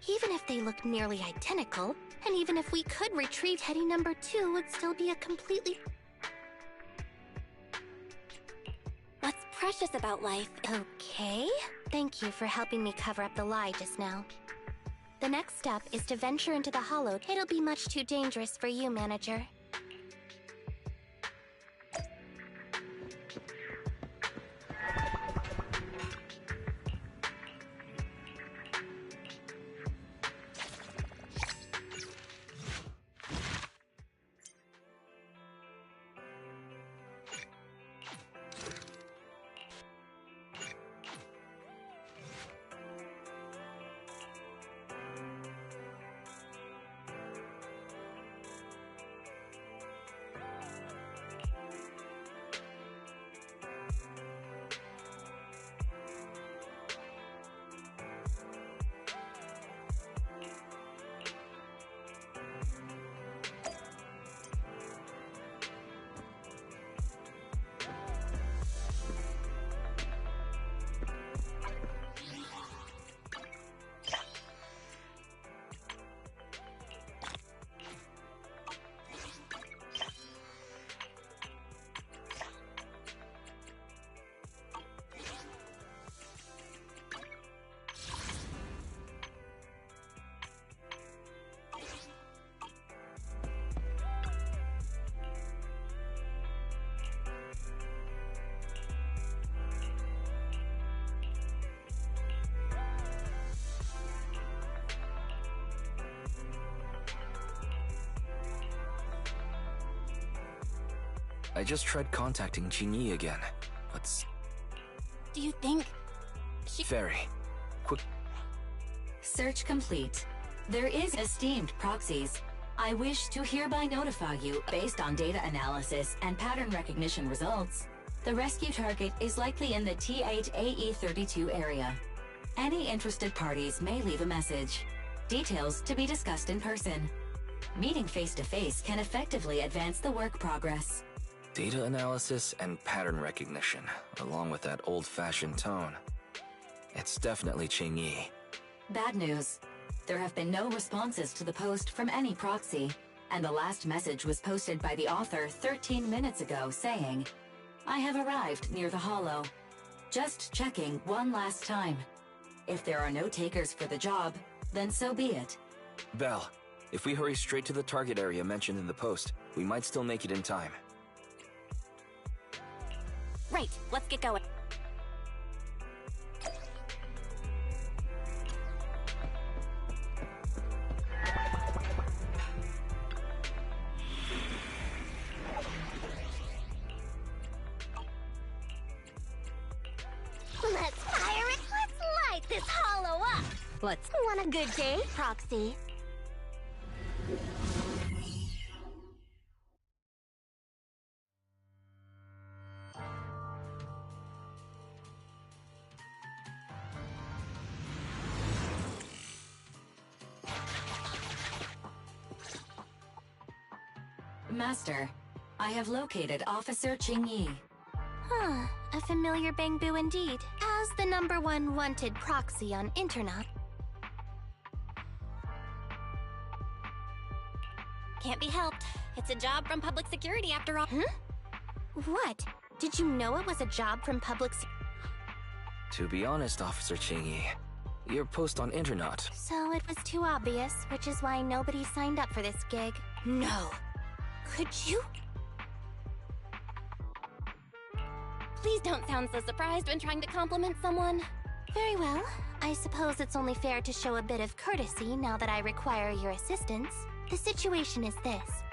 Even if they look nearly identical, and even if we could retrieve Teddy number 2, would still be a completely... What's precious about life? Okay. Thank you for helping me cover up the lie just now. The next step is to venture into the Hollow. It'll be much too dangerous for you, Manager. I just tried contacting Qingyi again, but... Do you think... Very. Quick... Search complete. There is esteemed proxies. I wish to hereby notify you, based on data analysis and pattern recognition results, the rescue target is likely in the T8AE32 area. Any interested parties may leave a message. Details to be discussed in person. Meeting face-to-face can effectively advance the work progress. Data analysis and pattern recognition, along with that old-fashioned tone. It's definitely Qingyi. Bad news. There have been no responses to the post from any proxy, and the last message was posted by the author 13 minutes ago saying, "I have arrived near the Hollow. Just checking one last time. If there are no takers for the job, then so be it." Belle, if we hurry straight to the target area mentioned in the post, we might still make it in time. Right, let's get going. Let's fire it! Let's light this Hollow up! Let's... Want a good day, Proxy? Master, I have located Officer Qingyi. Huh, a familiar Bangboo indeed. As the #1 wanted proxy on Internet. Can't be helped. It's a job from public security after all. What? Did you know it was a job from public To be honest, Officer Qingyi, your post on Internet... So it was too obvious, which is why nobody signed up for this gig. No. Could you? Please don't sound so surprised when trying to compliment someone. Very well. I suppose it's only fair to show a bit of courtesy now that I require your assistance. The situation is this.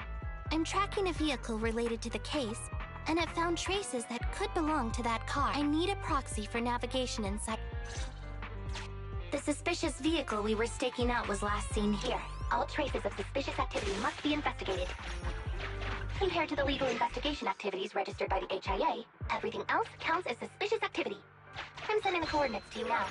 I'm tracking a vehicle related to the case, and have found traces that could belong to that car. I need a proxy for navigation inside. The suspicious vehicle we were staking out was last seen here. All traces of suspicious activity must be investigated. Compared to the legal investigation activities registered by the HIA, everything else counts as suspicious activity. I'm sending the coordinates to you now.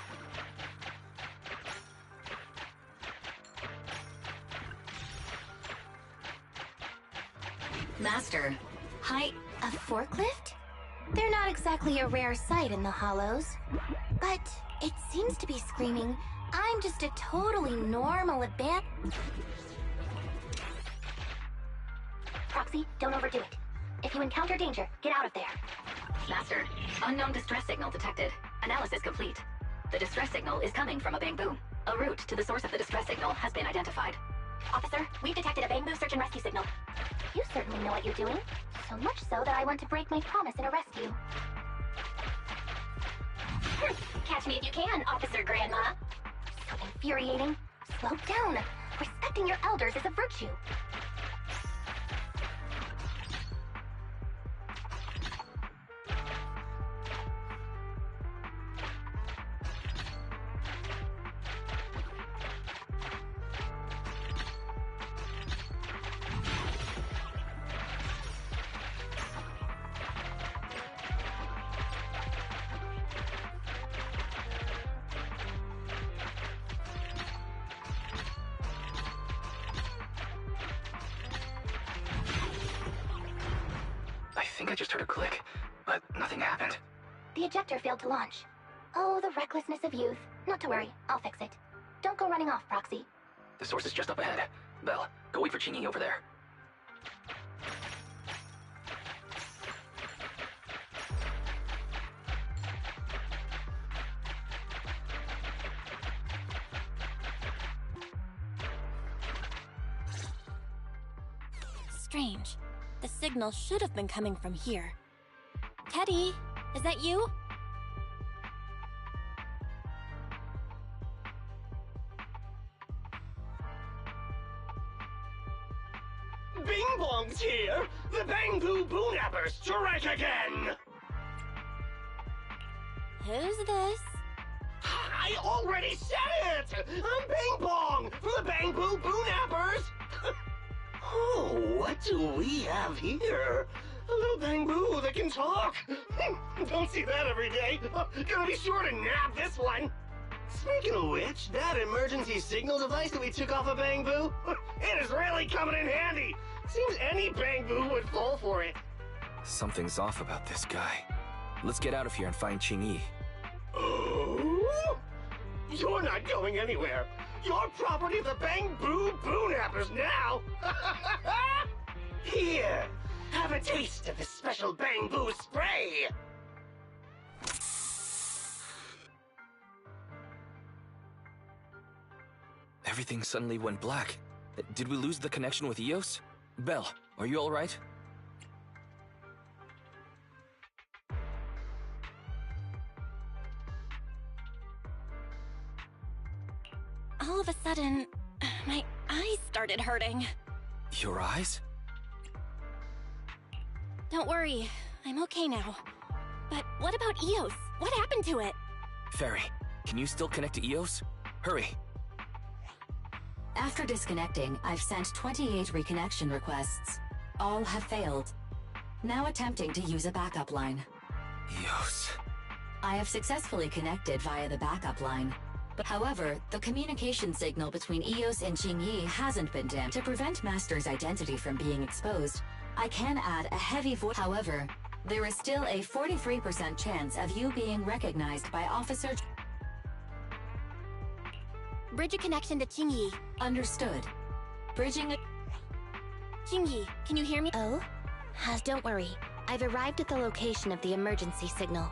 Master, Hi, a forklift? They're not exactly a rare sight in the Hollows. But it seems to be screaming, I'm just a totally normal Proxy, don't overdo it. If you encounter danger, get out of there. Master, unknown distress signal detected. Analysis complete. The distress signal is coming from a Bangbu. A route to the source of the distress signal has been identified. Officer, we've detected a Bangbu search and rescue signal. You certainly know what you're doing. So much so that I want to break my promise and arrest you. Catch me if you can, Officer Grandma. So infuriating. Slow down. Respecting your elders is a virtue. I think I just heard a click, but nothing happened. The ejector failed to launch. Oh, the recklessness of youth. Not to worry, I'll fix it. Don't go running off, Proxy. The source is just up ahead. Belle, go wait for Qingyi over there. Strange. The signal should have been coming from here. Teddy, is that you? Bing Bong's here! The Bangbu Boonappers strike again! Who's this? I already said it! I'm Bing Bong from the Bangbu Boonappers! Oh, what do we have here? A little Bangbu that can talk! Don't see that every day! Gonna be sure to nab this one! Speaking of which, that emergency signal device that we took off of Bangbu, it is really coming in handy! Seems any Bangbu would fall for it. Something's off about this guy. Let's get out of here and find Qingyi. Oh? You're not going anywhere. You're property of the Bangbu Boonappers now. Here, have a taste of this special Bangbu spray. Everything suddenly went black. Did we lose the connection with Eos? Belle, are you alright? All of a sudden, my eyes started hurting. Your eyes? Don't worry, I'm okay now. But what about Eos? What happened to it? Fairy, can you still connect to Eos? Hurry! After disconnecting, I've sent 28 reconnection requests. All have failed. Now attempting to use a backup line. Eos. I have successfully connected via the backup line. However, the communication signal between Eos and Qingyi hasn't been dimmed. To prevent Master's identity from being exposed, I can add a heavy voice. However, there is still a 43% chance of you being recognized by Officer... Bridge a connection to Qingyi. Understood. Bridging a... Qingyi, can you hear me? Oh? Don't worry. I've arrived at the location of the emergency signal.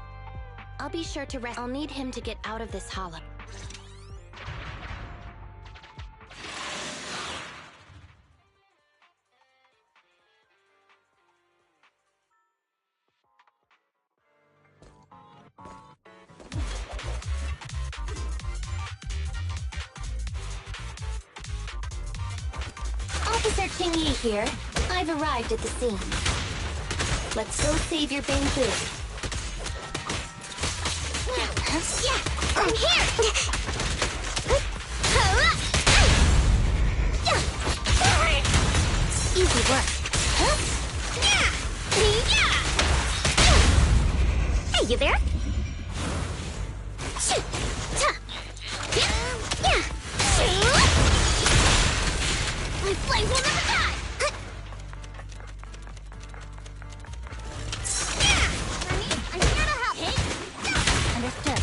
I'll be sure to rest. I'll need him to get out of this hollow. Officer Qingyi here. I've arrived at the scene. Let's go save your bamboo. Yeah, I'm here! Easy work. Hey, you there? My flames will never die! I'm here to help. Understood.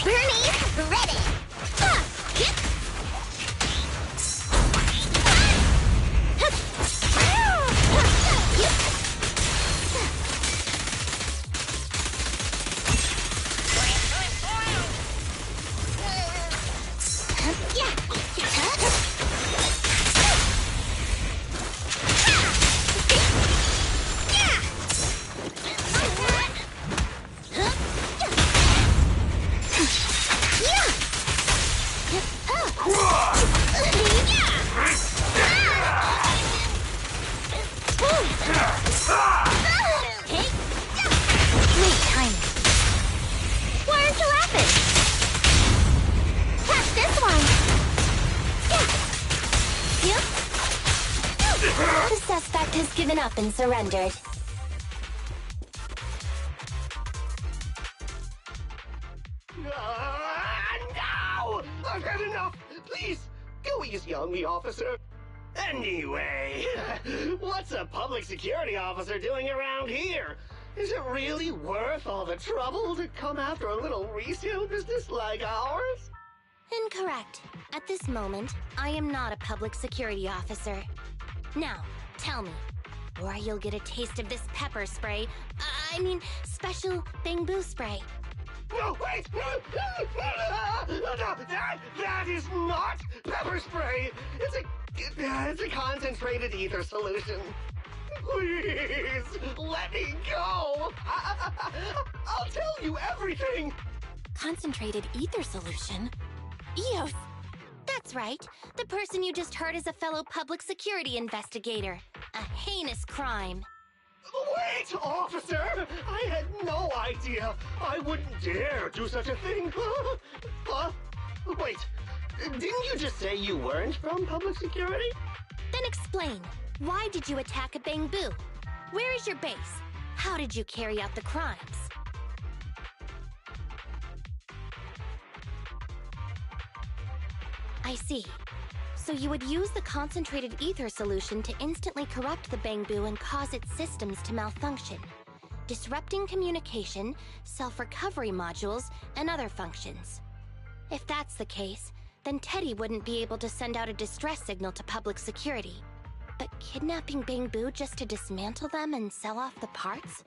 Bernie, ready! And surrendered. No! I've had enough! Please, go easy on me, officer. Anyway, what's a public security officer doing around here? Is it really worth all the trouble to come after a little resale business like ours? Incorrect. At this moment, I am not a public security officer. Now, tell me, or you'll get a taste of this pepper spray. I mean, special bamboo spray. No, wait! No, that is not pepper spray! It's a concentrated ether solution. Please, let me go! I'll tell you everything! Concentrated ether solution? Eos! That's right. The person you just heard is a fellow public security investigator. A heinous crime. Wait, officer! I had no idea. I wouldn't dare do such a thing. Huh? Wait, didn't you just say you weren't from public security? Then explain. Why did you attack a bamboo? Where is your base? How did you carry out the crimes? I see. So you would use the concentrated ether solution to instantly corrupt the bamboo and cause its systems to malfunction, disrupting communication, self-recovery modules, and other functions. If that's the case, then Teddy wouldn't be able to send out a distress signal to public security. But kidnapping bamboo just to dismantle them and sell off the parts?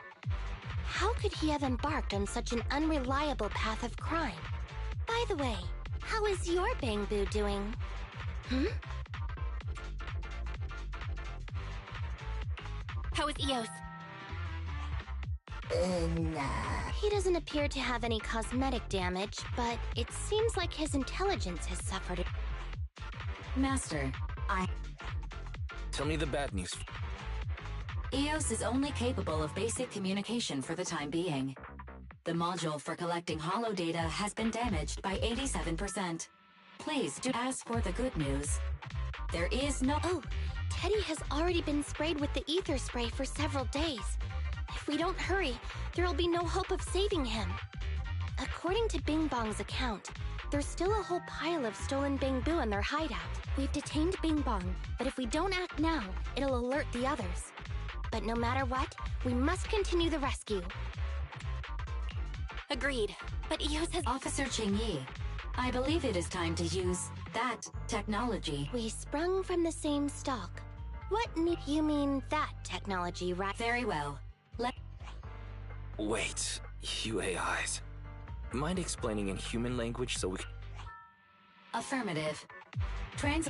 How could he have embarked on such an unreliable path of crime? By the way, how is your bamboo doing? How is Eos? He doesn't appear to have any cosmetic damage, but it seems like his intelligence has suffered. Master, Tell me the bad news. Eos is only capable of basic communication for the time being. The module for collecting holo data has been damaged by 87%. Please do ask for the good news. There is no— Oh, Teddy has already been sprayed with the ether spray for several days. If we don't hurry, there will be no hope of saving him. According to Bing Bong's account, there's still a whole pile of stolen bamboo in their hideout. We've detained Bing Bong, but if we don't act now, it'll alert the others. But no matter what, we must continue the rescue. Agreed. But Eos has— Officer Qingyi, I believe it is time to use that technology. We sprung from the same stock. You mean that technology, right? Very well. Wait, you AIs. Mind explaining in human language so we can— Affirmative.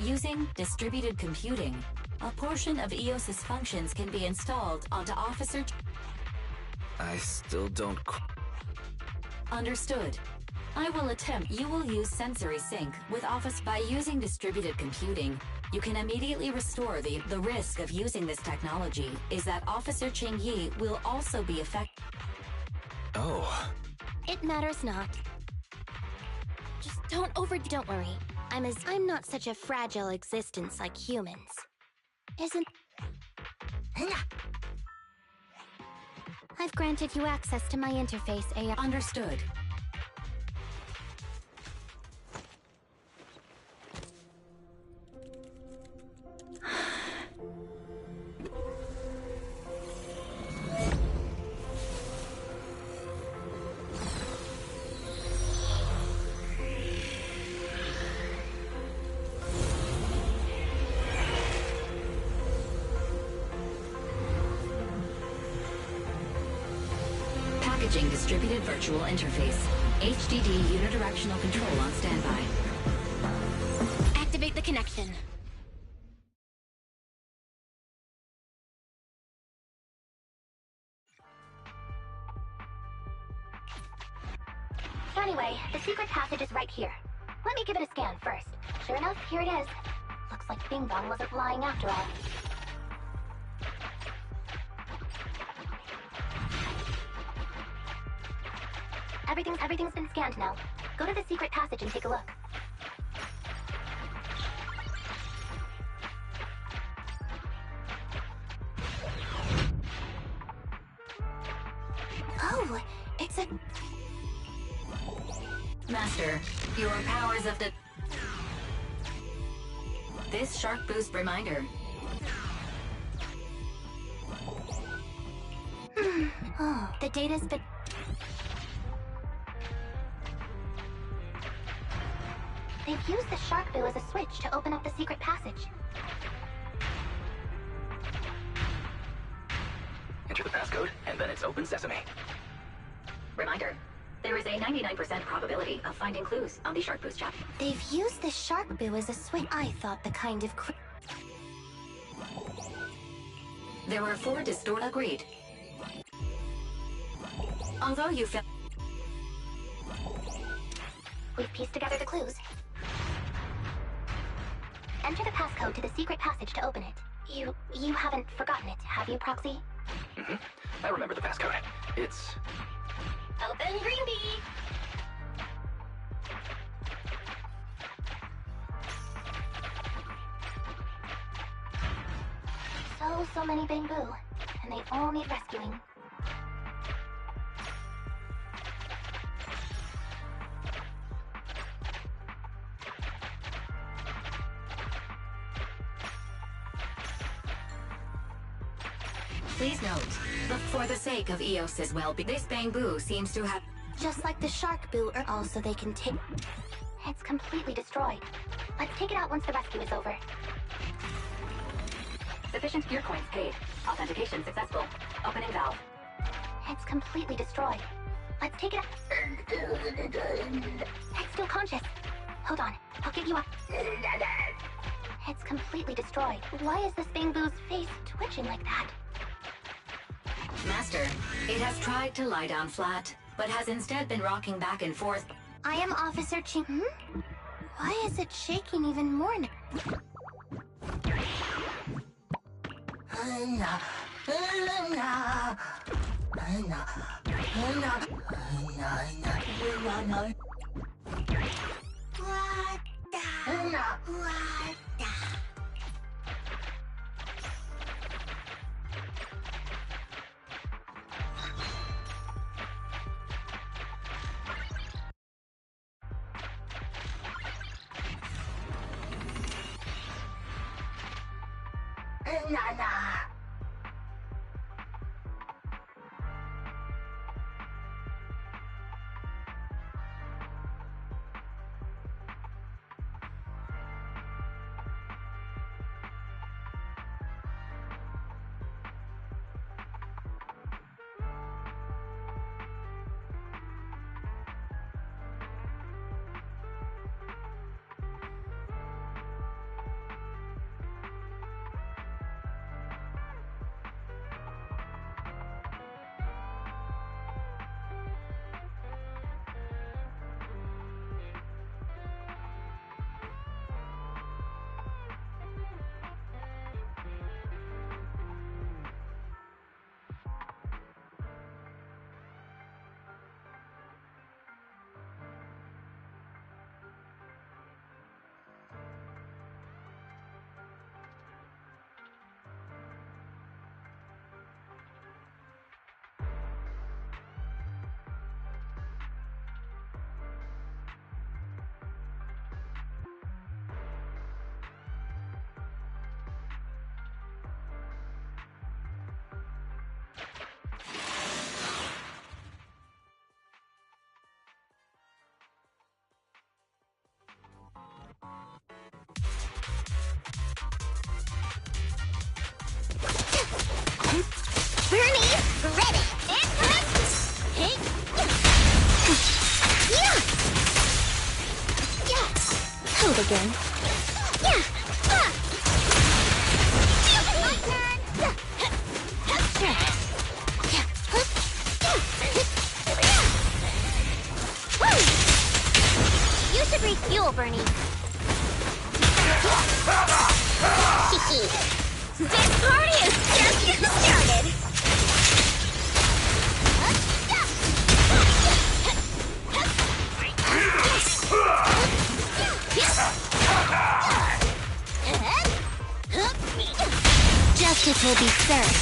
Using distributed computing, a portion of Eos's functions can be installed onto Officer— I still don't— Understood. I will attempt. You will use sensory sync with Office by using distributed computing. You can immediately restore the risk of using this technology is that Officer Qingyi will also be affected. Oh. It matters not. Just don't worry. I'm not such a fragile existence like humans. Isn't... I've granted you access to my interface, AI. Understood. Packaging distributed virtual interface. HDD unidirectional control on standby. Activate the connection. Anyway, the secret passage is right here. Let me give it a scan first. Sure enough, here it is. Looks like Bing Bong wasn't lying after all. Everything's been scanned now. Go to the secret passage and take a look. Oh, it's a... Master, your powers of the... This Shark Boost reminder. Oh, the data's been... They've used the Shark Boo as a switch to open up the secret passage. Enter the passcode, and then it's open sesame. Reminder. There is a 99% probability of finding clues on the Shark Boost chap. They've used the Shark Boo as a switch. I thought the kind of... There were 4 agreed. Although you found... We've pieced together the clues. Enter the passcode to the secret passage to open it. You haven't forgotten it, have you, Proxy? Mm-hmm. I remember the passcode. It's... Open Green Bee! So many Bamboo, and they all need rescuing. Please note, for the sake of Eos's well-being, this Bamboo seems to have... Just like the Shark Boo, or also they can take... It's completely destroyed. Let's take it out once the rescue is over. Sufficient gear coins paid. Authentication successful. Opening valve. It's completely destroyed. Let's take it out. It's still conscious. Hold on, I'll get you up. It's completely destroyed. Why is this Bamboo's face twitching like that? Master, it has tried to lie down flat, but has instead been rocking back and forth. I am Officer Qing. Why is it shaking even more now? Bernie, ready. Hold again. You should refuel, Bernie. This party is just getting started. Justice will be served.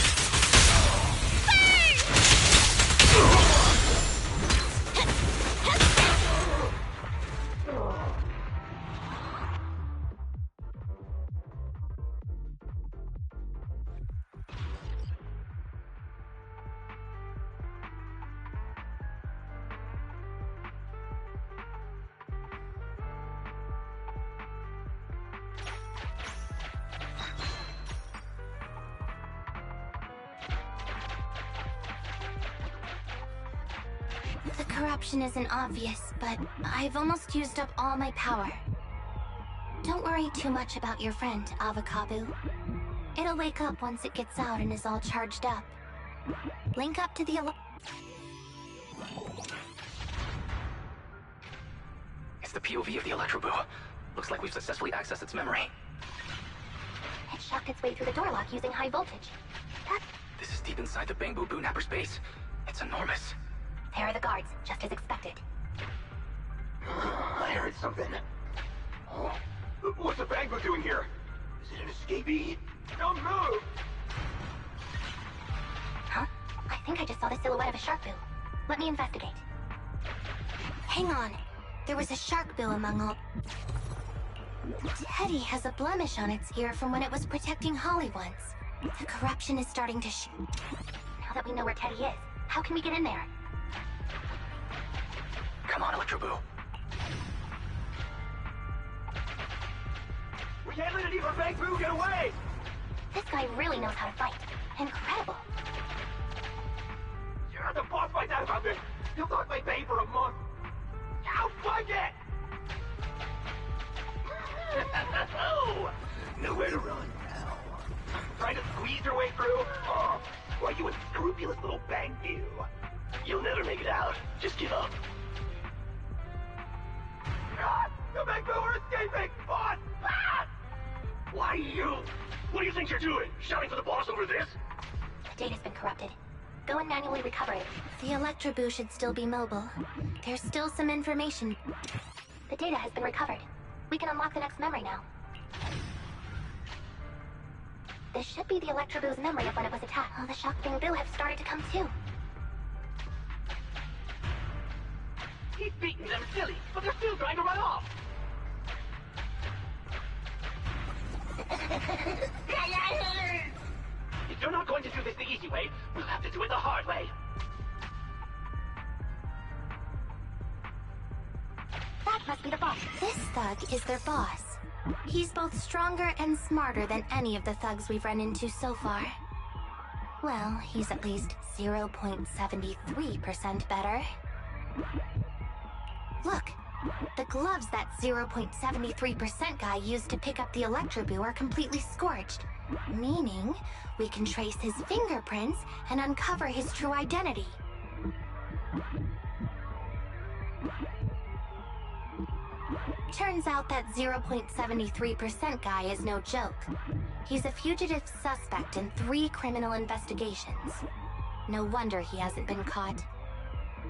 The corruption isn't obvious, but I've almost used up all my power. Don't worry too much about your friend, Avakabu. It'll wake up once it gets out and is all charged up. Link up to the It's the POV of the Electroboo. Looks like we've successfully accessed its memory. It shocked its way through the door lock using high voltage. This is deep inside the Bangboo Boonapper's base. It's enormous. There are the guards, just as expected. I heard something. Oh, what's the Bangboo doing here? Is it an escapee? Don't move! Huh? I think I just saw the silhouette of a shark boo. Let me investigate. Hang on. There was a shark boo among all... Teddy has a blemish on its ear from when it was protecting Holly once. The corruption is starting to Now that we know where Teddy is, how can we get in there? Come on, Electroboo. We can't let an evil Bangboo get away! This guy really knows how to fight. Incredible. You're the boss finds out about this. He'll talk my pay for a month. Now find it! Nowhere to run now. Trying to squeeze your way through? Oh, why, you unscrupulous little Bangboo. You'll never make it out. Just give up. Ah, the Bangboo are escaping! Boss! Ah! Why you? What do you think you're doing? Shouting for the boss over this? The data's been corrupted. Go and manually recover it. The Electroboo should still be mobile. There's still some information. The data has been recovered. We can unlock the next memory now. This should be the Electroboo's memory of when it was attacked. Oh, the Shock Bangboo have started to come too. He's beating them silly, but they're still trying to run off. If you're not going to do this the easy way, we'll have to do it the hard way. That must be the boss. This thug is their boss. He's both stronger and smarter than any of the thugs we've run into so far. Well, he's at least 0.73% better. Look, the gloves that 0.73% guy used to pick up the Electroboo are completely scorched, meaning we can trace his fingerprints and uncover his true identity. Turns out that 0.73% guy is no joke. He's a fugitive suspect in 3 criminal investigations. No wonder he hasn't been caught.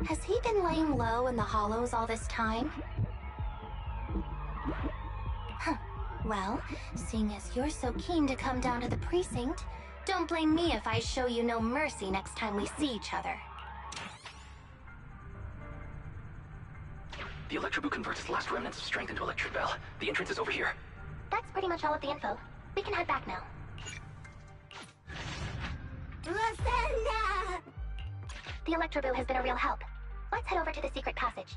Has he been laying low in the hollows all this time? Huh. Well, seeing as you're so keen to come down to the precinct, don't blame me if I show you no mercy next time we see each other. The Electroboo converts its last remnants of strength into Electric Bell. The entrance is over here. That's pretty much all of the info. We can head back now. Rosanna! The Electroboo has been a real help. Let's head over to the secret passage.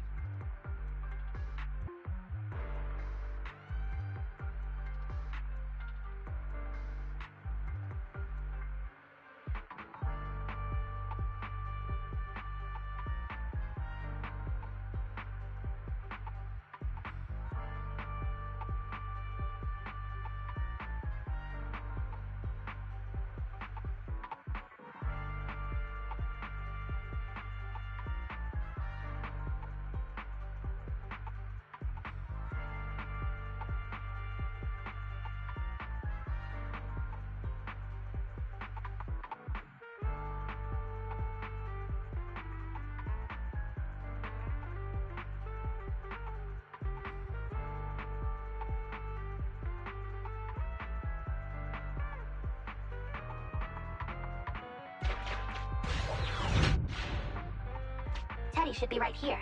Teddy should be right here.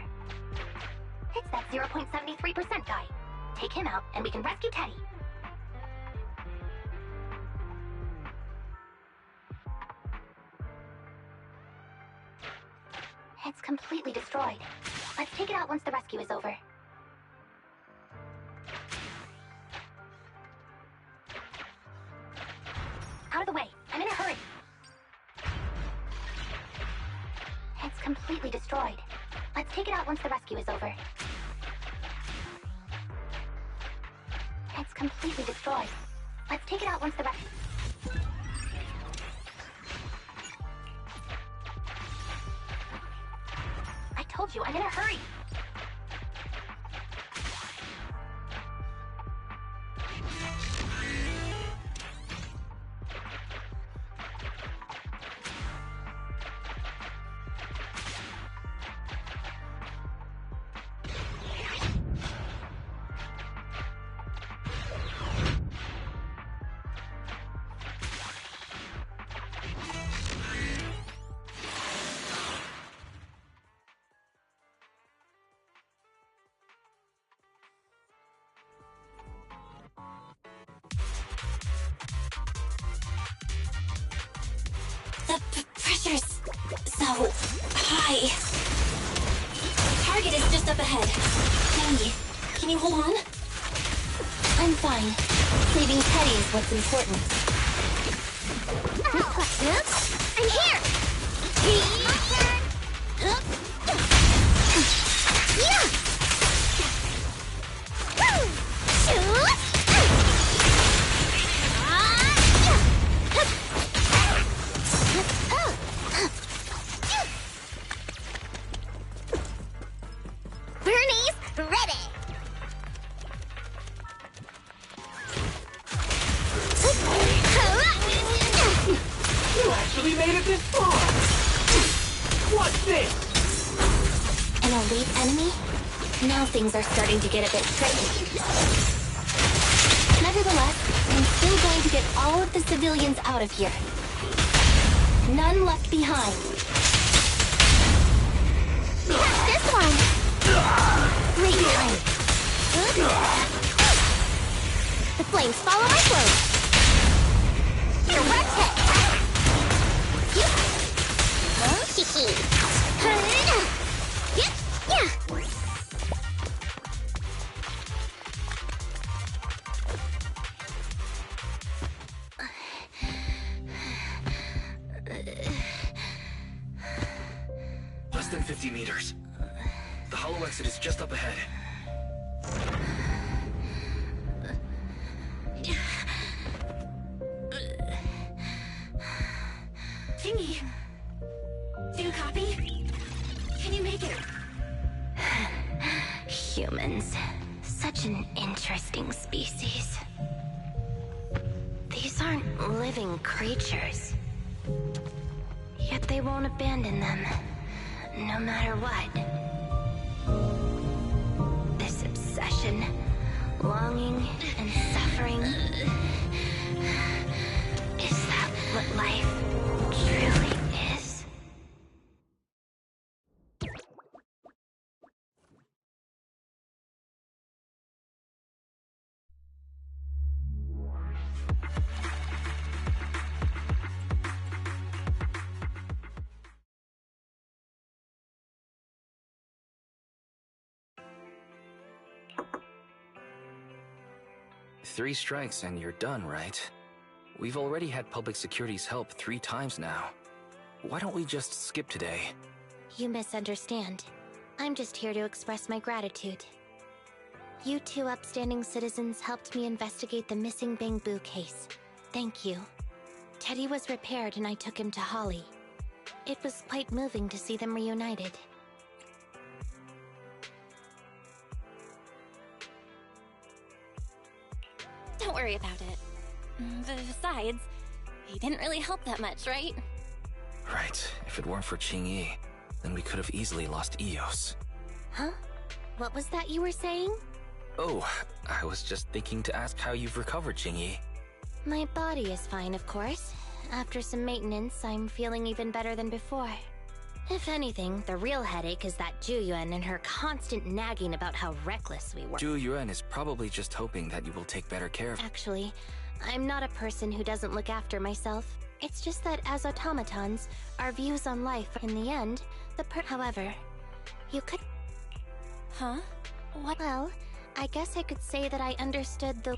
It's that 0.73% guy. Take him out, and we can rescue Teddy. It's completely destroyed. Let's take it out once the rescue is over. Out of the way. I'm in a hurry. It's completely destroyed. Let's take it out once the rescue is over. It's completely destroyed. Let's take it out once the rescue... I told you, I'm in a hurry. The pressure's so high. The target is just up ahead. Teddy, can you hold on? I'm fine. Saving Teddy is what's important. I'm here! Bernie's ready! You actually made it this far! What's this? An elite enemy? Now things are starting to get a bit tricky. Nevertheless, I'm still going to get all of the civilians out of here. None left behind. This one! Great time. The flames follow my flow. Direct hit. Less than 50 meters. The hollow exit is just up ahead. Chingy, do you copy? Can you make it? Humans. Such an interesting species. These aren't living creatures. Yet they won't abandon them, no matter what. This obsession, longing, and suffering. Is that what life truly is? Three strikes and you're done, right? We've already had public security's help 3 times now. Why don't we just skip today? You misunderstand. I'm just here to express my gratitude. You two upstanding citizens helped me investigate the missing Bangboo case. Thank you. Teddy was repaired and I took him to Holly. It was quite moving to see them reunited. Don't worry about it. Besides, he didn't really help that much, right? Right. If it weren't for Qingyi, then we could have easily lost Eos. Huh? What was that you were saying? Oh, I was just thinking to ask how you've recovered, Qingyi. My body is fine, of course. After some maintenance, I'm feeling even better than before. If anything, the real headache is that Juyuan and her constant nagging about how reckless we were. Zhu Yuan is probably just hoping that you will take better care of. Actually, I'm not a person who doesn't look after myself. It's just that as automatons, our views on life, in the end, however, you could... Huh? What? Well, I guess I could say that I understood the...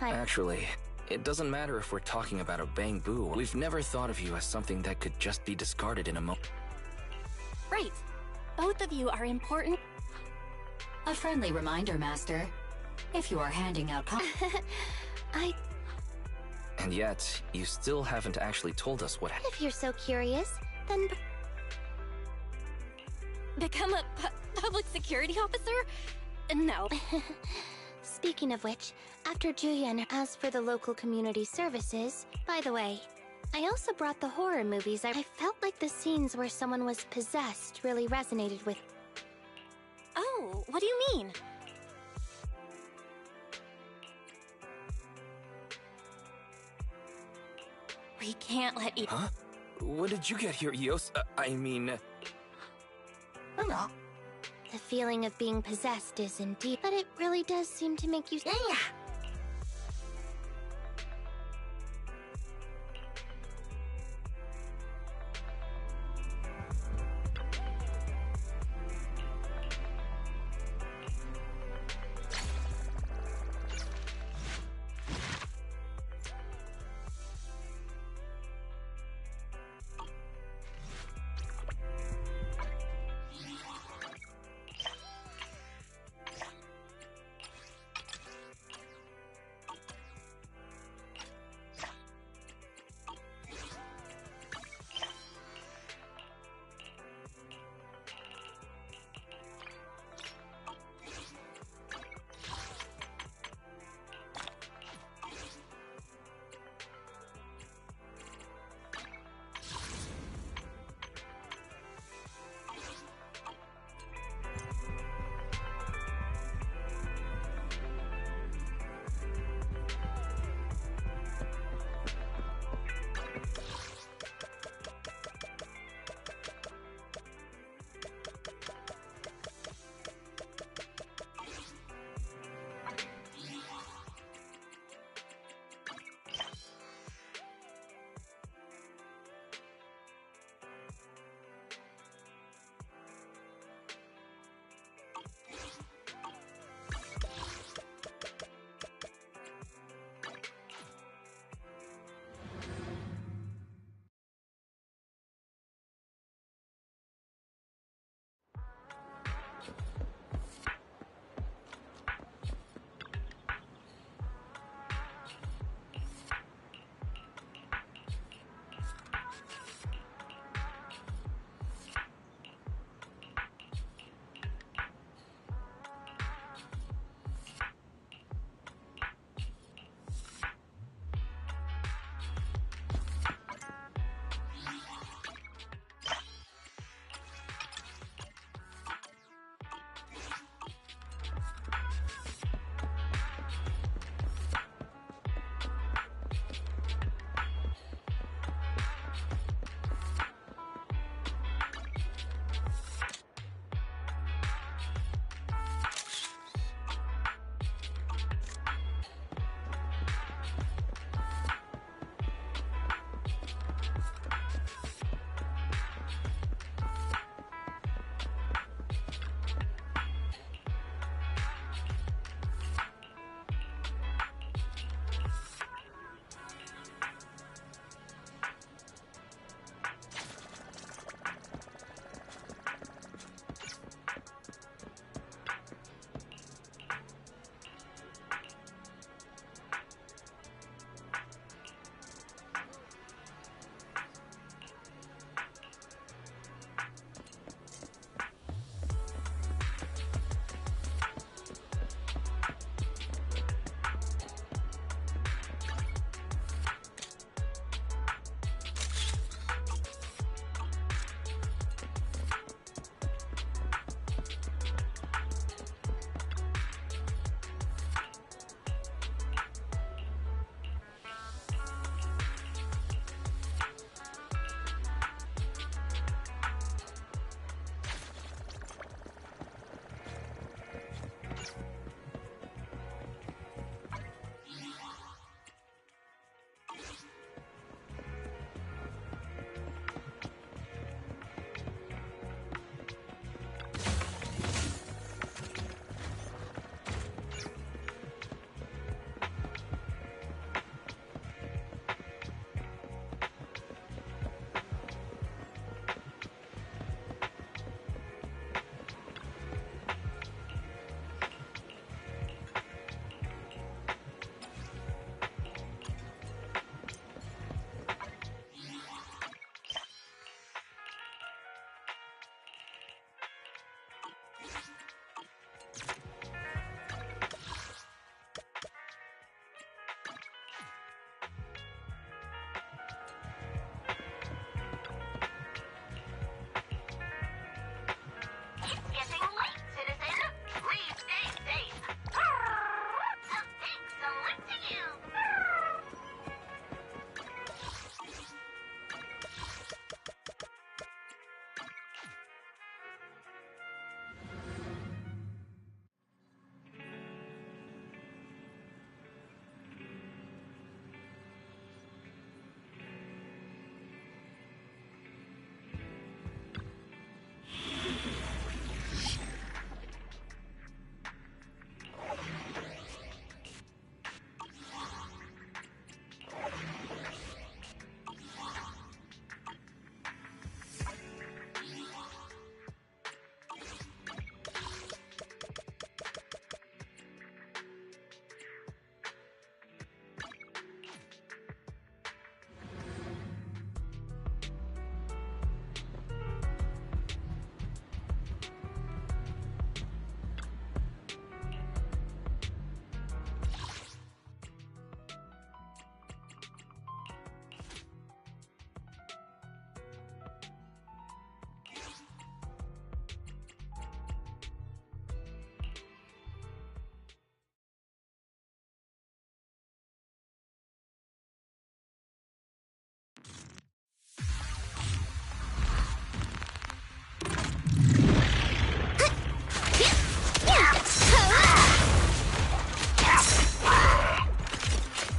Actually, it doesn't matter if we're talking about a Bangboo. We've never thought of you as something that could just be discarded in a moment. Right. Both of you are important. A friendly reminder, Master. If you are handing out And yet, you still haven't actually told us what happened. If you're so curious, then... Become a public security officer? No. Speaking of which, after Juyuan, as for the local community services... By the way, I also brought the horror movies. I felt like the scenes where someone was possessed really resonated with... Oh, what do you mean? We can't let you... Huh? When did you get here, Eos? I mean... The feeling of being possessed is indeed... But it really does seem to make you...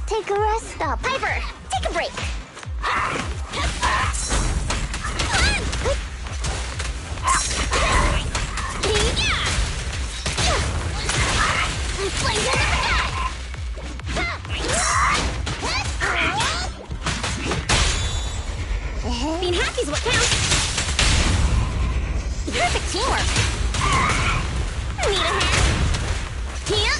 Take a rest stop. Piper, take a break. Being happy's what counts. Perfect teamwork. Need a hand? Here.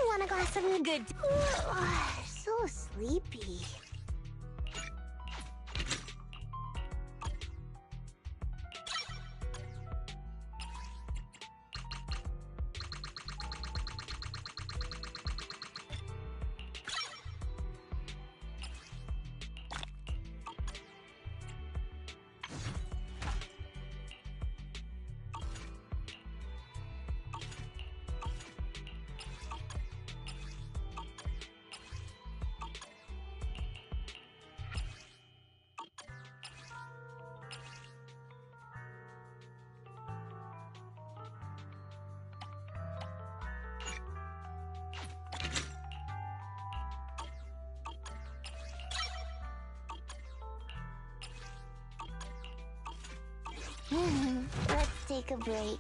Want a glass of good? So sleepy. Let's take a break.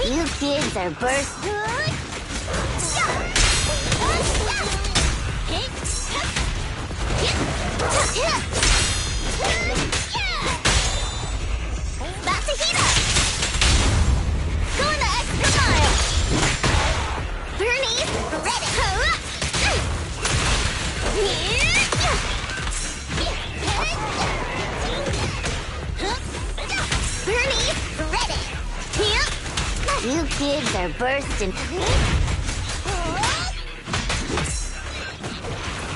You kids are burst. About to heat up. Going the extra mile. You kids are bursting.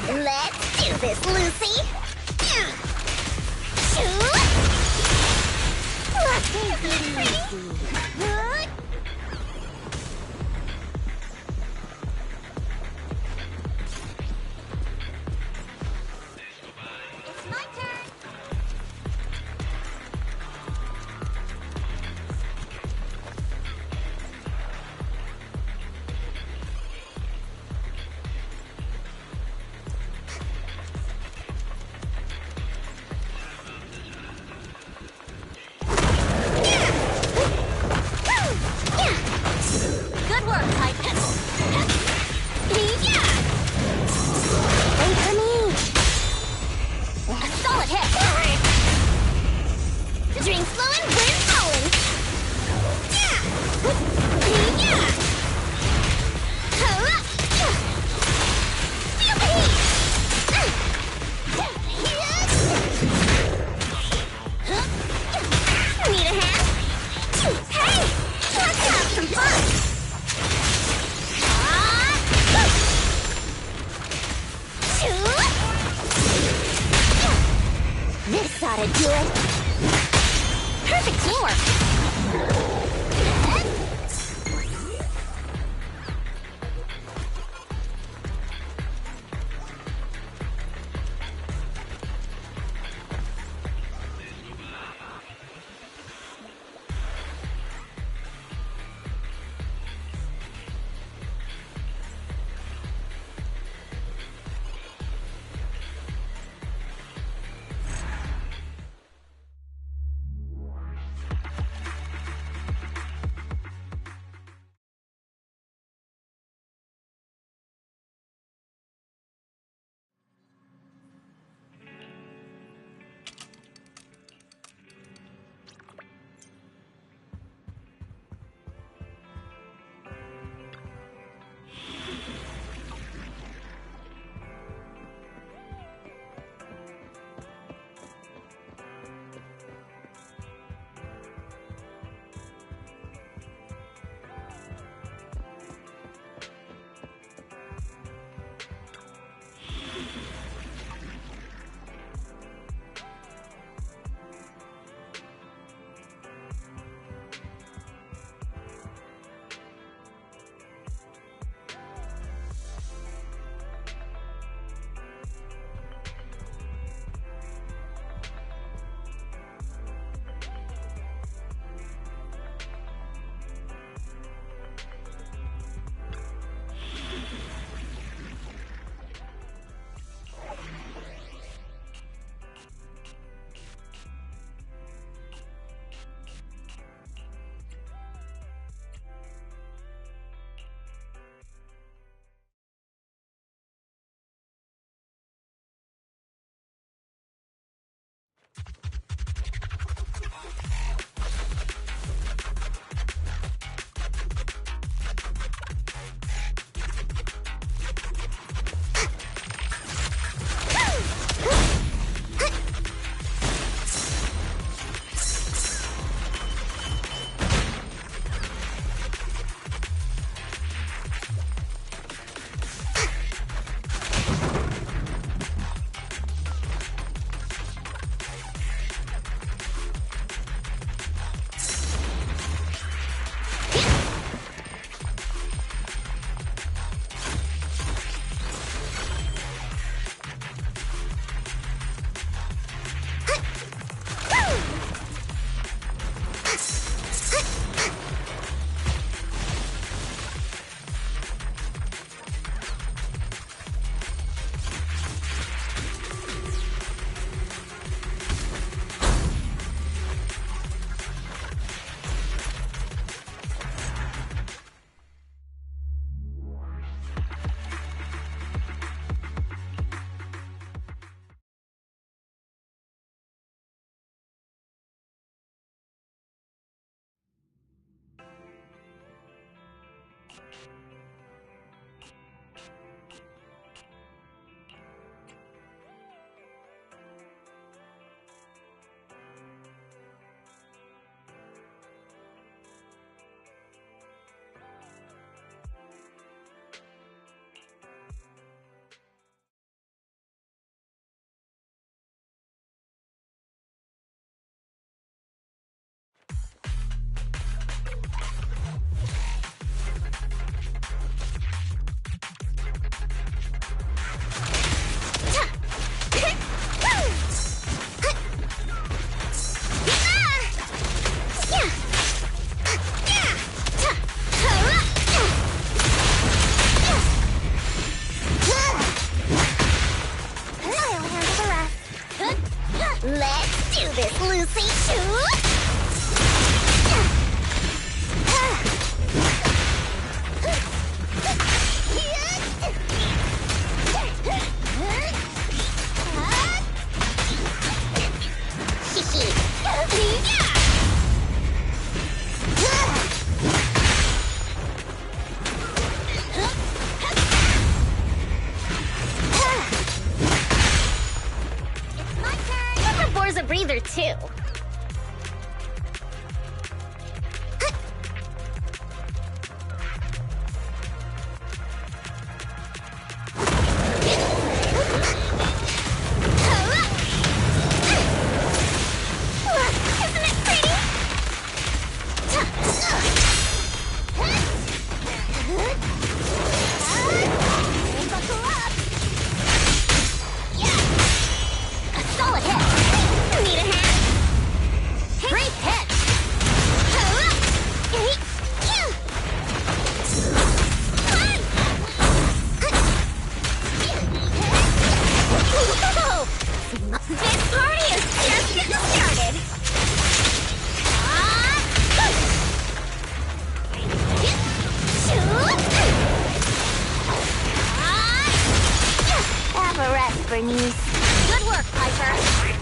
Let's do this, Lucy. It's my turn. Good work, Titan. Wait for me. A solid hit. Drinks flowing, wind falling. Feel the heat. Need a hand? Hey, let's have some fun. This ought to do it. Perfect teamwork. Let's do this, Lucy. Shoot! A breather too. Isn't it pretty? Buckle up. Yeah. A solid hit. Need a hand? Great hit! This party is just getting started! Have a rest, Bernice. Good work, Piper.